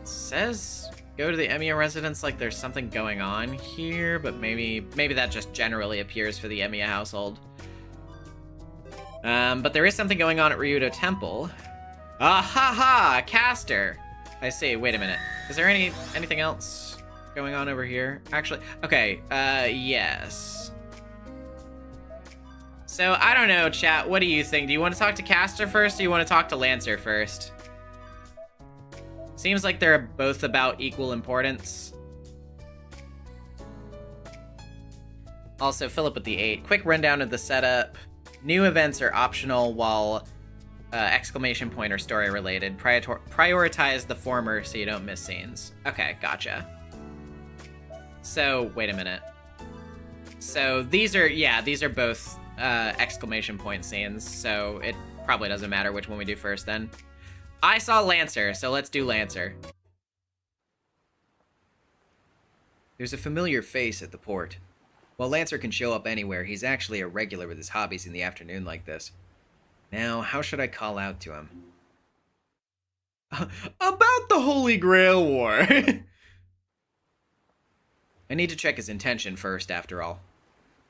Says go to the Emiya residence like there's something going on here, but maybe that just generally appears for the Emiya household. But there is something going on at Ryudo Temple. Ah ha ha! Caster! I see, wait a minute. Is there anything else going on over here? Actually, okay, yes. So, I don't know, chat, what do you think? Do you want to talk to Caster first, or do you want to talk to Lancer first? Seems like they're both about equal importance. Also, Philip with the 8. Quick rundown of the setup. New events are optional, while exclamation point are story related. Prioritize the former so you don't miss scenes. Okay, gotcha. So, wait a minute. So, these are both exclamation point scenes, so it probably doesn't matter which one we do first then. I saw Lancer, so let's do Lancer. There's a familiar face at the port. While Lancer can show up anywhere, he's actually a regular with his hobbies in the afternoon like this. Now, how should I call out to him? About the Holy Grail War! I need to check his intention first, after all.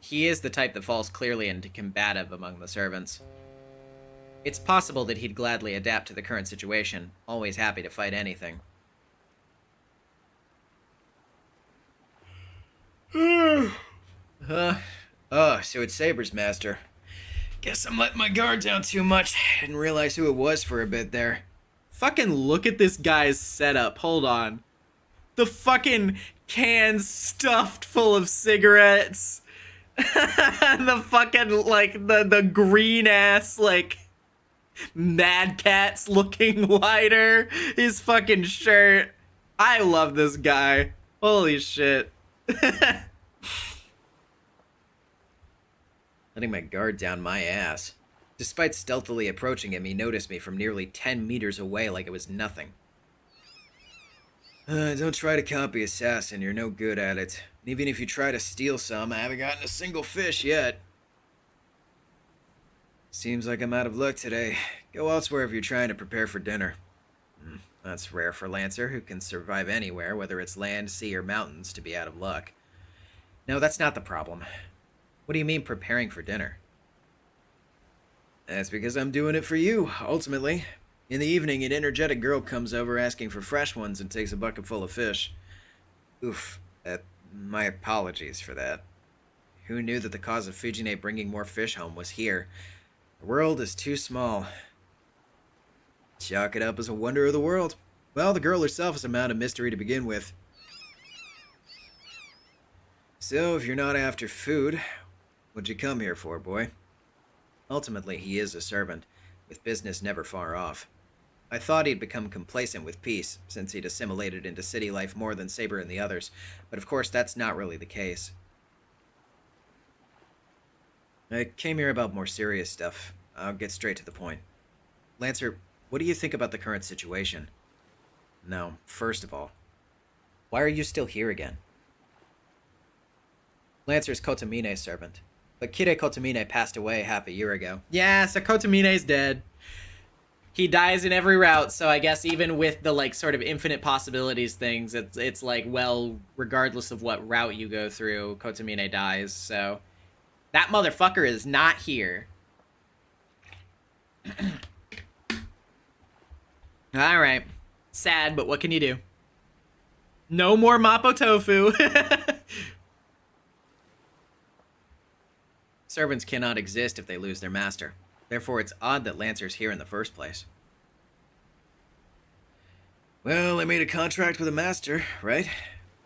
He is the type that falls clearly into combative among the servants. It's possible that he'd gladly adapt to the current situation, always happy to fight anything. So it's Saber's master. Guess I'm letting my guard down too much. Didn't realize who it was for a bit there. Fucking look at this guy's setup. Hold on. The fucking can stuffed full of cigarettes. The fucking, like, the green-ass, like, Mad Catz looking lighter. His fucking shirt. I love this guy. Holy shit. letting my guard down my ass. Despite stealthily approaching him, he noticed me from nearly 10 meters away like it was nothing. Don't try to copy Assassin, you're no good at it. Even if you try to steal some, I haven't gotten a single fish yet. Seems like I'm out of luck today. Go elsewhere if you're trying to prepare for dinner. That's rare for Lancer, who can survive anywhere, whether it's land, sea, or mountains, to be out of luck. No, that's not the problem. What do you mean preparing for dinner? That's because I'm doing it for you, ultimately. In the evening, an energetic girl comes over asking for fresh ones and takes a bucket full of fish. Oof, my apologies for that. Who knew that the cause of Fujine bringing more fish home was here? The world is too small. Chalk it up as a wonder of the world. Well, the girl herself is a mountain of mystery to begin with. So, if you're not after food, what'd you come here for, boy? Ultimately, he is a servant, with business never far off. I thought he'd become complacent with peace, since he'd assimilated into city life more than Saber and the others, but of course that's not really the case. I came here about more serious stuff. I'll get straight to the point. Lancer, what do you think about the current situation? No, first of all, why are you still here again? Lancer's Kotomine's servant, but Kire Kotomine passed away half a year ago. Yeah, so Kotomine's dead. He dies in every route, so I guess even with the, like, sort of infinite possibilities things, it's like, well, regardless of what route you go through, Kotomine dies, so... That motherfucker is not here. Alright. Sad, but what can you do? No more Mapo Tofu. Servants cannot exist if they lose their master. Therefore, it's odd that Lancer's here in the first place. Well, I made a contract with a master, right?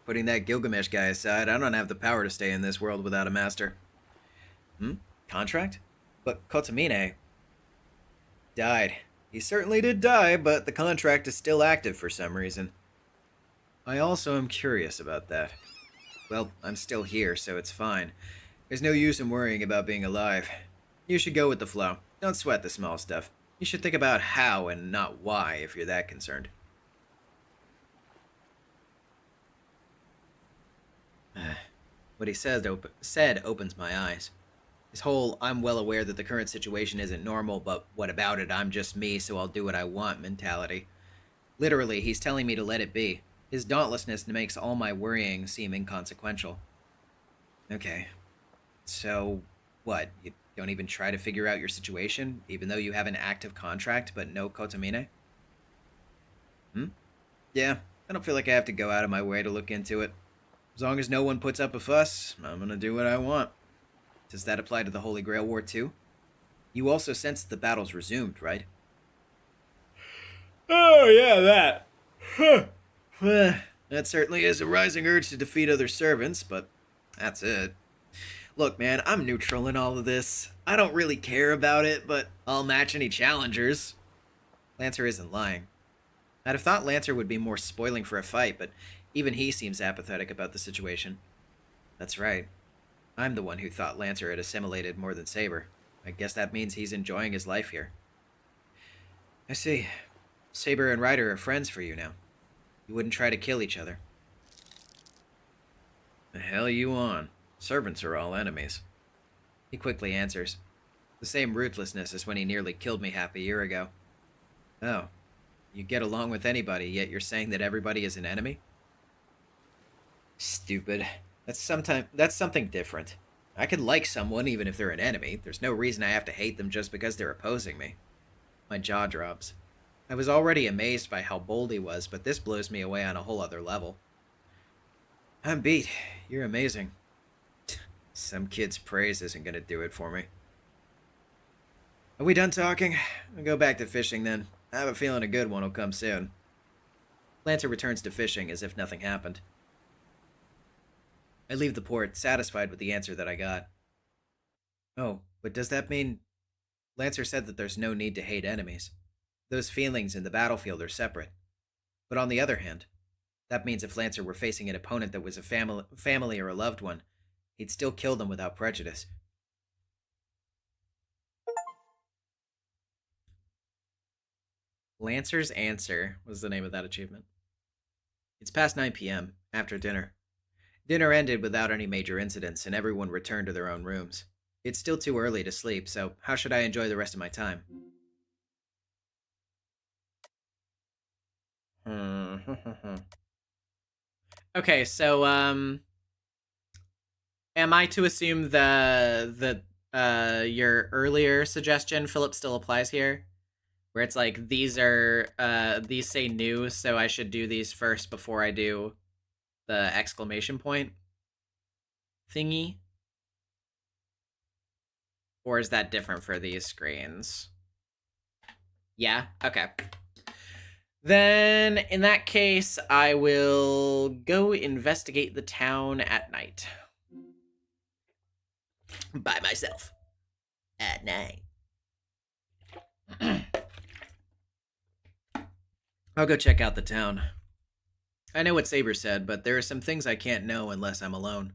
Putting that Gilgamesh guy aside, I don't have the power to stay in this world without a master. Contract? But Kotomine died. He certainly did die, but the contract is still active for some reason. I also am curious about that. Well, I'm still here, so it's fine. There's no use in worrying about being alive. You should go with the flow. Don't sweat the small stuff. You should think about how and not why if you're that concerned. What he said opens my eyes. His whole, I'm well aware that the current situation isn't normal, but what about it? I'm just me, so I'll do what I want mentality. Literally, he's telling me to let it be. His dauntlessness makes all my worrying seem inconsequential. Okay. So, what? You don't even try to figure out your situation, even though you have an active contract, but no Kotomine? Yeah, I don't feel like I have to go out of my way to look into it. As long as no one puts up a fuss, I'm gonna do what I want. Does that apply to the Holy Grail War too? You also sense the battle's resumed, right? Oh, yeah, that. That certainly is a rising urge to defeat other servants, but that's it. Look, man, I'm neutral in all of this. I don't really care about it, but I'll match any challengers. Lancer isn't lying. I'd have thought Lancer would be more spoiling for a fight, but even he seems apathetic about the situation. That's right. I'm the one who thought Lancer had assimilated more than Saber. I guess that means he's enjoying his life here. I see. Saber and Ryder are friends for you now. You wouldn't try to kill each other. The hell you on? Servants are all enemies. He quickly answers. The same ruthlessness as when he nearly killed me half a year ago. Oh. You get along with anybody, yet you're saying that everybody is an enemy? Stupid. That's something different. I can like someone even if they're an enemy. There's no reason I have to hate them just because they're opposing me. My jaw drops. I was already amazed by how bold he was, but this blows me away on a whole other level. I'm beat. You're amazing. Some kid's praise isn't gonna do it for me. Are we done talking? I'll go back to fishing then. I have a feeling a good one will come soon. Lancer returns to fishing as if nothing happened. I leave the port, satisfied with the answer that I got. Oh, but does that mean... Lancer said that there's no need to hate enemies. Those feelings in the battlefield are separate. But on the other hand, that means if Lancer were facing an opponent that was a family or a loved one, he'd still kill them without prejudice. Lancer's Answer was the name of that achievement. It's past 9 p.m., after dinner. Dinner ended without any major incidents, and everyone returned to their own rooms. It's still too early to sleep, so how should I enjoy the rest of my time? Okay, so, am I to assume that your earlier suggestion, Philip, still applies here? Where it's like, these say new, so I should do these first before I do the exclamation point thingy? Or is that different for these screens? Yeah? Okay. Then, in that case, I will go investigate the town at night. By myself. At night. I'll go check out the town. I know what Saber said, but there are some things I can't know unless I'm alone.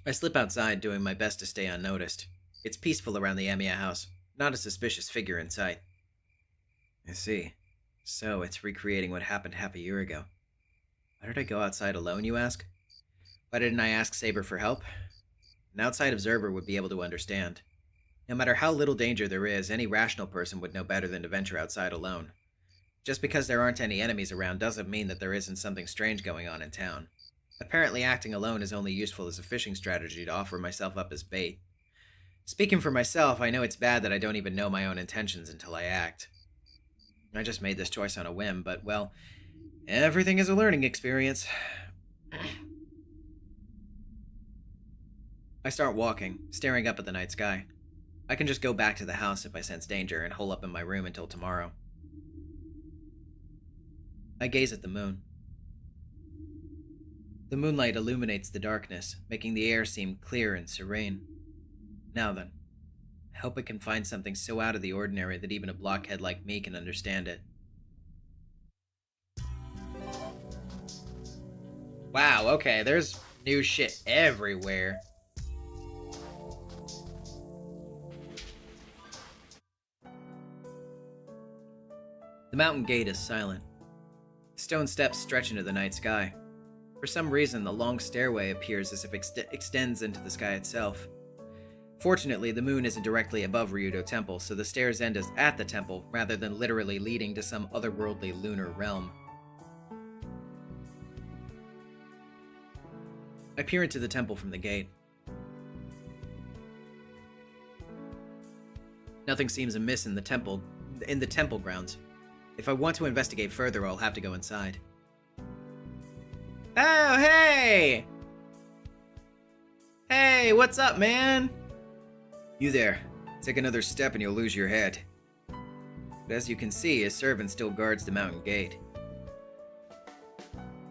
I slip outside, doing my best to stay unnoticed. It's peaceful around the Emiya house. Not a suspicious figure in sight. I see. So, it's recreating what happened half a year ago. Why did I go outside alone, you ask? Why didn't I ask Saber for help? An outside observer would be able to understand. No matter how little danger there is, any rational person would know better than to venture outside alone. Just because there aren't any enemies around doesn't mean that there isn't something strange going on in town. Apparently acting alone is only useful as a fishing strategy to offer myself up as bait. Speaking for myself, I know it's bad that I don't even know my own intentions until I act. I just made this choice on a whim, but, well, everything is a learning experience. I start walking, staring up at the night sky. I can just go back to the house if I sense danger and hole up in my room until tomorrow. I gaze at the moon. The moonlight illuminates the darkness, making the air seem clear and serene. Now then, I hope I can find something so out of the ordinary that even a blockhead like me can understand it. Wow, okay, there's new shit everywhere. The mountain gate is silent. Stone steps stretch into the night sky. For some reason, the long stairway appears as if it extends into the sky itself. Fortunately, the moon isn't directly above Ryudo Temple, so the stairs end at the temple, rather than literally leading to some otherworldly lunar realm. I peer into the temple from the gate. Nothing seems amiss in the temple grounds. If I want to investigate further, I'll have to go inside. Oh, hey! Hey, what's up, man? You there. Take another step and you'll lose your head. But as you can see, a servant still guards the mountain gate.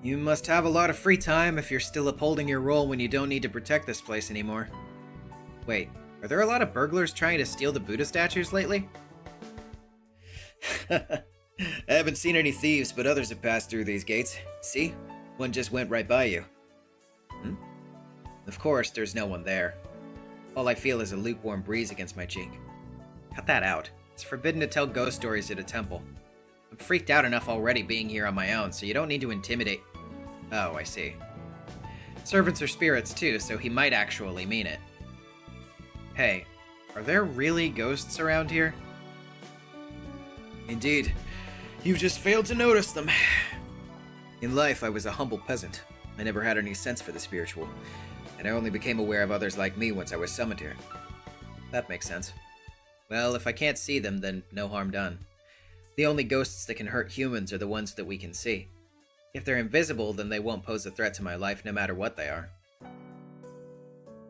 You must have a lot of free time if you're still upholding your role when you don't need to protect this place anymore. Wait, are there a lot of burglars trying to steal the Buddha statues lately? I haven't seen any thieves, but others have passed through these gates. See? One just went right by you. Of course, there's no one there. All I feel is a lukewarm breeze against my cheek. Cut that out. It's forbidden to tell ghost stories at a temple. I'm freaked out enough already being here on my own, so you don't need to intimidate. Oh, I see. Servants are spirits too, so he might actually mean it. Hey, are there really ghosts around here? Indeed. You've just failed to notice them. In life, I was a humble peasant. I never had any sense for the spiritual, and I only became aware of others like me once I was summoned here. That makes sense. Well, if I can't see them, then no harm done. The only ghosts that can hurt humans are the ones that we can see. If they're invisible, then they won't pose a threat to my life no matter what they are.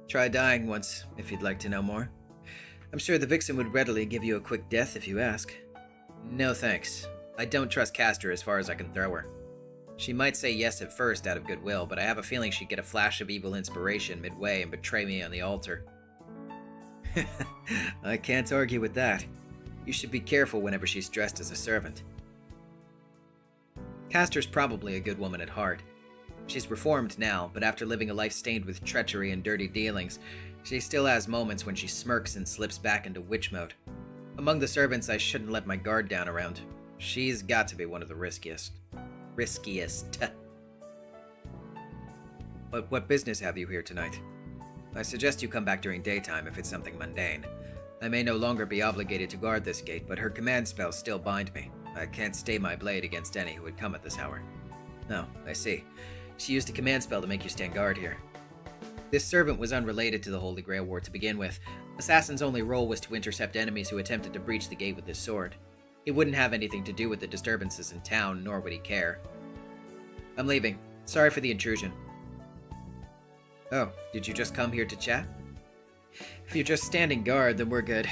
Try dying once, if you'd like to know more. I'm sure the vixen would readily give you a quick death if you ask. No thanks. I don't trust Castor as far as I can throw her. She might say yes at first out of goodwill, but I have a feeling she'd get a flash of evil inspiration midway and betray me on the altar. I can't argue with that. You should be careful whenever she's dressed as a servant. Castor's probably a good woman at heart. She's reformed now, but after living a life stained with treachery and dirty dealings, She still has moments when she smirks and slips back into witch mode. Among the servants, I shouldn't let my guard down around. She's got to be one of the riskiest. But what business have you here tonight? I suggest you come back during daytime if it's something mundane. I may no longer be obligated to guard this gate, but her command spells still bind me. I can't stay my blade against any who would come at this hour. No, I see. She used a command spell to make you stand guard here. This servant was unrelated to the Holy Grail War to begin with. Assassin's only role was to intercept enemies who attempted to breach the gate with his sword. He wouldn't have anything to do with the disturbances in town, nor would he care. I'm leaving. Sorry for the intrusion. Oh, did you just come here to chat? If you're just standing guard, then we're good.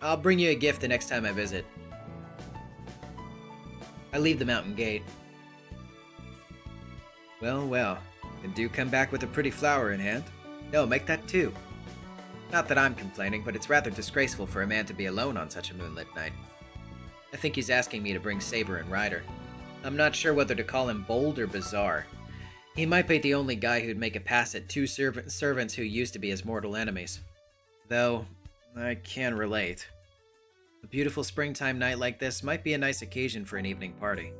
I'll bring you a gift the next time I visit. I leave the mountain gate. Well, well. Then do come back with a pretty flower in hand. No, make that two. Not that I'm complaining, but it's rather disgraceful for a man to be alone on such a moonlit night. I think he's asking me to bring Saber and Ryder. I'm not sure whether to call him bold or bizarre. He might be the only guy who'd make a pass at two servants who used to be his mortal enemies. Though, I can relate. A beautiful springtime night like this might be a nice occasion for an evening party.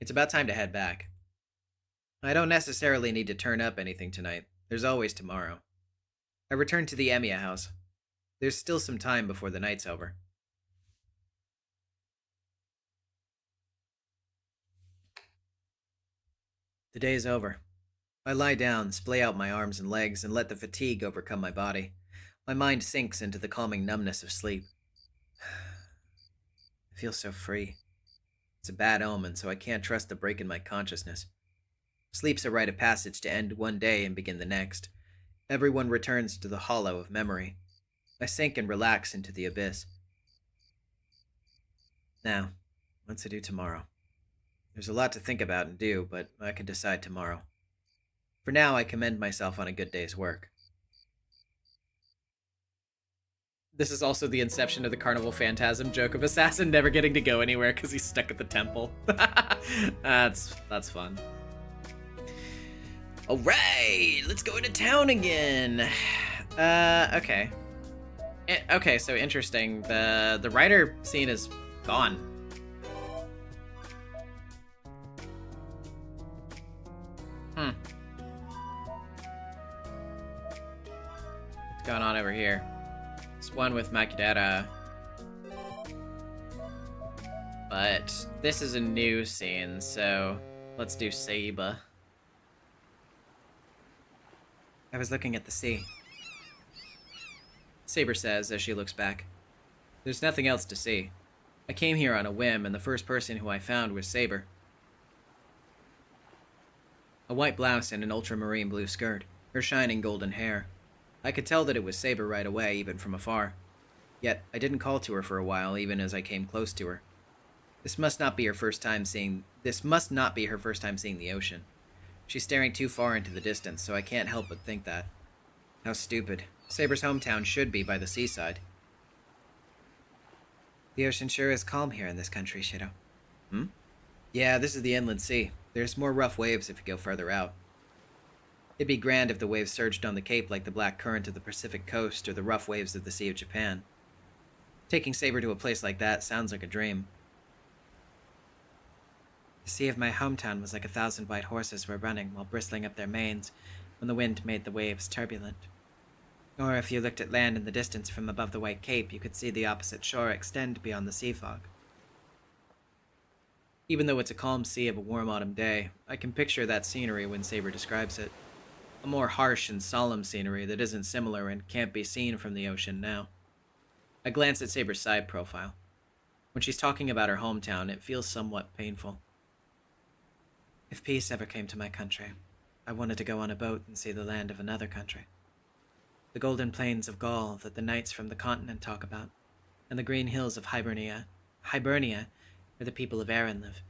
It's about time to head back. I don't necessarily need to turn up anything tonight. There's always tomorrow. I return to the Emiya house. There's still some time before the night's over. The day is over. I lie down, splay out my arms and legs, and let the fatigue overcome my body. My mind sinks into the calming numbness of sleep. I feel so free. It's a bad omen, so I can't trust the break in my consciousness. Sleep's a rite of passage to end one day and begin the next. Everyone returns to the hollow of memory. I sink and relax into the abyss. Now, what's to do tomorrow? There's a lot to think about and do, but I can decide tomorrow. For now, I commend myself on a good day's work. This is also the inception of the Carnival Phantasm joke of Assassin never getting to go anywhere because he's stuck at the temple. That's fun. Alright, let's go into town again. Okay. Okay, so interesting. The writer scene is gone. What's going on over here? It's one with Makidera. But this is a new scene, so let's do Seiba. I was looking at the sea. Saber says as she looks back. There's nothing else to see. I came here on a whim, and the first person who I found was Saber. A white blouse and an ultramarine blue skirt, her shining golden hair. I could tell that it was Saber right away, even from afar. Yet, I didn't call to her for a while, even as I came close to her. This must not be her first time seeing the ocean. She's staring too far into the distance, so I can't help but think that. How stupid. Saber's hometown should be by the seaside. The ocean sure is calm here in this country, Shido. Yeah, this is the inland sea. There's more rough waves if you go further out. It'd be grand if the waves surged on the cape like the black current of the Pacific coast or the rough waves of the Sea of Japan. Taking Saber to a place like that sounds like a dream. The sea of my hometown was like 1,000 white horses were running while bristling up their manes when the wind made the waves turbulent. Or if you looked at land in the distance from above the White Cape, you could see the opposite shore extend beyond the sea fog. Even though it's a calm sea of a warm autumn day, I can picture that scenery when Saber describes it. A more harsh and solemn scenery that isn't similar and can't be seen from the ocean now. I glance at Saber's side profile. When she's talking about her hometown, it feels somewhat painful. If peace ever came to my country, I wanted to go on a boat and see the land of another country. The golden plains of Gaul that the knights from the continent talk about, and the green hills of Hibernia, where the people of Erin live.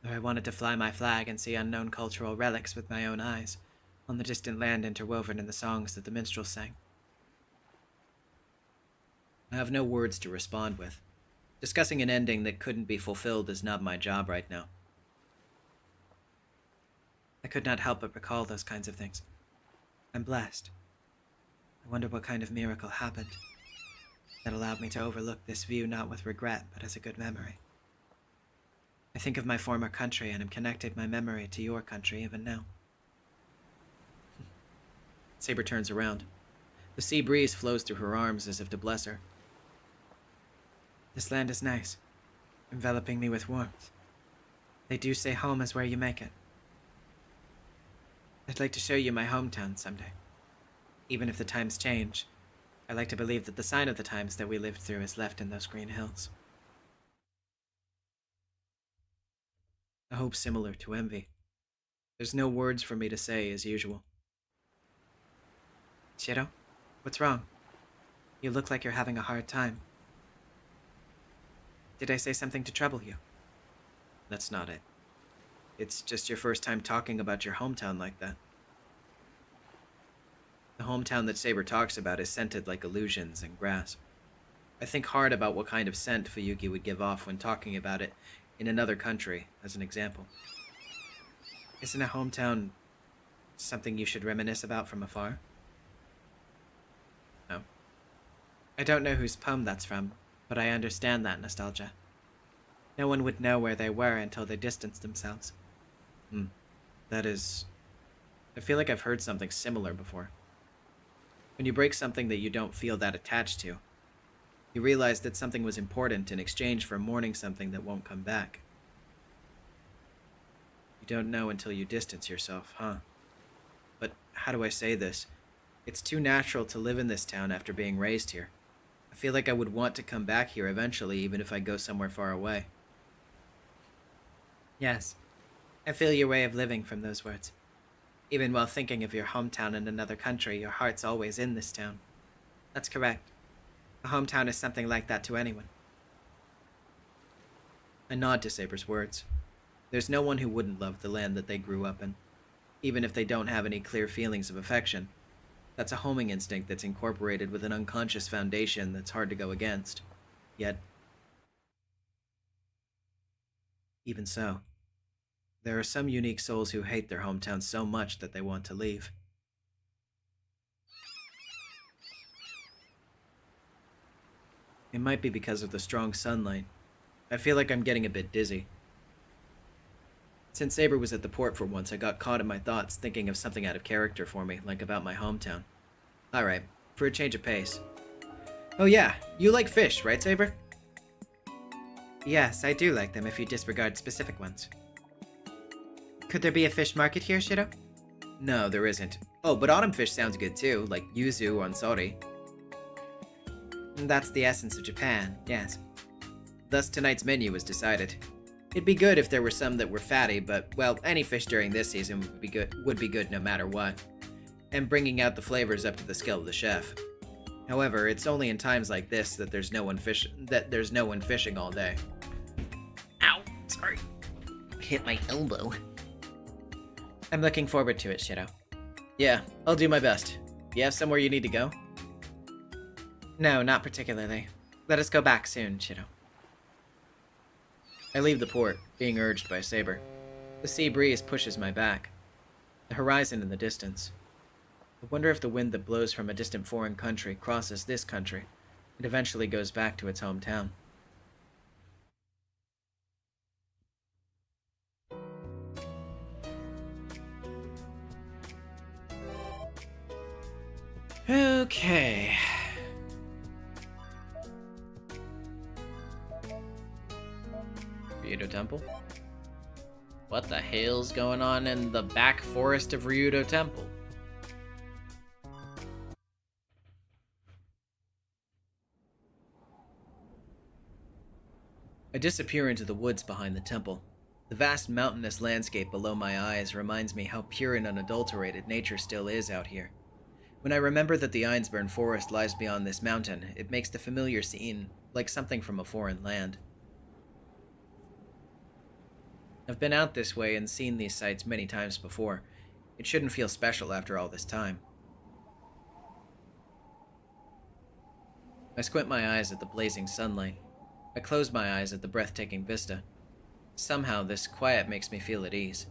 Or I wanted to fly my flag and see unknown cultural relics with my own eyes, on the distant land interwoven in the songs that the minstrels sang. I have no words to respond with. Discussing an ending that couldn't be fulfilled is not my job right now. I could not help but recall those kinds of things. I'm blessed. I wonder what kind of miracle happened that allowed me to overlook this view not with regret, but as a good memory. I think of my former country and am connecting my memory to your country even now. Saber turns around. The sea breeze flows through her arms as if to bless her. This land is nice, enveloping me with warmth. They do say home is where you make it. I'd like to show you my hometown someday. Even if the times change, I like to believe that the sign of the times that we lived through is left in those green hills. A hope similar to envy. There's no words for me to say as usual. Shiro, what's wrong? You look like you're having a hard time. Did I say something to trouble you? That's not it. It's just your first time talking about your hometown like that. The hometown that Saber talks about is scented like illusions and grass. I think hard about what kind of scent Fuyuki would give off when talking about it in another country, as an example. Isn't a hometown something you should reminisce about from afar? No. I don't know whose poem that's from, but I understand that nostalgia. No one would know where they were until they distanced themselves. That is... I feel like I've heard something similar before. When you break something that you don't feel that attached to, you realize that something was important in exchange for mourning something that won't come back. You don't know until you distance yourself, huh? But how do I say this? It's too natural to live in this town after being raised here. I feel like I would want to come back here eventually, even if I go somewhere far away. Yes, I feel your way of living from those words. Even while thinking of your hometown in another country, your heart's always in this town. That's correct. A hometown is something like that to anyone. I nod to Saber's words. There's no one who wouldn't love the land that they grew up in, even if they don't have any clear feelings of affection. That's a homing instinct that's incorporated with an unconscious foundation that's hard to go against. Yet, even so, there are some unique souls who hate their hometown so much that they want to leave. It might be because of the strong sunlight. I feel like I'm getting a bit dizzy. Since Saber was at the port for once, I got caught in my thoughts thinking of something out of character for me, like about my hometown. Alright, for a change of pace. Oh yeah, you like fish, right, Saber? Yes, I do like them if you disregard specific ones. Could there be a fish market here, Shiro? No, there isn't. Oh, but autumn fish sounds good too, like yuzu or ansori. That's the essence of Japan, yes. Thus tonight's menu was decided. It'd be good if there were some that were fatty, but, well, any fish during this season would be good no matter what. And bringing out the flavors up to the skill of the chef. However, it's only in times like this that there's no one fishing all day. Ow, sorry. Hit my elbow. I'm looking forward to it, Shiro. Yeah, I'll do my best. You have somewhere you need to go? No, not particularly. Let us go back soon, Shiro. I leave the port, being urged by Saber. The sea breeze pushes my back. The horizon in the distance. I wonder if the wind that blows from a distant foreign country crosses this country and eventually goes back to its hometown. Okay. Ryudo Temple? What the hell's going on in the back forest of Ryudo Temple? I disappear into the woods behind the temple. The vast mountainous landscape below my eyes reminds me how pure and unadulterated nature still is out here. When I remember that the Einsburn forest lies beyond this mountain, it makes the familiar scene like something from a foreign land. I've been out this way and seen these sights many times before. It shouldn't feel special after all this time. I squint my eyes at the blazing sunlight. I close my eyes at the breathtaking vista. Somehow, this quiet makes me feel at ease.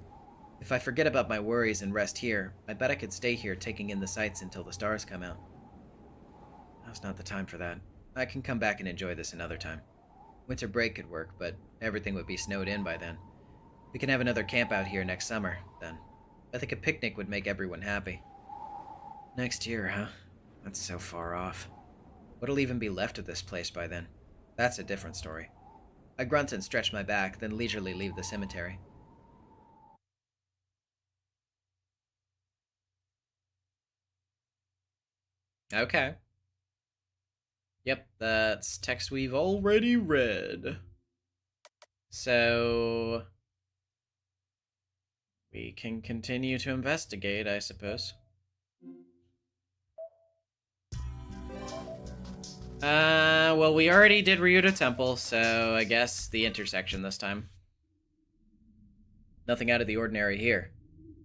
If I forget about my worries and rest here, I bet I could stay here taking in the sights until the stars come out. Now's not the time for that. I can come back and enjoy this another time. Winter break could work, but everything would be snowed in by then. We can have another camp out here next summer, then. I think a picnic would make everyone happy. Next year, huh? That's so far off. What'll even be left of this place by then? That's a different story. I grunt and stretch my back, then leisurely leave the cemetery. Okay. Yep, that's text we've already read. So we can continue to investigate, I suppose. Well, we already did Ryuta Temple, so I guess the intersection this time. Nothing out of the ordinary here.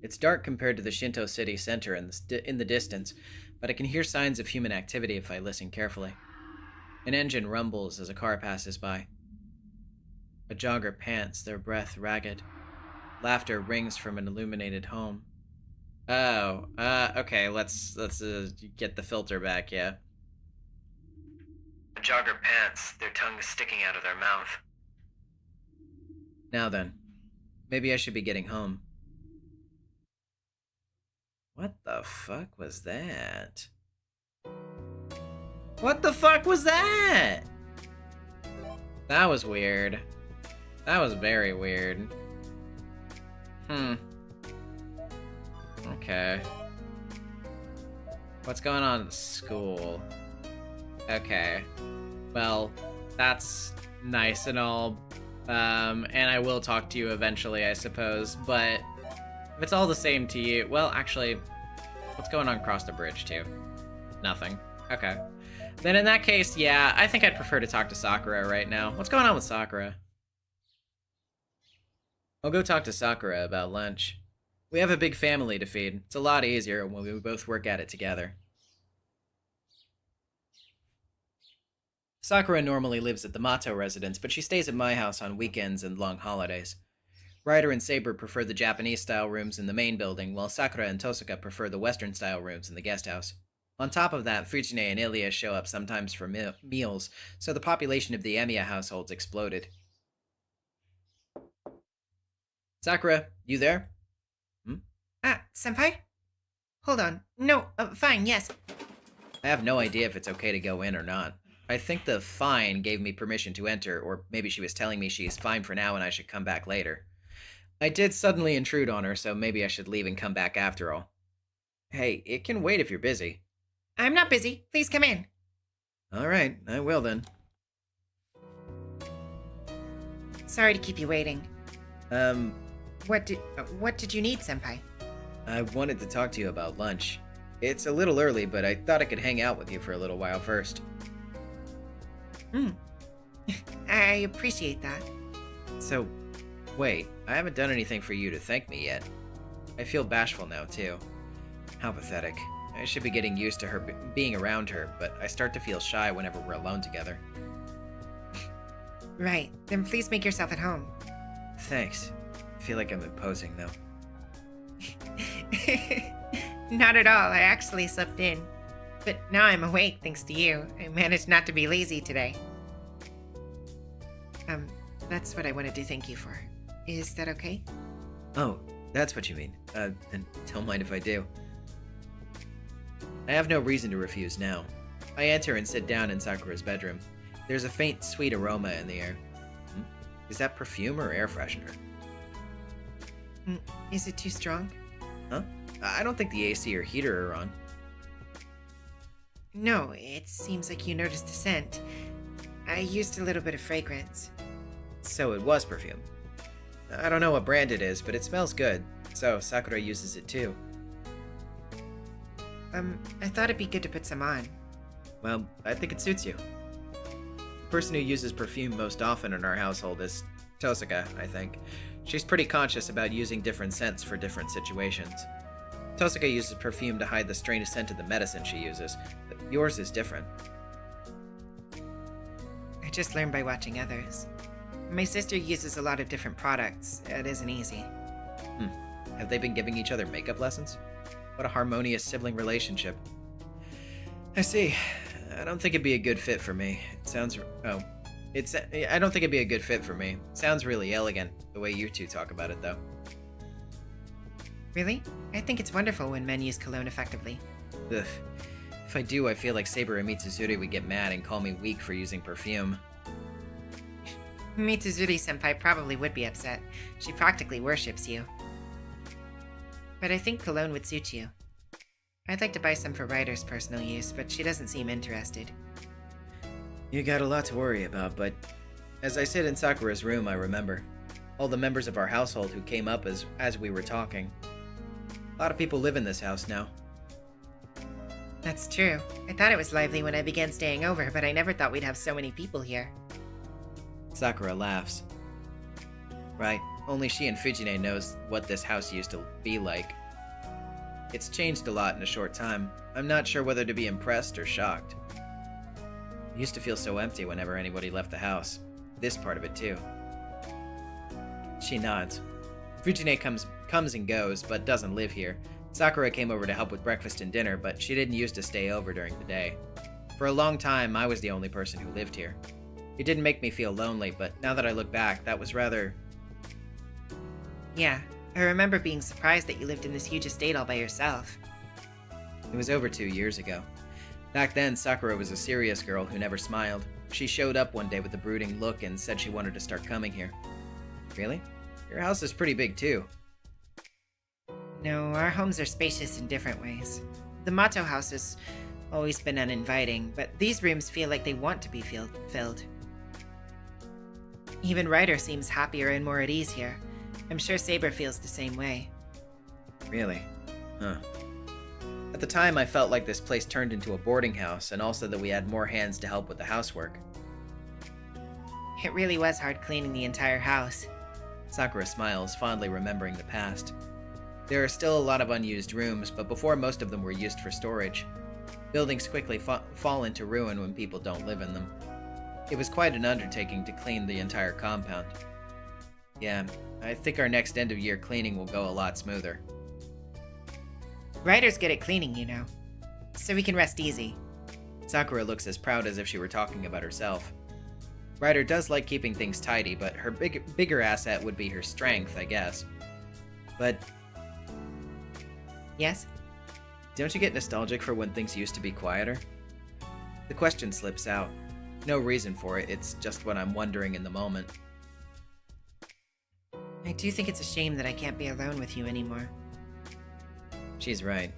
It's dark compared to the Shinto city center in the distance, but I can hear signs of human activity if I listen carefully. An engine rumbles as a car passes by. A jogger pants, their breath ragged. Laughter rings from an illuminated home. Oh, okay, let's get the filter back, yeah. A jogger pants, their tongue sticking out of their mouth. Now then, maybe I should be getting home. What the fuck was that? What the fuck was that? That was weird. That was very weird. Okay. What's going on at school? Okay. Well, that's nice and all. And I will talk to you eventually, I suppose, but if it's all the same to you, well, actually, what's going on across the bridge, too? Nothing. Okay. Then in that case, yeah, I think I'd prefer to talk to Sakura right now. What's going on with Sakura? I'll go talk to Sakura about lunch. We have a big family to feed. It's a lot easier when we both work at it together. Sakura normally lives at the Mato residence, but she stays at my house on weekends and long holidays. Ryder and Saber prefer the Japanese-style rooms in the main building, while Sakura and Tosuka prefer the Western-style rooms in the guest house. On top of that, Fujine and Ilya show up sometimes for meals, so the population of the Emiya households exploded. Sakura, you there? Senpai? Hold on. No, fine, yes. I have no idea if it's okay to go in or not. I think the fine gave me permission to enter, or maybe she was telling me she's fine for now and I should come back later. I did suddenly intrude on her, so maybe I should leave and come back after all. Hey, it can wait if you're busy. I'm not busy. Please come in. Alright, I will then. Sorry to keep you waiting. What did you need, Senpai? I wanted to talk to you about lunch. It's a little early, but I thought I could hang out with you for a little while first. I appreciate that. So, wait, I haven't done anything for you to thank me yet. I feel bashful now, too. How pathetic. I should be getting used to her being around her, but I start to feel shy whenever we're alone together. Right, then please make yourself at home. Thanks. I feel like I'm imposing, though. Not at all, I actually slept in. But now I'm awake thanks to you. I managed not to be lazy today. That's what I wanted to thank you for. Is that okay? Oh, that's what you mean. Then don't mind if I do. I have no reason to refuse now. I enter and sit down in Sakura's bedroom. There's a faint, sweet aroma in the air. Is that perfume or air freshener? Is it too strong? Huh? I don't think the AC or heater are on. No, it seems like you noticed the scent. I used a little bit of fragrance. So it was perfume. I don't know what brand it is, but it smells good. So Sakura uses it too. I thought it'd be good to put some on. Well, I think it suits you. The person who uses perfume most often in our household is Tosuka, I think. She's pretty conscious about using different scents for different situations. Tosuka uses perfume to hide the strange scent of the medicine she uses, but yours is different. I just learned by watching others. My sister uses a lot of different products. It isn't easy. Have they been giving each other makeup lessons? What a harmonious sibling relationship. I see. I don't think it'd be a good fit for me. I don't think it'd be a good fit for me. Sounds really elegant, the way you two talk about it, though. Really? I think it's wonderful when men use cologne effectively. Ugh. If I do, I feel like Saber and Mitsuzuri would get mad and call me weak for using perfume. Mitsuzuri-senpai probably would be upset. She practically worships you. But I think cologne would suit you. I'd like to buy some for Ryder's personal use, but she doesn't seem interested. You got a lot to worry about, but as I sit in Sakura's room, I remember all the members of our household who came up as we were talking. A lot of people live in this house now. That's true. I thought it was lively when I began staying over, but I never thought we'd have so many people here. Sakura laughs. Right, only she and Fujine knows what this house used to be like. It's changed a lot in a short time. I'm not sure whether to be impressed or shocked. It used to feel so empty whenever anybody left the house. This part of it too. She nods. Fujine comes and goes, but doesn't live here. Sakura came over to help with breakfast and dinner, but she didn't used to stay over during the day. For a long time, I was the only person who lived here. It didn't make me feel lonely, but now that I look back, that was rather... Yeah, I remember being surprised that you lived in this huge estate all by yourself. It was over 2 years ago. Back then, Sakura was a serious girl who never smiled. She showed up one day with a brooding look and said she wanted to start coming here. Really? Your house is pretty big too. No, our homes are spacious in different ways. The Mato house has always been uninviting, but these rooms feel like they want to be filled. Even Ryder seems happier and more at ease here. I'm sure Saber feels the same way. Really? Huh. At the time, I felt like this place turned into a boarding house, and also that we had more hands to help with the housework. It really was hard cleaning the entire house. Sakura smiles, fondly remembering the past. There are still a lot of unused rooms, but before most of them were used for storage. Buildings quickly fall into ruin when people don't live in them. It was quite an undertaking to clean the entire compound. Yeah, I think our next end-of-year cleaning will go a lot smoother. Ryder's good at cleaning, you know. So we can rest easy. Sakura looks as proud as if she were talking about herself. Ryder does like keeping things tidy, but her bigger asset would be her strength, I guess. But... Yes? Don't you get nostalgic for when things used to be quieter? The question slips out. No reason for it, it's just what I'm wondering in the moment. I do think it's a shame that I can't be alone with you anymore. She's right.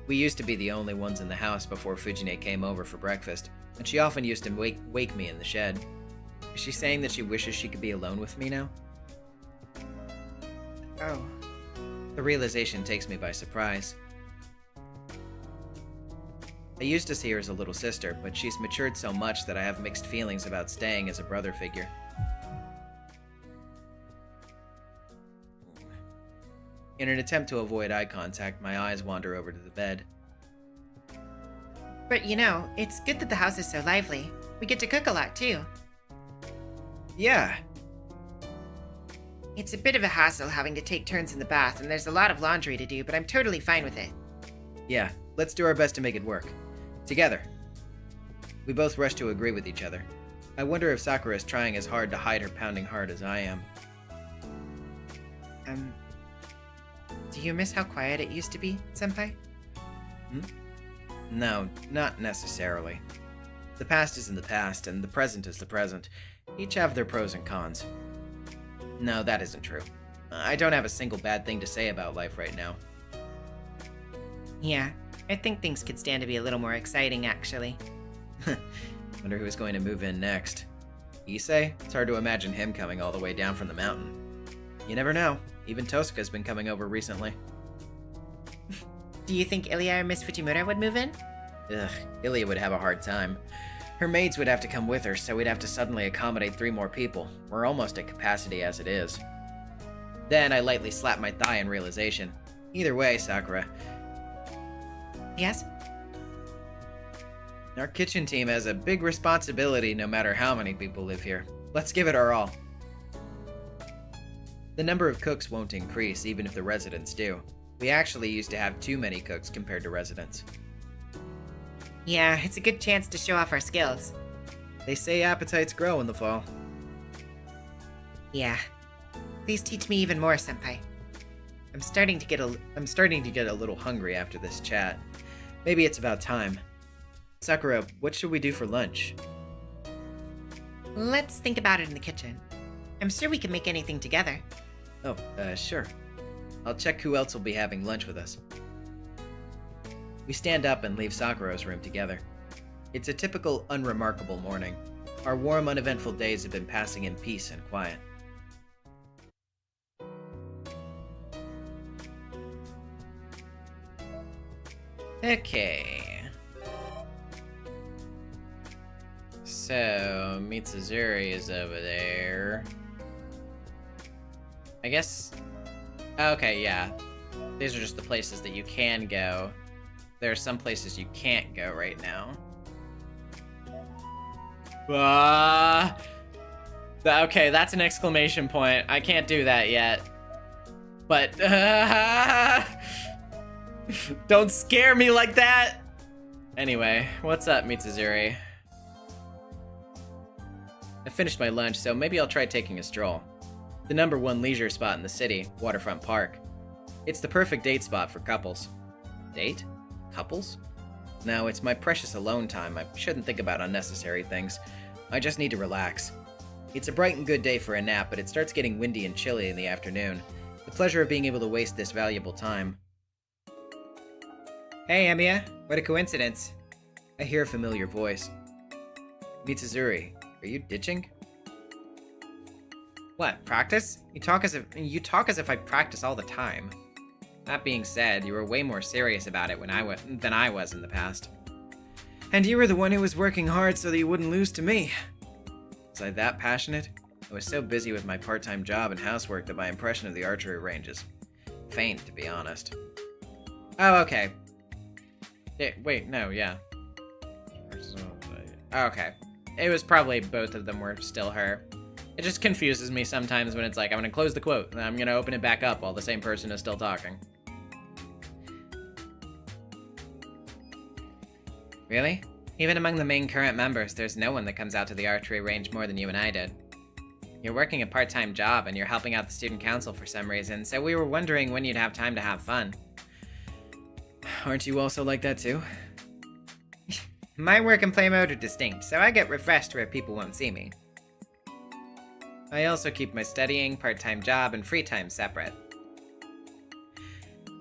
We used to be the only ones in the house before Fujine came over for breakfast, and she often used to wake me in the shed. Is she saying that she wishes she could be alone with me now? Oh. The realization takes me by surprise. I used to see her as a little sister, but she's matured so much that I have mixed feelings about staying as a brother figure. In an attempt to avoid eye contact, my eyes wander over to the bed. But you know, it's good that the house is so lively. We get to cook a lot, too. Yeah. It's a bit of a hassle having to take turns in the bath, and there's a lot of laundry to do, but I'm totally fine with it. Yeah, let's do our best to make it work. Together. We both rush to agree with each other. I wonder if Sakura is trying as hard to hide her pounding heart as I am. Do you miss how quiet it used to be, Senpai? No, not necessarily. The past is in the past, and the present is the present. Each have their pros and cons. No, that isn't true. I don't have a single bad thing to say about life right now. Yeah, I think things could stand to be a little more exciting, actually. Wonder who's going to move in next. Issei? It's hard to imagine him coming all the way down from the mountain. You never know. Even Tosuka's been coming over recently. Do you think Ilya or Miss Fujimura would move in? Ugh, Ilya would have a hard time. Her maids would have to come with her, so we'd have to suddenly accommodate 3 more people. We're almost at capacity as it is. Then I lightly slapped my thigh in realization. Either way, Sakura. Yes? Our kitchen team has a big responsibility no matter how many people live here. Let's give it our all. The number of cooks won't increase even if the residents do. We actually used to have too many cooks compared to residents. Yeah, it's a good chance to show off our skills. They say appetites grow in the fall. Yeah. Please teach me even more, Senpai. I'm starting to get a little hungry after this chat. Maybe it's about time. Sakura, what should we do for lunch? Let's think about it in the kitchen. I'm sure we can make anything together. Oh, sure. I'll check who else will be having lunch with us. We stand up and leave Sakura's room together. It's a typical unremarkable morning. Our warm, uneventful days have been passing in peace and quiet. Okay. So, Mitsuzuri is over there. I guess... Okay, yeah. These are just the places that you can go. There are some places you can't go right now. Okay, that's an exclamation point. I can't do that yet. But... don't scare me like that! Anyway, what's up, Mitsuzuri? I finished my lunch, so maybe I'll try taking a stroll. The #1 leisure spot in the city, Waterfront Park. It's the perfect date spot for couples. Date? Couples? No, it's my precious alone time. I shouldn't think about unnecessary things. I just need to relax. It's a bright and good day for a nap, but it starts getting windy and chilly in the afternoon. The pleasure of being able to waste this valuable time. Hey, Emiya. What a coincidence. I hear a familiar voice. Mitsuzuri, are you ditching? What, practice? You talk as if I practice all the time. That being said, you were way more serious about it than I was in the past. And you were the one who was working hard so that you wouldn't lose to me. Was I that passionate? I was so busy with my part-time job and housework that my impression of the archery range is faint, to be honest. Oh, okay. Wait, no, yeah. Okay. It was probably both of them were still her. It just confuses me sometimes when it's like, I'm gonna close the quote, and I'm gonna open it back up while the same person is still talking. Really? Even among the main current members, there's no one that comes out to the archery range more than you and I did. You're working a part-time job, and you're helping out the student council for some reason, so we were wondering when you'd have time to have fun. Aren't you also like that too? My work and play mode are distinct, so I get refreshed where people won't see me. I also keep my studying, part-time job, and free time separate.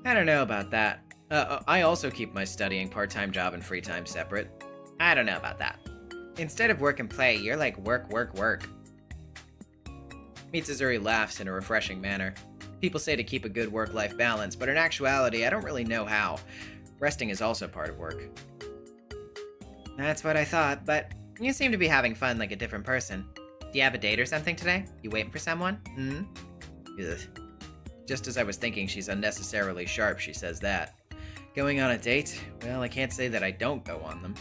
I don't know about that. I also keep my studying, part-time job, and free time separate. I don't know about that. Instead of work and play, you're like work, work, work. Mitsuzuri laughs in a refreshing manner. People say to keep a good work-life balance, but in actuality, I don't really know how. Resting is also part of work. That's what I thought, but you seem to be having fun like a different person. Do you have a date or something today? You waiting for someone? Ugh. Just as I was thinking she's unnecessarily sharp, she says that. Going on a date? Well, I can't say that I don't go on them.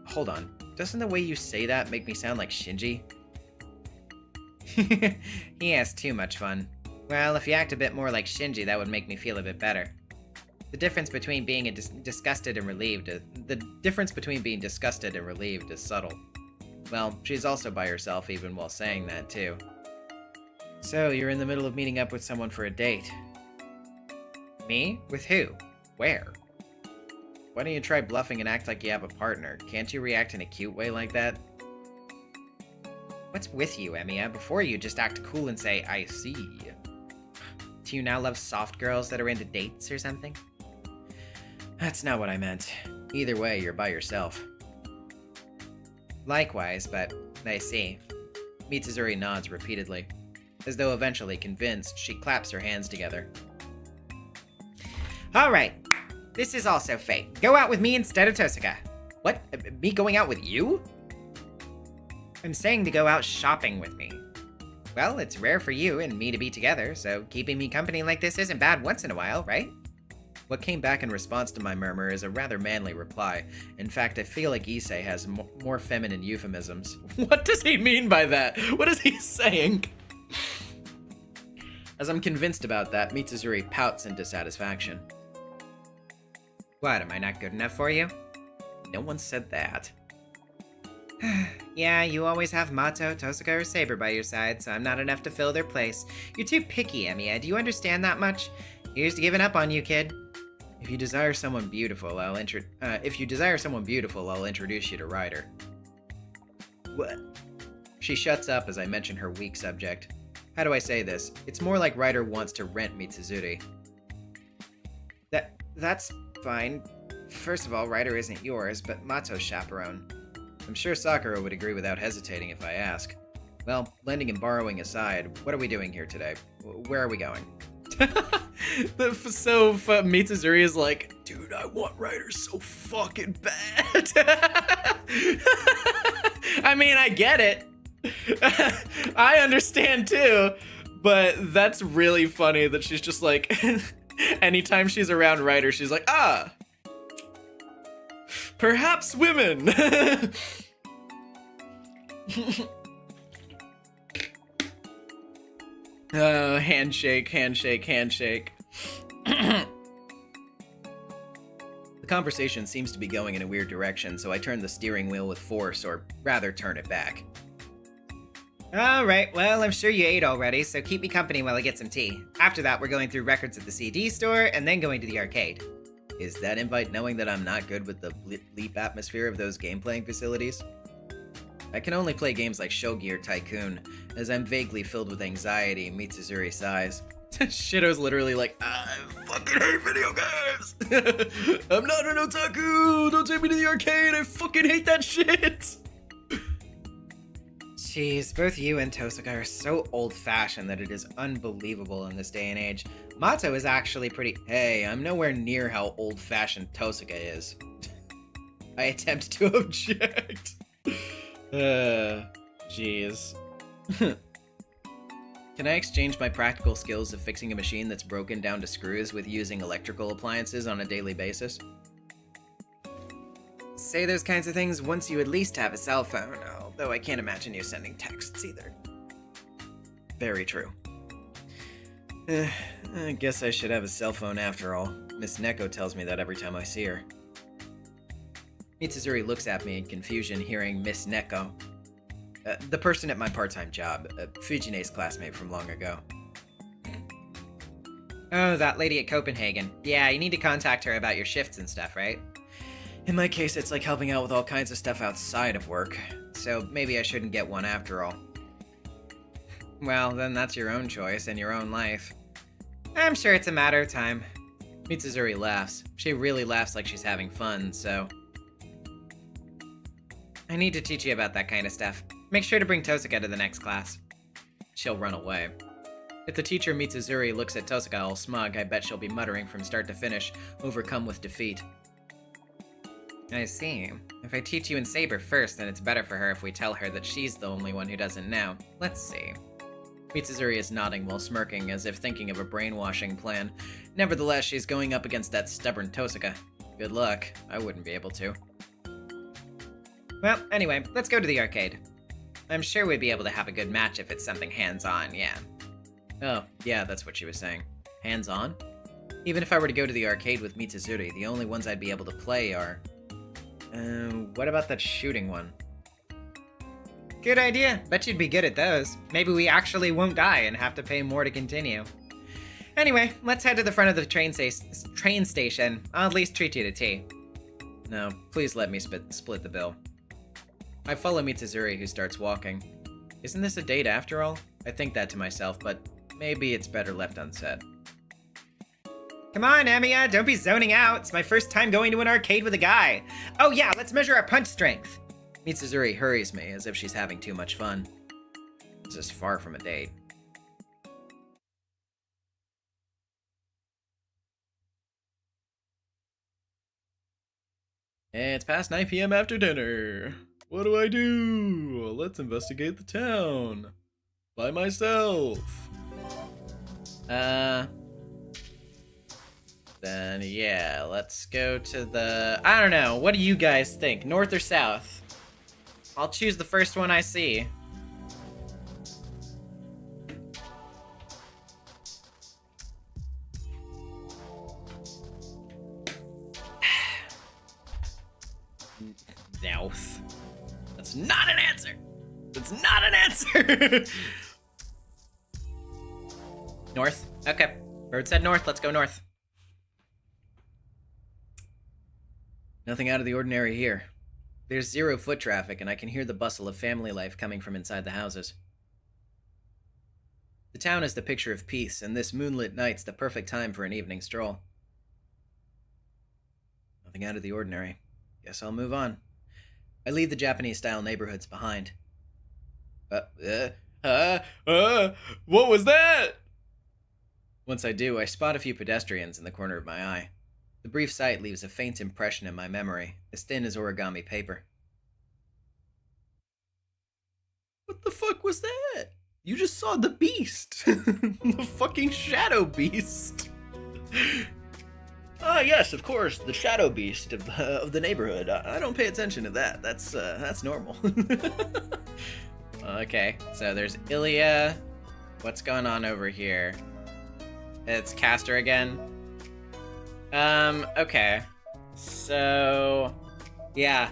Hold on. Doesn't the way you say that make me sound like Shinji? He has too much fun. Well, if you act a bit more like Shinji, that would make me feel a bit better. The difference between being disgusted and relieved is subtle. Well, she's also by herself even while saying that, too. So, you're in the middle of meeting up with someone for a date. Me? With who? Where? Why don't you try bluffing and act like you have a partner? Can't you react in a cute way like that? What's with you, Emiya? Before you just act cool and say, I see. Do you now love soft girls that are into dates or something? That's not what I meant. Either way, you're by yourself. Likewise, but I see. Mitsuzuri nods repeatedly. As though eventually convinced, she claps her hands together. Alright, this is also fate. Go out with me instead of Tosaka. What? Me going out with you? I'm saying to go out shopping with me. Well, it's rare for you and me to be together, so keeping me company like this isn't bad once in a while, right? What came back in response to my murmur is a rather manly reply. In fact, I feel like Issei has more feminine euphemisms. What does he mean by that? What is he saying? As I'm convinced about that, Mitsuzuri pouts in dissatisfaction. What, am I not good enough for you? No one said that. Yeah, you always have Mato, Tosuka, or Saber by your side, so I'm not enough to fill their place. You're too picky, Emiya. Do you understand that much? Here's to giving up on you, kid. If you desire someone beautiful, I'll introduce you to Ryder. What? She shuts up as I mention her weak subject. How do I say this? It's more like Ryder wants to rent Mitsuzuri. That's fine. First of all, Ryder isn't yours, but Mato's chaperone. I'm sure Sakura would agree without hesitating if I ask. Well, lending and borrowing aside, what are we doing here today? Where are we going? Mitsuzuri is like, dude, I want Ryder so fucking bad. I mean, I get it. I understand too, but that's really funny that she's just like, anytime she's around Ryder, she's like, perhaps women. Handshake. The conversation seems to be going in a weird direction, so I turn the steering wheel with force, or rather turn it back. Alright, well, I'm sure you ate already, so keep me company while I get some tea. After that, we're going through records at the CD store, and then going to the arcade. Is that invite knowing that I'm not good with the bleep atmosphere of those game-playing facilities? I can only play games like Shogi or Tycoon, as I'm vaguely filled with anxiety, Mitsuzuri sighs. Shido's literally like, I fucking hate video games! I'm not an otaku! Don't take me to the arcade! I fucking hate that shit! Jeez, both you and Tosuka are so old-fashioned that it is unbelievable in this day and age. Mato is actually pretty— Hey, I'm nowhere near how old-fashioned Tosuka is. I attempt to object. Jeez. Can I exchange my practical skills of fixing a machine that's broken down to screws with using electrical appliances on a daily basis? Say those kinds of things once you at least have a cell phone, although I can't imagine you sending texts either. Very true. I guess I should have a cell phone after all. Miss Neko tells me that every time I see her. Mitsuzuri looks at me in confusion hearing Miss Neko. The person at my part-time job, Fujine's classmate from long ago. Oh, that lady at Copenhagen. Yeah, you need to contact her about your shifts and stuff, right? In my case, it's like helping out with all kinds of stuff outside of work, so maybe I shouldn't get one after all. Well, then that's your own choice and your own life. I'm sure it's a matter of time. Mitsuzuri laughs. She really laughs like she's having fun, so... I need to teach you about that kind of stuff. Make sure to bring Tosuka to the next class. She'll run away. If the teacher Mitsuzuri looks at Tosuka all smug, I bet she'll be muttering from start to finish, overcome with defeat. I see. If I teach you in Saber first, then it's better for her if we tell her that she's the only one who doesn't know. Let's see. Mitsuzuri is nodding while smirking, as if thinking of a brainwashing plan. Nevertheless, she's going up against that stubborn Tosuka. Good luck. I wouldn't be able to. Well, anyway, let's go to the arcade. I'm sure we'd be able to have a good match if it's something hands-on, yeah. Oh, yeah, that's what she was saying. Hands-on? Even if I were to go to the arcade with Mitsuzuri, the only ones I'd be able to play are... what about that shooting one? Good idea. Bet you'd be good at those. Maybe we actually won't die and have to pay more to continue. Anyway, let's head to the front of the train station. I'll at least treat you to tea. No, please let me split the bill. I follow Mitsuzuri, who starts walking. Isn't this a date after all? I think that to myself, but maybe it's better left unsaid. Come on, Emiya, don't be zoning out. It's my first time going to an arcade with a guy. Oh yeah, let's measure our punch strength. Mitsuzuri hurries me, as if she's having too much fun. This is far from a date. It's past 9 p.m. after dinner. What do I do? Let's investigate the town. By myself. Then yeah, let's go to the... I don't know, what do you guys think? North or south? I'll choose the first one I see. North. That's not an answer. That's not an answer. North. Okay. Bird said north. Let's go north. Nothing out of the ordinary here. There's zero foot traffic, and I can hear the bustle of family life coming from inside the houses. The town is the picture of peace, and this moonlit night's the perfect time for an evening stroll. Nothing out of the ordinary. Guess I'll move on. I leave the Japanese-style neighborhoods behind. What was that? Once I do, I spot a few pedestrians in the corner of my eye. The brief sight leaves a faint impression in my memory, as thin as origami paper. What the fuck was that? You just saw the beast! The fucking shadow beast! Ah, yes, of course, the shadow beast of the neighborhood. I don't pay attention to that. That's normal. Okay, so there's Ilya. What's going on over here? It's Castor again. Okay. So, yeah.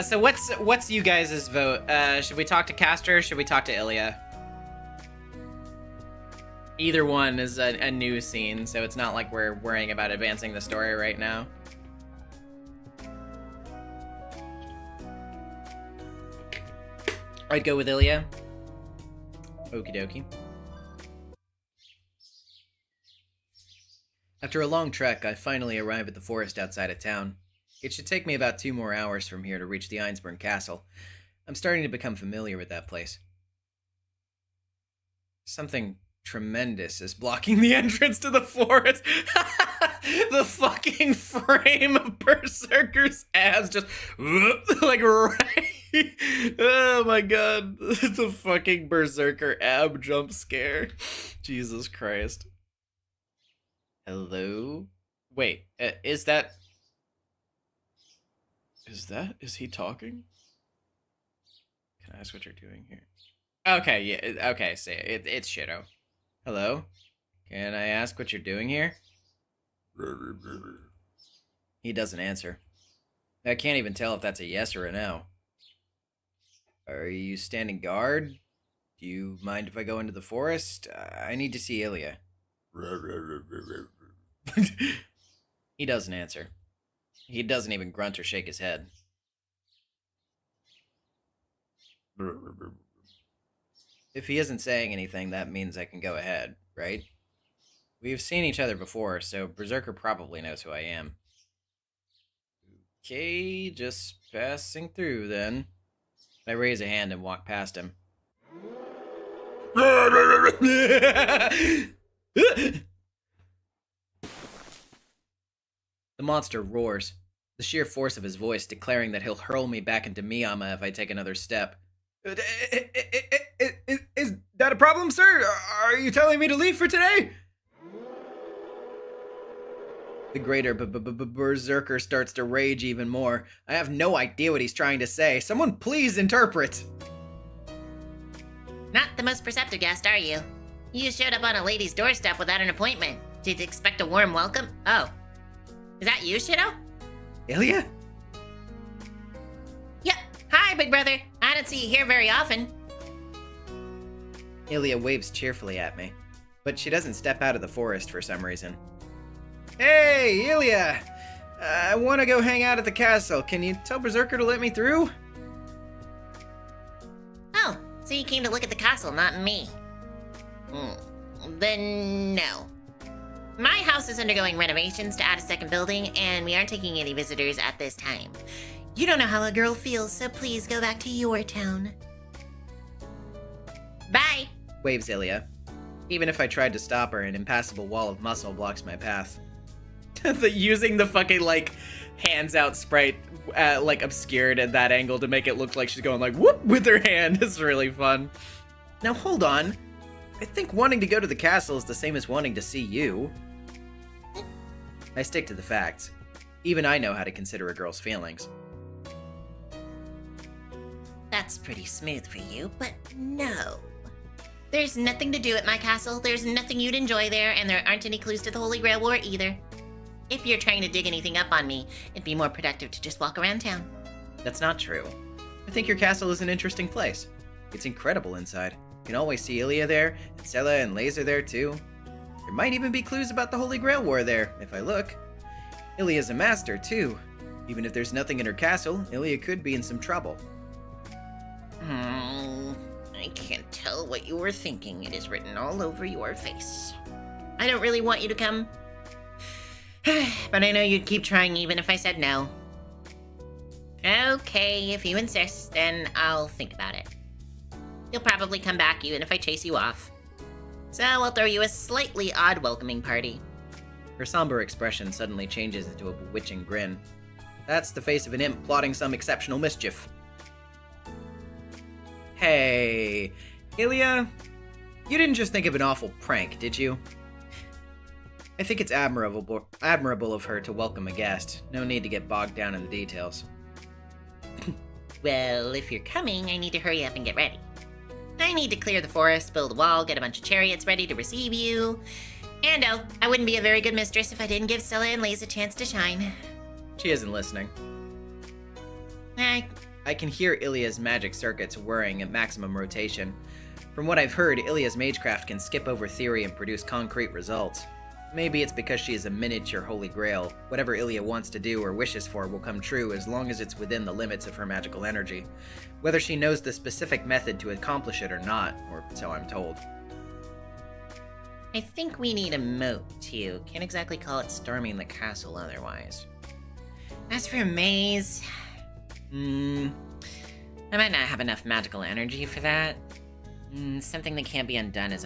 So what's you guys' vote? Should we talk to Castor or should we talk to Ilya? Either one is a new scene, so it's not like we're worrying about advancing the story right now. I'd go with Ilya. Okie dokie. After a long trek, I finally arrive at the forest outside of town. It should take me about 2 more hours from here to reach the Einsburn Castle. I'm starting to become familiar with that place. Something tremendous is blocking the entrance to the forest. The fucking frame of Berserker's ass just like right. Oh my god. The fucking Berserker ab jump scare. Jesus Christ. Hello? Wait, is he talking? Can I ask what you're doing here? Okay, yeah, okay, say it. It's Shido. Hello? Can I ask what you're doing here? He doesn't answer. I can't even tell if that's a yes or a no. Are you standing guard? Do you mind if I go into the forest? I need to see Ilya. He doesn't answer. He doesn't even grunt or shake his head. If he isn't saying anything, that means I can go ahead, right? We've seen each other before, so Berserker probably knows who I am. Okay, just passing through then. I raise a hand and walk past him. The monster roars, the sheer force of his voice declaring that he'll hurl me back into Miyama if I take another step. Is that a problem, sir? Are you telling me to leave for today? The greater Berserker starts to rage even more. I have no idea what he's trying to say. Someone please interpret! Not the most perceptive guest, are you? You showed up on a lady's doorstep without an appointment. Did you expect a warm welcome? Oh. Is that you, Shido? Ilya? Yeah. Hi, big brother. I don't see you here very often. Ilya waves cheerfully at me, but she doesn't step out of the forest for some reason. Hey, Ilya! I want to go hang out at the castle. Can you tell Berserker to let me through? Oh, so you came to look at the castle, not me. Then no. My house is undergoing renovations to add a second building, and we aren't taking any visitors at this time. You don't know how a girl feels, so please go back to your town. Bye! Waves Ilya. Even if I tried to stop her, an impassable wall of muscle blocks my path. Using the fucking, like, hands out sprite, like, obscured at that angle to make it look like she's going, like, whoop, with her hand is really fun. Now, hold on. I think wanting to go to the castle is the same as wanting to see you. I stick to the facts. Even I know how to consider a girl's feelings. That's pretty smooth for you, but no. There's nothing to do at my castle, there's nothing you'd enjoy there, and there aren't any clues to the Holy Grail War either. If you're trying to dig anything up on me, it'd be more productive to just walk around town. That's not true. I think your castle is an interesting place. It's incredible inside. You can always see Ilya there, and Sela and Laser there too. There might even be clues about the Holy Grail War there, if I look. Ilya's a master too. Even if there's nothing in her castle, Ilya could be in some trouble. I can't tell what you were thinking. It is written all over your face. I don't really want you to come. But I know you'd keep trying even if I said no. Okay, if you insist, then I'll think about it. You'll probably come back even if I chase you off. So I'll throw you a slightly odd welcoming party. Her somber expression suddenly changes into a bewitching grin. That's the face of an imp plotting some exceptional mischief. Hey, Ilya, you didn't just think of an awful prank, did you? I think it's admirable of her to welcome a guest. No need to get bogged down in the details. Well, if you're coming, I need to hurry up and get ready. I need to clear the forest, build a wall, get a bunch of chariots ready to receive you. And oh, I wouldn't be a very good mistress if I didn't give Stella and Laze a chance to shine. She isn't listening. I can hear Ilya's magic circuits whirring at maximum rotation. From what I've heard, Ilya's magecraft can skip over theory and produce concrete results. Maybe it's because she is a miniature Holy Grail. Whatever Ilya wants to do or wishes for will come true as long as it's within the limits of her magical energy. Whether she knows the specific method to accomplish it or not, or so I'm told. I think we need a moat, too. Can't exactly call it storming the castle otherwise. As for a maze... I might not have enough magical energy for that. Something that can't be undone is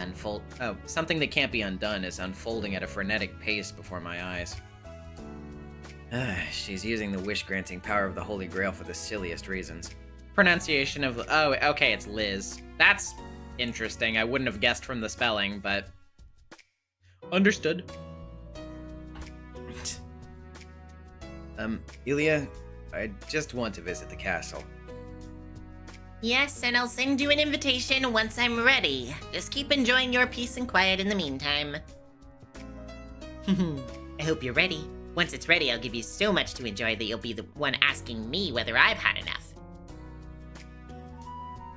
something that can't be undone is unfolding at a frenetic pace before my eyes. She's using the wish-granting power of the Holy Grail for the silliest reasons. Pronunciation of... Oh, okay, it's Liz. That's interesting. I wouldn't have guessed from the spelling, but... Understood. Ilya, I just want to visit the castle. Yes, and I'll send you an invitation once I'm ready. Just keep enjoying your peace and quiet in the meantime. I hope you're ready. Once it's ready, I'll give you so much to enjoy that you'll be the one asking me whether I've had enough.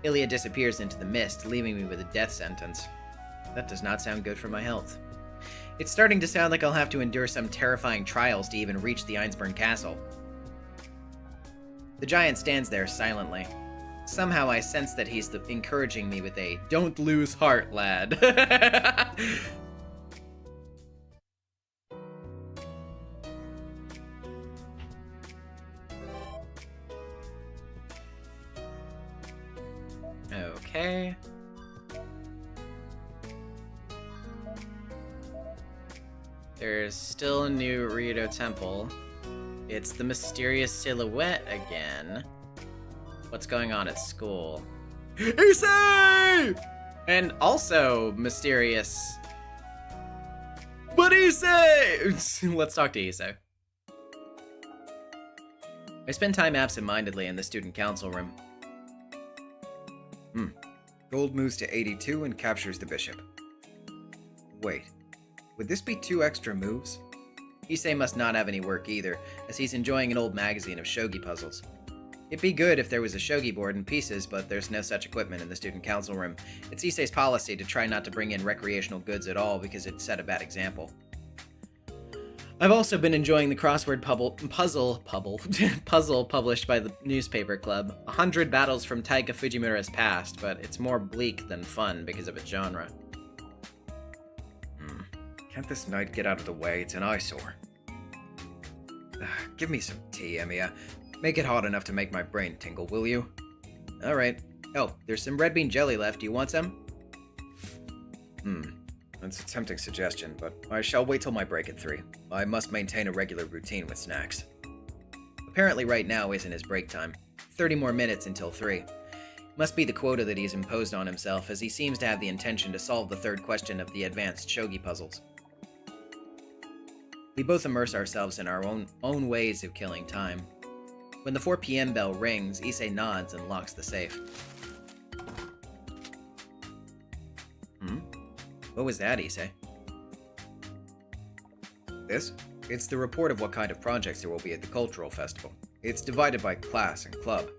Ilya disappears into the mist, leaving me with a death sentence. That does not sound good for my health. It's starting to sound like I'll have to endure some terrifying trials to even reach the Einsburn Castle. The giant stands there silently. Somehow I sense that he's encouraging me with a "don't lose heart, lad." Okay. There's still a new Rito Temple. It's the mysterious silhouette again. What's going on at school? Issei! And also mysterious. But Issei! Let's talk to Issei. I spend time absent-mindedly in the student council room. Gold moves to 82 and captures the bishop. Wait, would this be 2 extra moves? Issei must not have any work either, as he's enjoying an old magazine of shogi puzzles. It'd be good if there was a shogi board in pieces, but there's no such equipment in the student council room. It's Issei's policy to try not to bring in recreational goods at all because it'd set a bad example. I've also been enjoying the crossword puzzle published by the newspaper club. 100 battles from Taika Fujimura's past, but it's more bleak than fun because of its genre. Can't this night get out of the way? It's an eyesore. Give me some tea, Emiya. Make it hot enough to make my brain tingle, will you? Alright. Oh, there's some red bean jelly left. Do you want some? That's a tempting suggestion, but I shall wait till my break at 3. I must maintain a regular routine with snacks. Apparently right now isn't his break time. 30 more minutes until 3. Must be the quota that he's imposed on himself, as he seems to have the intention to solve the third question of the advanced shogi puzzles. We both immerse ourselves in our own ways of killing time. When the 4 p.m. bell rings, Issei nods and locks the safe. What was that, Issei? This? It's the report of what kind of projects there will be at the cultural festival. It's divided by class and club.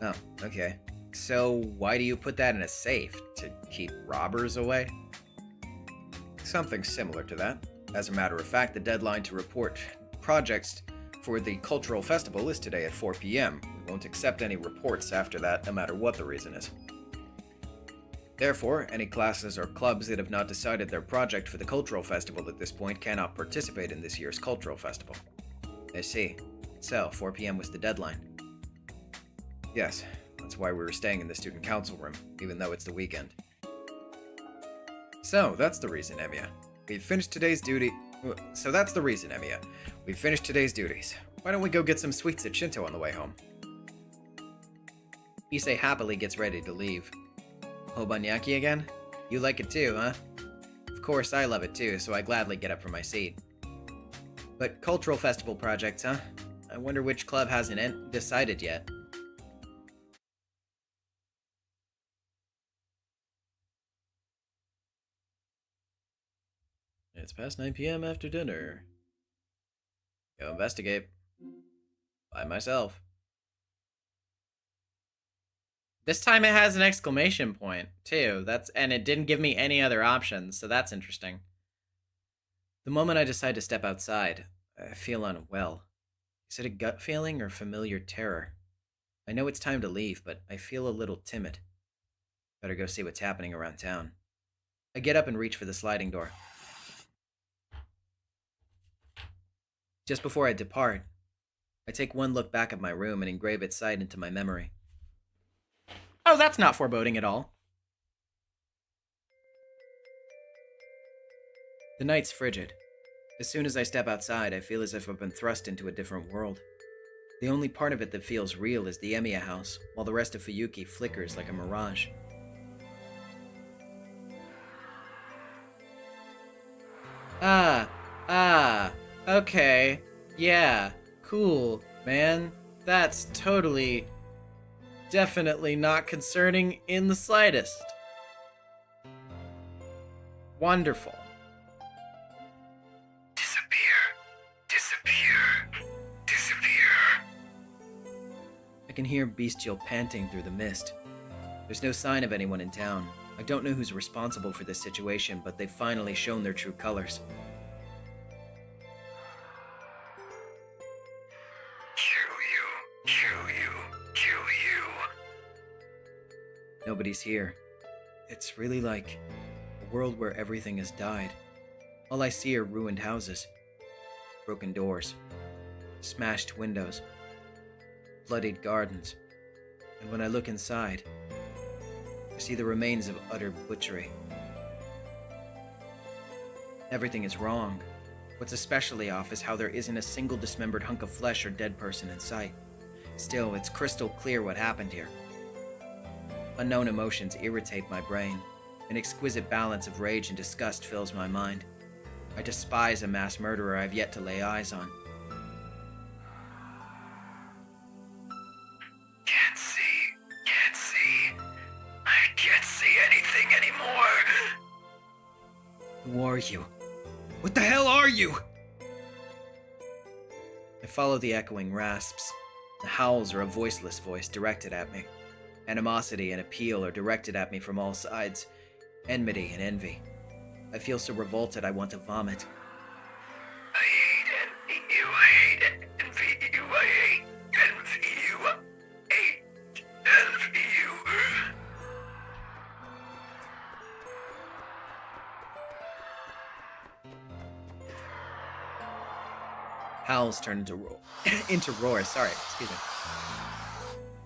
Oh, okay. So why do you put that in a safe? To keep robbers away? Something similar to that. As a matter of fact, the deadline to report projects for the cultural festival is today at 4 p.m. We won't accept any reports after that, no matter what the reason is. Therefore, any classes or clubs that have not decided their project for the cultural festival at this point cannot participate in this year's cultural festival. I see. So, 4 p.m. was the deadline. Yes, that's why we were staying in the student council room, even though it's the weekend. So, that's the reason, Emiya. We've finished today's duty. So that's the reason, Emiya. We've finished today's duties. Why don't we go get some sweets at Shinto on the way home? Issei happily gets ready to leave. Hobanyaki again? You like it too, huh? Of course, I love it too, so I gladly get up from my seat. But cultural festival projects, huh? I wonder which club hasn't decided yet. It's past 9 p.m. after dinner. Go investigate. By myself. This time it has an exclamation point, too. And it didn't give me any other options, so that's interesting. The moment I decide to step outside, I feel unwell. Is it a gut feeling or familiar terror? I know it's time to leave, but I feel a little timid. Better go see what's happening around town. I get up and reach for the sliding door. Just before I depart, I take one look back at my room and engrave its sight into my memory. Oh, that's not foreboding at all. The night's frigid. As soon as I step outside, I feel as if I've been thrust into a different world. The only part of it that feels real is the Emiya house, while the rest of Fuyuki flickers like a mirage. Okay, yeah, cool, man. That's totally, definitely not concerning in the slightest. Wonderful. Disappear. I can hear bestial panting through the mist. There's no sign of anyone in town. I don't know who's responsible for this situation, but they've finally shown their true colors. Kill you. Nobody's here. It's really like a world where everything has died. All I see are ruined houses, broken doors, smashed windows, bloodied gardens. And when I look inside, I see the remains of utter butchery. Everything is wrong. What's especially off is how there isn't a single dismembered hunk of flesh or dead person in sight. Still, it's crystal clear what happened here. Unknown emotions irritate my brain. An exquisite balance of rage and disgust fills my mind. I despise a mass murderer I've yet to lay eyes on. Can't see. I can't see anything anymore. Who are you? What the hell are you? I follow the echoing rasps. The howls are a voiceless voice directed at me. Animosity and appeal are directed at me from all sides. Enmity and envy. I feel so revolted I want to vomit. I hate you. I hate envy you. I hate envy you. I hate envy you. Howls turn into roars. Sorry, excuse me.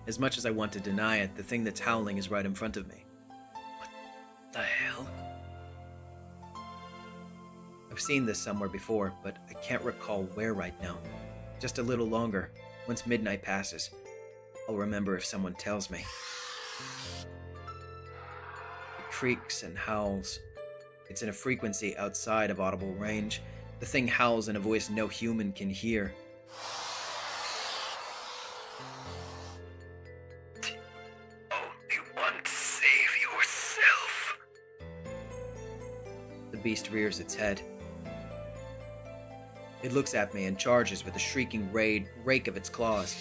As much as I want to deny it, the thing that's howling is right in front of me. What the hell? I've seen this somewhere before, but I can't recall where right now. Just a little longer. Once midnight passes, I'll remember if someone tells me. It creaks and howls. It's in a frequency outside of audible range. The thing howls in a voice no human can hear. Only want to save yourself. The beast rears its head. It looks at me and charges with a shrieking rake of its claws.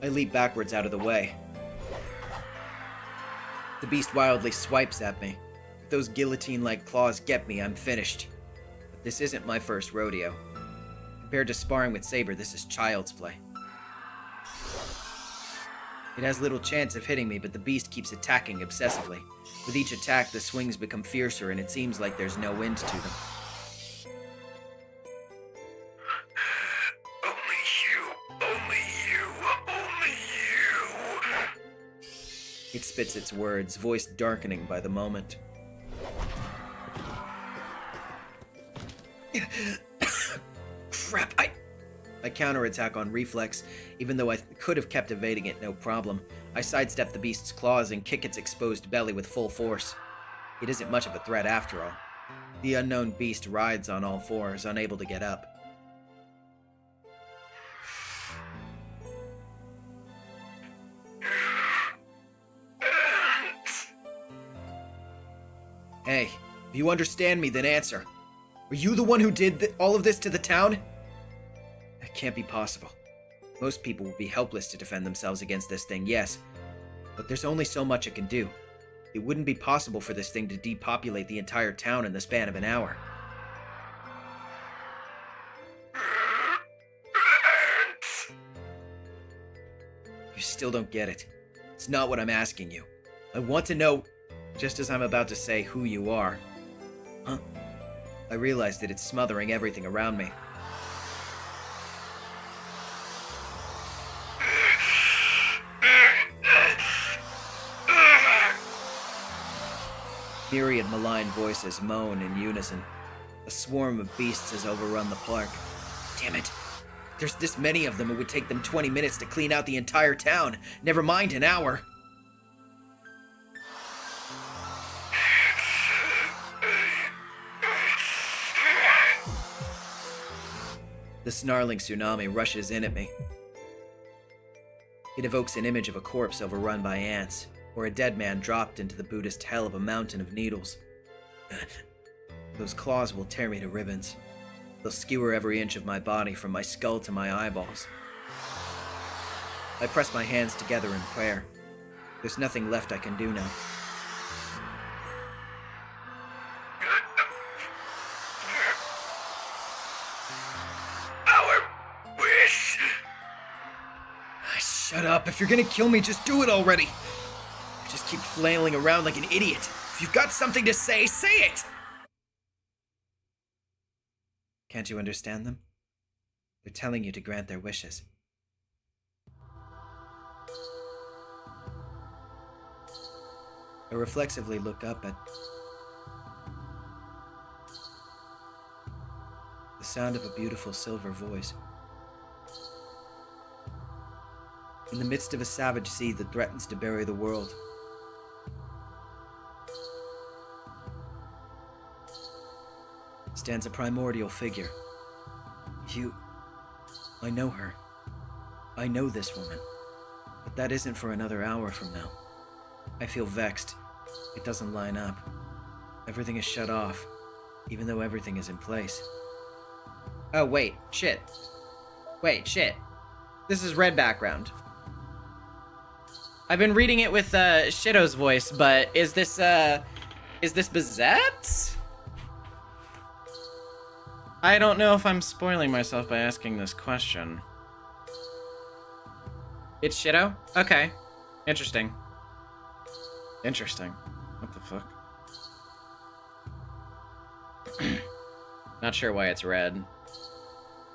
I leap backwards out of the way. The beast wildly swipes at me. If those guillotine-like claws get me, I'm finished. But this isn't my first rodeo. Compared to sparring with Saber, this is child's play. It has little chance of hitting me, but the beast keeps attacking obsessively. With each attack, the swings become fiercer, and it seems like there's no end to them. Only you, only you, only you. It spits its words, voice darkening by the moment. Crap, I counterattack on reflex, even though I could have kept evading it no problem. I sidestep the beast's claws and kick its exposed belly with full force. It isn't much of a threat after all. The unknown beast rides on all fours, unable to get up. Hey, if you understand me, then answer. Are you the one who did all of this to the town? That can't be possible. Most people will be helpless to defend themselves against this thing, yes. But there's only so much it can do. It wouldn't be possible for this thing to depopulate the entire town in the span of an hour. You still don't get it. It's not what I'm asking you. I want to know, just as I'm about to say, who you are. Huh? I realize that it's smothering everything around me. Myriad malign voices moan in unison. A swarm of beasts has overrun the park. Damn it. If there's this many of them, it would take them 20 minutes to clean out the entire town. Never mind an hour. The snarling tsunami rushes in at me. It evokes an image of a corpse overrun by ants, or a dead man dropped into the Buddhist hell of a mountain of needles. Those claws will tear me to ribbons. They'll skewer every inch of my body from my skull to my eyeballs. I press my hands together in prayer. There's nothing left I can do now. Our wish. Shut up. If you're gonna kill me, just do it already. You just keep flailing around like an idiot. If you've got something to say, say it! Can't you understand them? They're telling you to grant their wishes. I reflexively look up at the sound of a beautiful silver voice. In the midst of a savage sea that threatens to bury the world, stands a primordial figure. I know her. I know this woman. But that isn't for another hour from now. I feel vexed. It doesn't line up. Everything is shut off, even though everything is in place. Oh, wait. Shit. Wait, shit. This is red background. I've been reading it with, Shidow's voice, but is this Bizette? I don't know if I'm spoiling myself by asking this question. It's Shido? Okay. Interesting. Interesting. What the fuck? Not sure why it's red.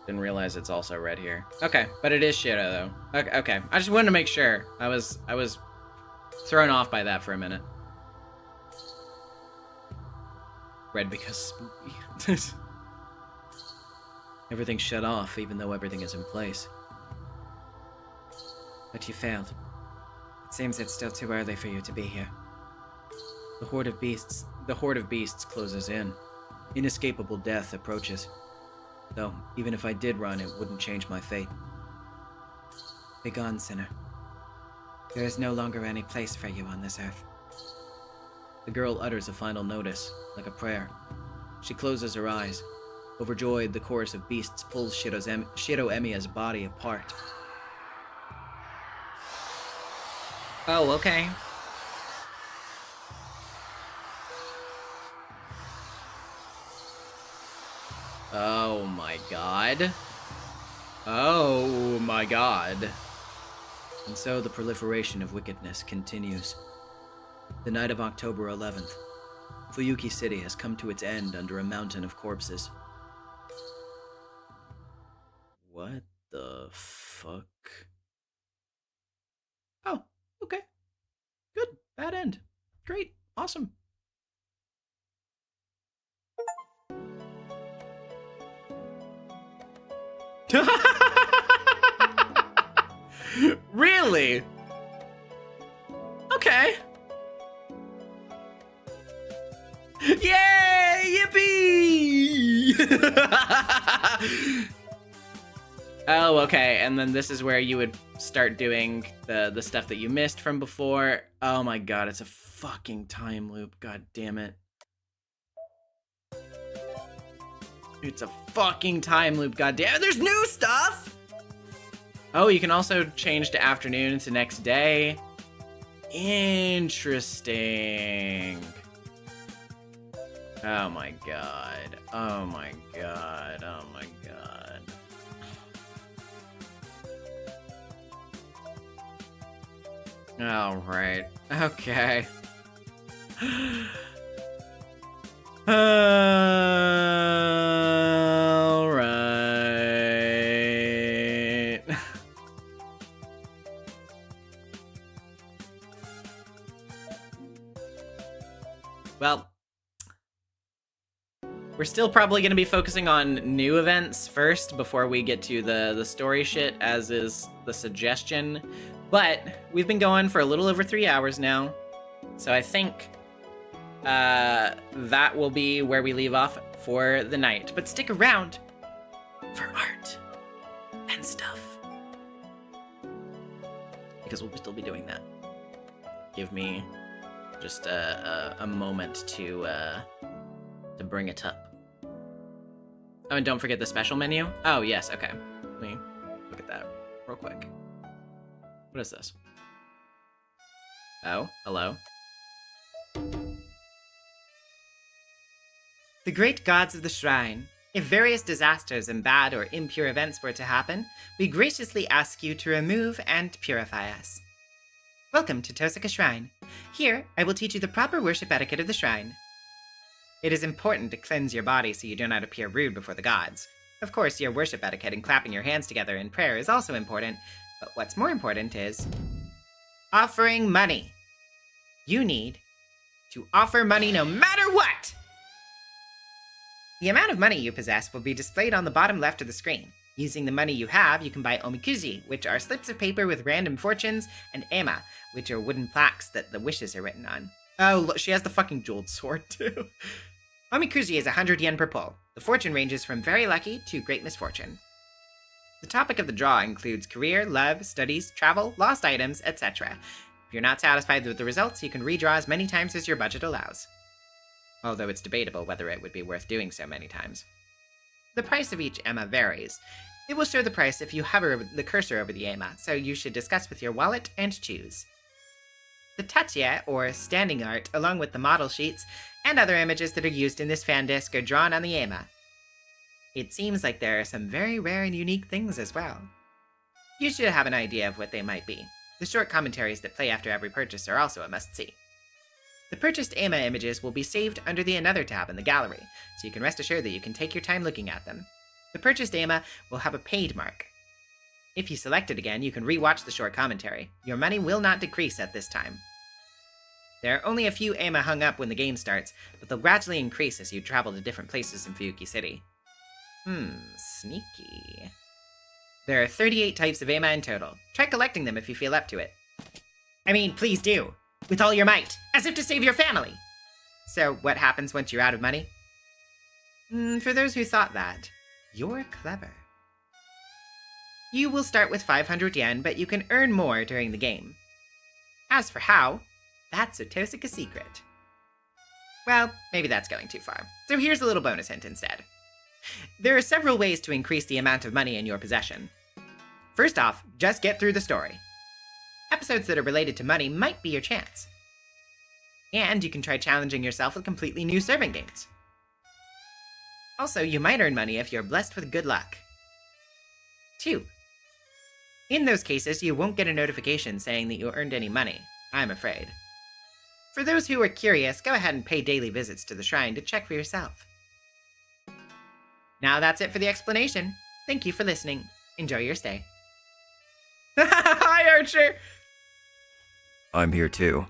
Didn't realize it's also red here. Okay, but it is Shido though. Okay. I just wanted to make sure. I was thrown off by that for a minute. Red because spooky. Everything's shut off, even though everything is in place. But you failed. It seems it's still too early for you to be here. The horde of beasts closes in. Inescapable death approaches. Though, even if I did run, it wouldn't change my fate. Begone, sinner. There is no longer any place for you on this earth. The girl utters a final notice, like a prayer. She closes her eyes. Overjoyed, the chorus of beasts pulls Shiro Emiya's body apart. Oh, okay. Oh my god. Oh my god. And so the proliferation of wickedness continues. The night of October 11th, Fuyuki City has come to its end under a mountain of corpses. What the fuck? Oh, okay. Good. Bad end. Great. Awesome. Really? Okay. Yay! Yippee! Oh, okay. And then this is where you would start doing the stuff that you missed from before. Oh my god, it's a fucking time loop. God damn it. It's a fucking time loop, god damn it. There's new stuff! Oh, you can also change to afternoon to next day. Interesting. Oh my god. Oh my god. Oh my god. Alright. Okay. Alright. Well, we're still probably going to be focusing on new events first before we get to the story shit, as is the suggestion. But we've been going for a little over 3 hours now, so I think that will be where we leave off for the night. But stick around for art and stuff, because we'll still be doing that. Give me just a moment to bring it up. Oh, and don't forget the special menu. Oh, yes, okay. Let me look at that real quick. What is this? Oh, hello. The great gods of the shrine, if various disasters and bad or impure events were to happen, we graciously ask you to remove and purify us. Welcome to Tosaka Shrine. Here, I will teach you the proper worship etiquette of the shrine. It is important to cleanse your body so you do not appear rude before the gods. Of course, your worship etiquette and clapping your hands together in prayer is also important, but what's more important is offering money. You need to offer money no matter what! The amount of money you possess will be displayed on the bottom left of the screen. Using the money you have, you can buy omikuji, which are slips of paper with random fortunes, and ema, which are wooden plaques that the wishes are written on. Oh, look, she has the fucking jeweled sword, too. Omikuji is 100 yen per pull. The fortune ranges from very lucky to great misfortune. The topic of the draw includes career, love, studies, travel, lost items, etc. If you're not satisfied with the results, you can redraw as many times as your budget allows. Although it's debatable whether it would be worth doing so many times. The price of each ema varies. It will show the price if you hover the cursor over the ema, so you should discuss with your wallet and choose. The tachiya, or standing art, along with the model sheets, and other images that are used in this fan disc are drawn on the ema. It seems like there are some very rare and unique things as well. You should have an idea of what they might be. The short commentaries that play after every purchase are also a must-see. The purchased ema images will be saved under the Another tab in the gallery, so you can rest assured that you can take your time looking at them. The purchased ema will have a paid mark. If you select it again, you can re-watch the short commentary. Your money will not decrease at this time. There are only a few ema hung up when the game starts, but they'll gradually increase as you travel to different places in Fuyuki City. Sneaky. There are 38 types of ema in total. Try collecting them if you feel up to it. I mean, please do. With all your might, as if to save your family. So, what happens once you're out of money? For those who thought that, you're clever. You will start with 500 yen, but you can earn more during the game. As for how, that's a Tosaka secret. Well, maybe that's going too far. So here's a little bonus hint instead. There are several ways to increase the amount of money in your possession. First off, just get through the story. Episodes that are related to money might be your chance. And you can try challenging yourself with completely new serving games. Also, you might earn money if you're blessed with good luck. 2. In those cases, you won't get a notification saying that you earned any money, I'm afraid. For those who are curious, go ahead and pay daily visits to the shrine to check for yourself. Now that's it for the explanation. Thank you for listening. Enjoy your stay. Hi, Archer! I'm here too.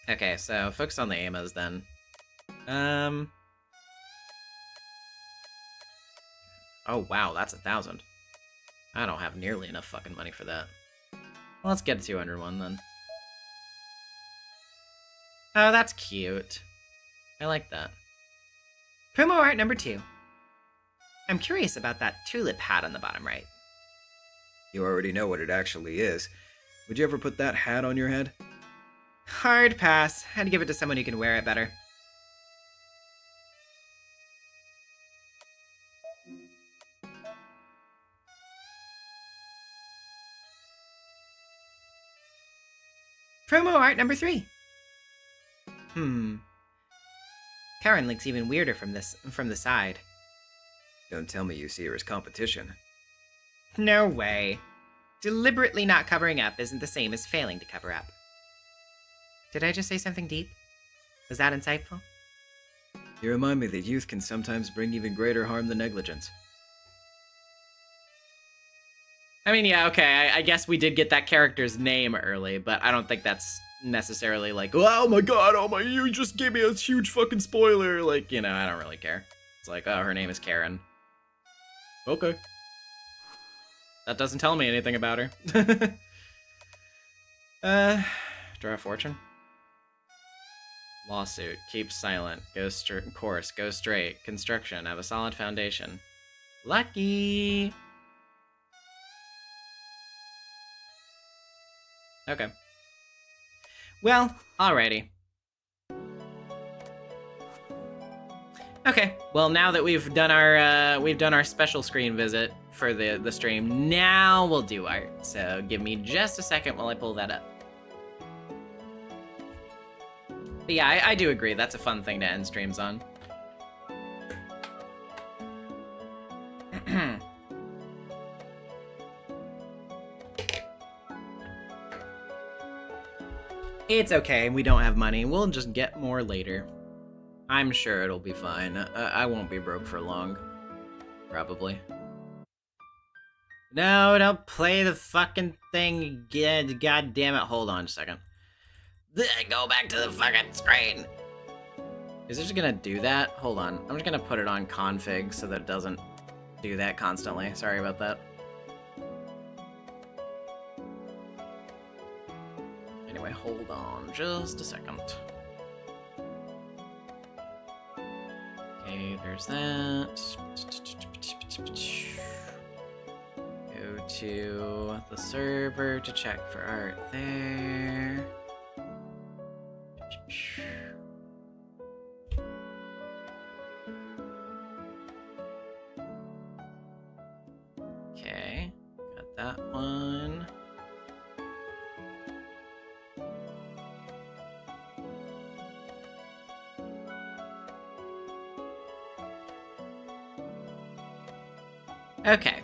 Okay, so focus on the AMAs then. Oh wow, that's 1,000. I don't have nearly enough fucking money for that. Well, let's get a 201 then. Oh, that's cute. I like that. Promo art number 2. I'm curious about that tulip hat on the bottom right. You already know what it actually is. Would you ever put that hat on your head? Hard pass. I'd give it to someone who can wear it better. Promo art number 3. Karen looks even weirder from the side. Don't tell me you see her as competition. No way. Deliberately not covering up isn't the same as failing to cover up. Did I just say something deep? Was that insightful? You remind me that youth can sometimes bring even greater harm than negligence. I mean, yeah, okay, I guess we did get that character's name early, but I don't think that's necessarily like, oh my god, you just gave me a huge fucking spoiler. Like, you know, I don't really care. It's like, oh, her name is Karen. Okay. That doesn't tell me anything about her. Draw a fortune. Lawsuit. Keep silent. Course. Go straight. Construction. Have a solid foundation. Lucky! Okay. Well, alrighty. Okay, well now that we've done our special screen visit for the stream, now we'll do art. So give me just a second while I pull that up. But yeah, I do agree, that's a fun thing to end streams on. It's okay, we don't have money. We'll just get more later. I'm sure it'll be fine. I won't be broke for long. Probably. No, don't play the fucking thing again. God damn it. Hold on a second. Go back to the fucking screen. Is it just gonna do that? Hold on. I'm just gonna put it on config so that it doesn't do that constantly. Sorry about that. Anyway, hold on just a second. Okay, there's that. Go to the server to check for art there. Okay, got that one. Okay,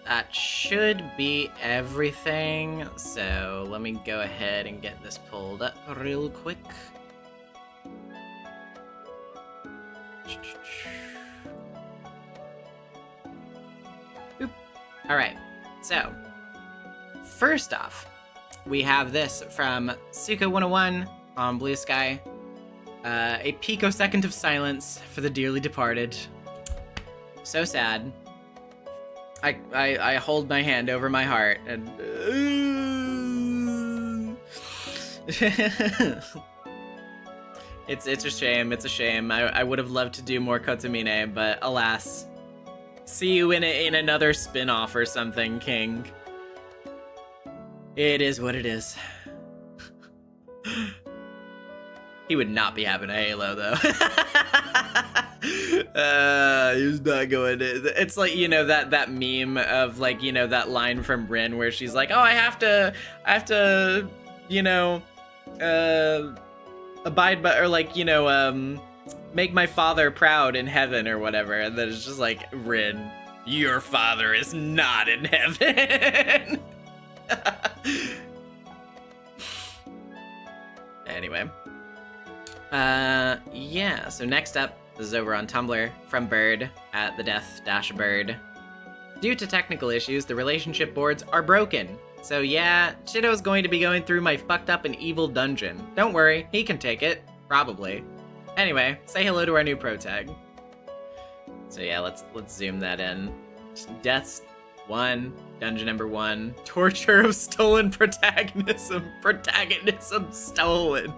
that should be everything, so let me go ahead and get this pulled up real quick. Boop. All right, so first off, we have this from Suka101 on Blue Sky. A picosecond of silence for the dearly departed. So sad. I hold my hand over my heart and it's a shame. It's a shame. I would have loved to do more Kotsumine, but alas. See you in another spin-off or something, King. It is what it is. He would not be having a Halo, though. He's not going to. It's like, you know, that meme of, like, you know, that line from Rin where she's like, oh, I have to, you know, abide by, or like, you know, make my father proud in heaven or whatever. And then it's just like, Rin, your father is not in heaven. Anyway. Yeah, so next up, this is over on Tumblr from Bird at the death-bird. Due to technical issues, the relationship boards are broken. So yeah, Shido's going to be going through my fucked up and evil dungeon. Don't worry, he can take it. Probably. Anyway, say hello to our new pro tag. So yeah, let's zoom that in. Deaths 1, dungeon number 1, torture of stolen protagonism stolen.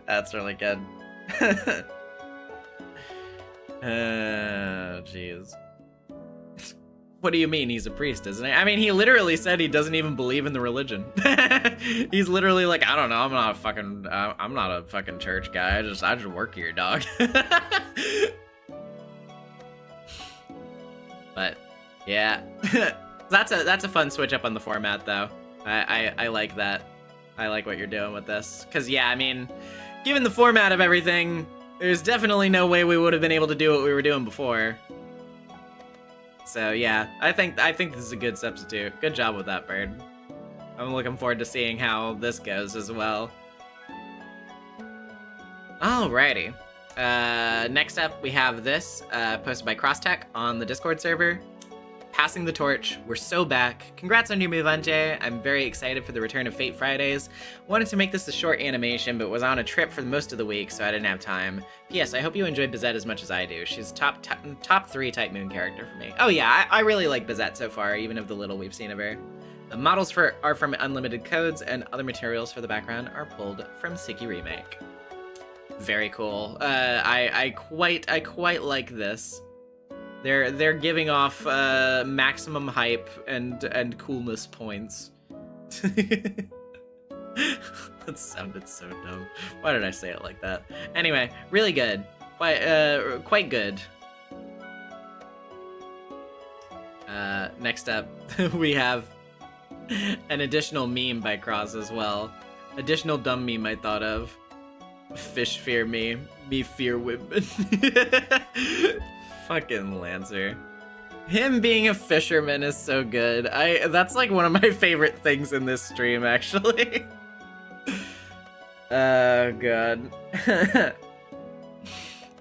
That's really good. Jeez. What do you mean he's a priest, isn't he? I mean, he literally said he doesn't even believe in the religion. He's literally like, I don't know, I'm not a fucking church guy. I just work here, dog. But yeah, that's a fun switch up on the format, though. I like that. I like what you're doing with this, because yeah, I mean, given the format of everything, there's definitely no way we would have been able to do what we were doing before. So yeah, I think this is a good substitute. Good job with that, Bird. I'm looking forward to seeing how this goes as well. Alrighty. Next up, we have this, posted by CrossTech on the Discord server. Passing the torch. We're so back. Congrats on NezumiVA. I'm very excited for the return of Fate Fridays. Wanted to make this a short animation, but was on a trip for most of the week, so I didn't have time. P.S. I hope you enjoyed Bizette as much as I do. She's top 3 Type Moon character for me. Oh yeah, I really like Bizette so far, even of the little we've seen of her. The models are from Unlimited Codes, and other materials for the background are pulled from Siki Remake. Very cool. I quite like this. They're giving off maximum hype and coolness points. That sounded so dumb. Why did I say it like that? Anyway, really good. Quite good. Next up, we have an additional meme by Cross as well. Additional dumb meme I thought of. Fish fear me fear women. Fucking Lancer. Him being a fisherman is so good. That's like one of my favorite things in this stream, actually. Oh god.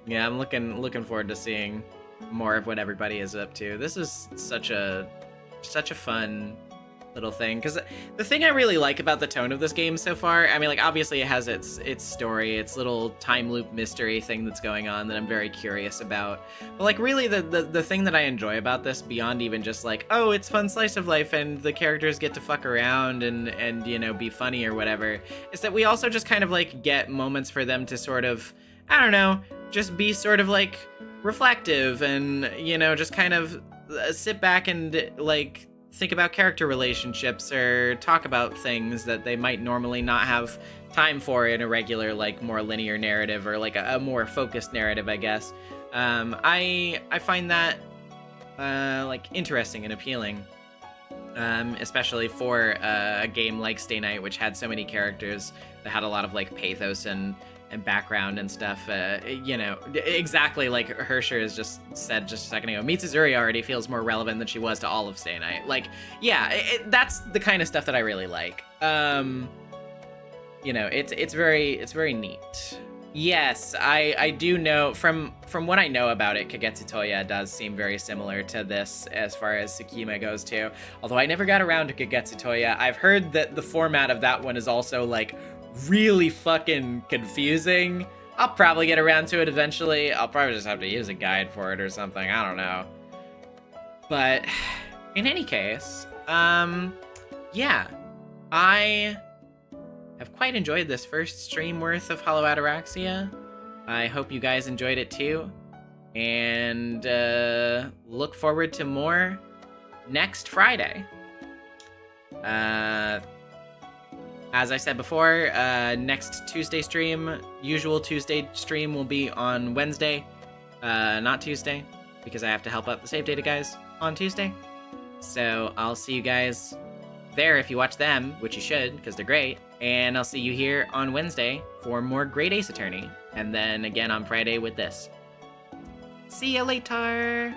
Yeah, I'm looking forward to seeing more of what everybody is up to. This is such a fun little thing, because the thing I really like about the tone of this game so far, I mean, like, obviously it has its story, its little time loop mystery thing that's going on that I'm very curious about, but like really the thing that I enjoy about this, beyond even just like, oh, it's fun slice of life and the characters get to fuck around and you know, be funny or whatever, is that we also just kind of like get moments for them to sort of, I don't know, just be sort of like reflective and, you know, just kind of sit back and like think about character relationships or talk about things that they might normally not have time for in a regular, like, more linear narrative, or like a more focused narrative, I guess. I find that like interesting and appealing, especially for a game like Stay Night, which had so many characters that had a lot of like pathos and background and stuff. You know, exactly like Hersher has just said just a second ago, Mitsuzuri already feels more relevant than she was to all of Stay Night. Like, yeah, that's the kind of stuff that I really like. You know, it's very neat. Yes, I do know from what I know about it, Kagetsu Toya does seem very similar to this as far as Tsukima goes too. Although I never got around to Kagetsu Toya. I've heard that the format of that one is also like really fucking confusing. I'll probably get around to it eventually. I'll probably just have to use a guide for it or something. I don't know. But in any case, yeah, I have quite enjoyed this first stream worth of Hollow Ataraxia. I hope you guys enjoyed it too, and look forward to more next Friday. As I said before, next Tuesday stream, usual Tuesday stream will be on Wednesday, not Tuesday, because I have to help out the save data guys on Tuesday. So I'll see you guys there if you watch them, which you should, because they're great. And I'll see you here on Wednesday for more Great Ace Attorney. And then again on Friday with this. See ya later!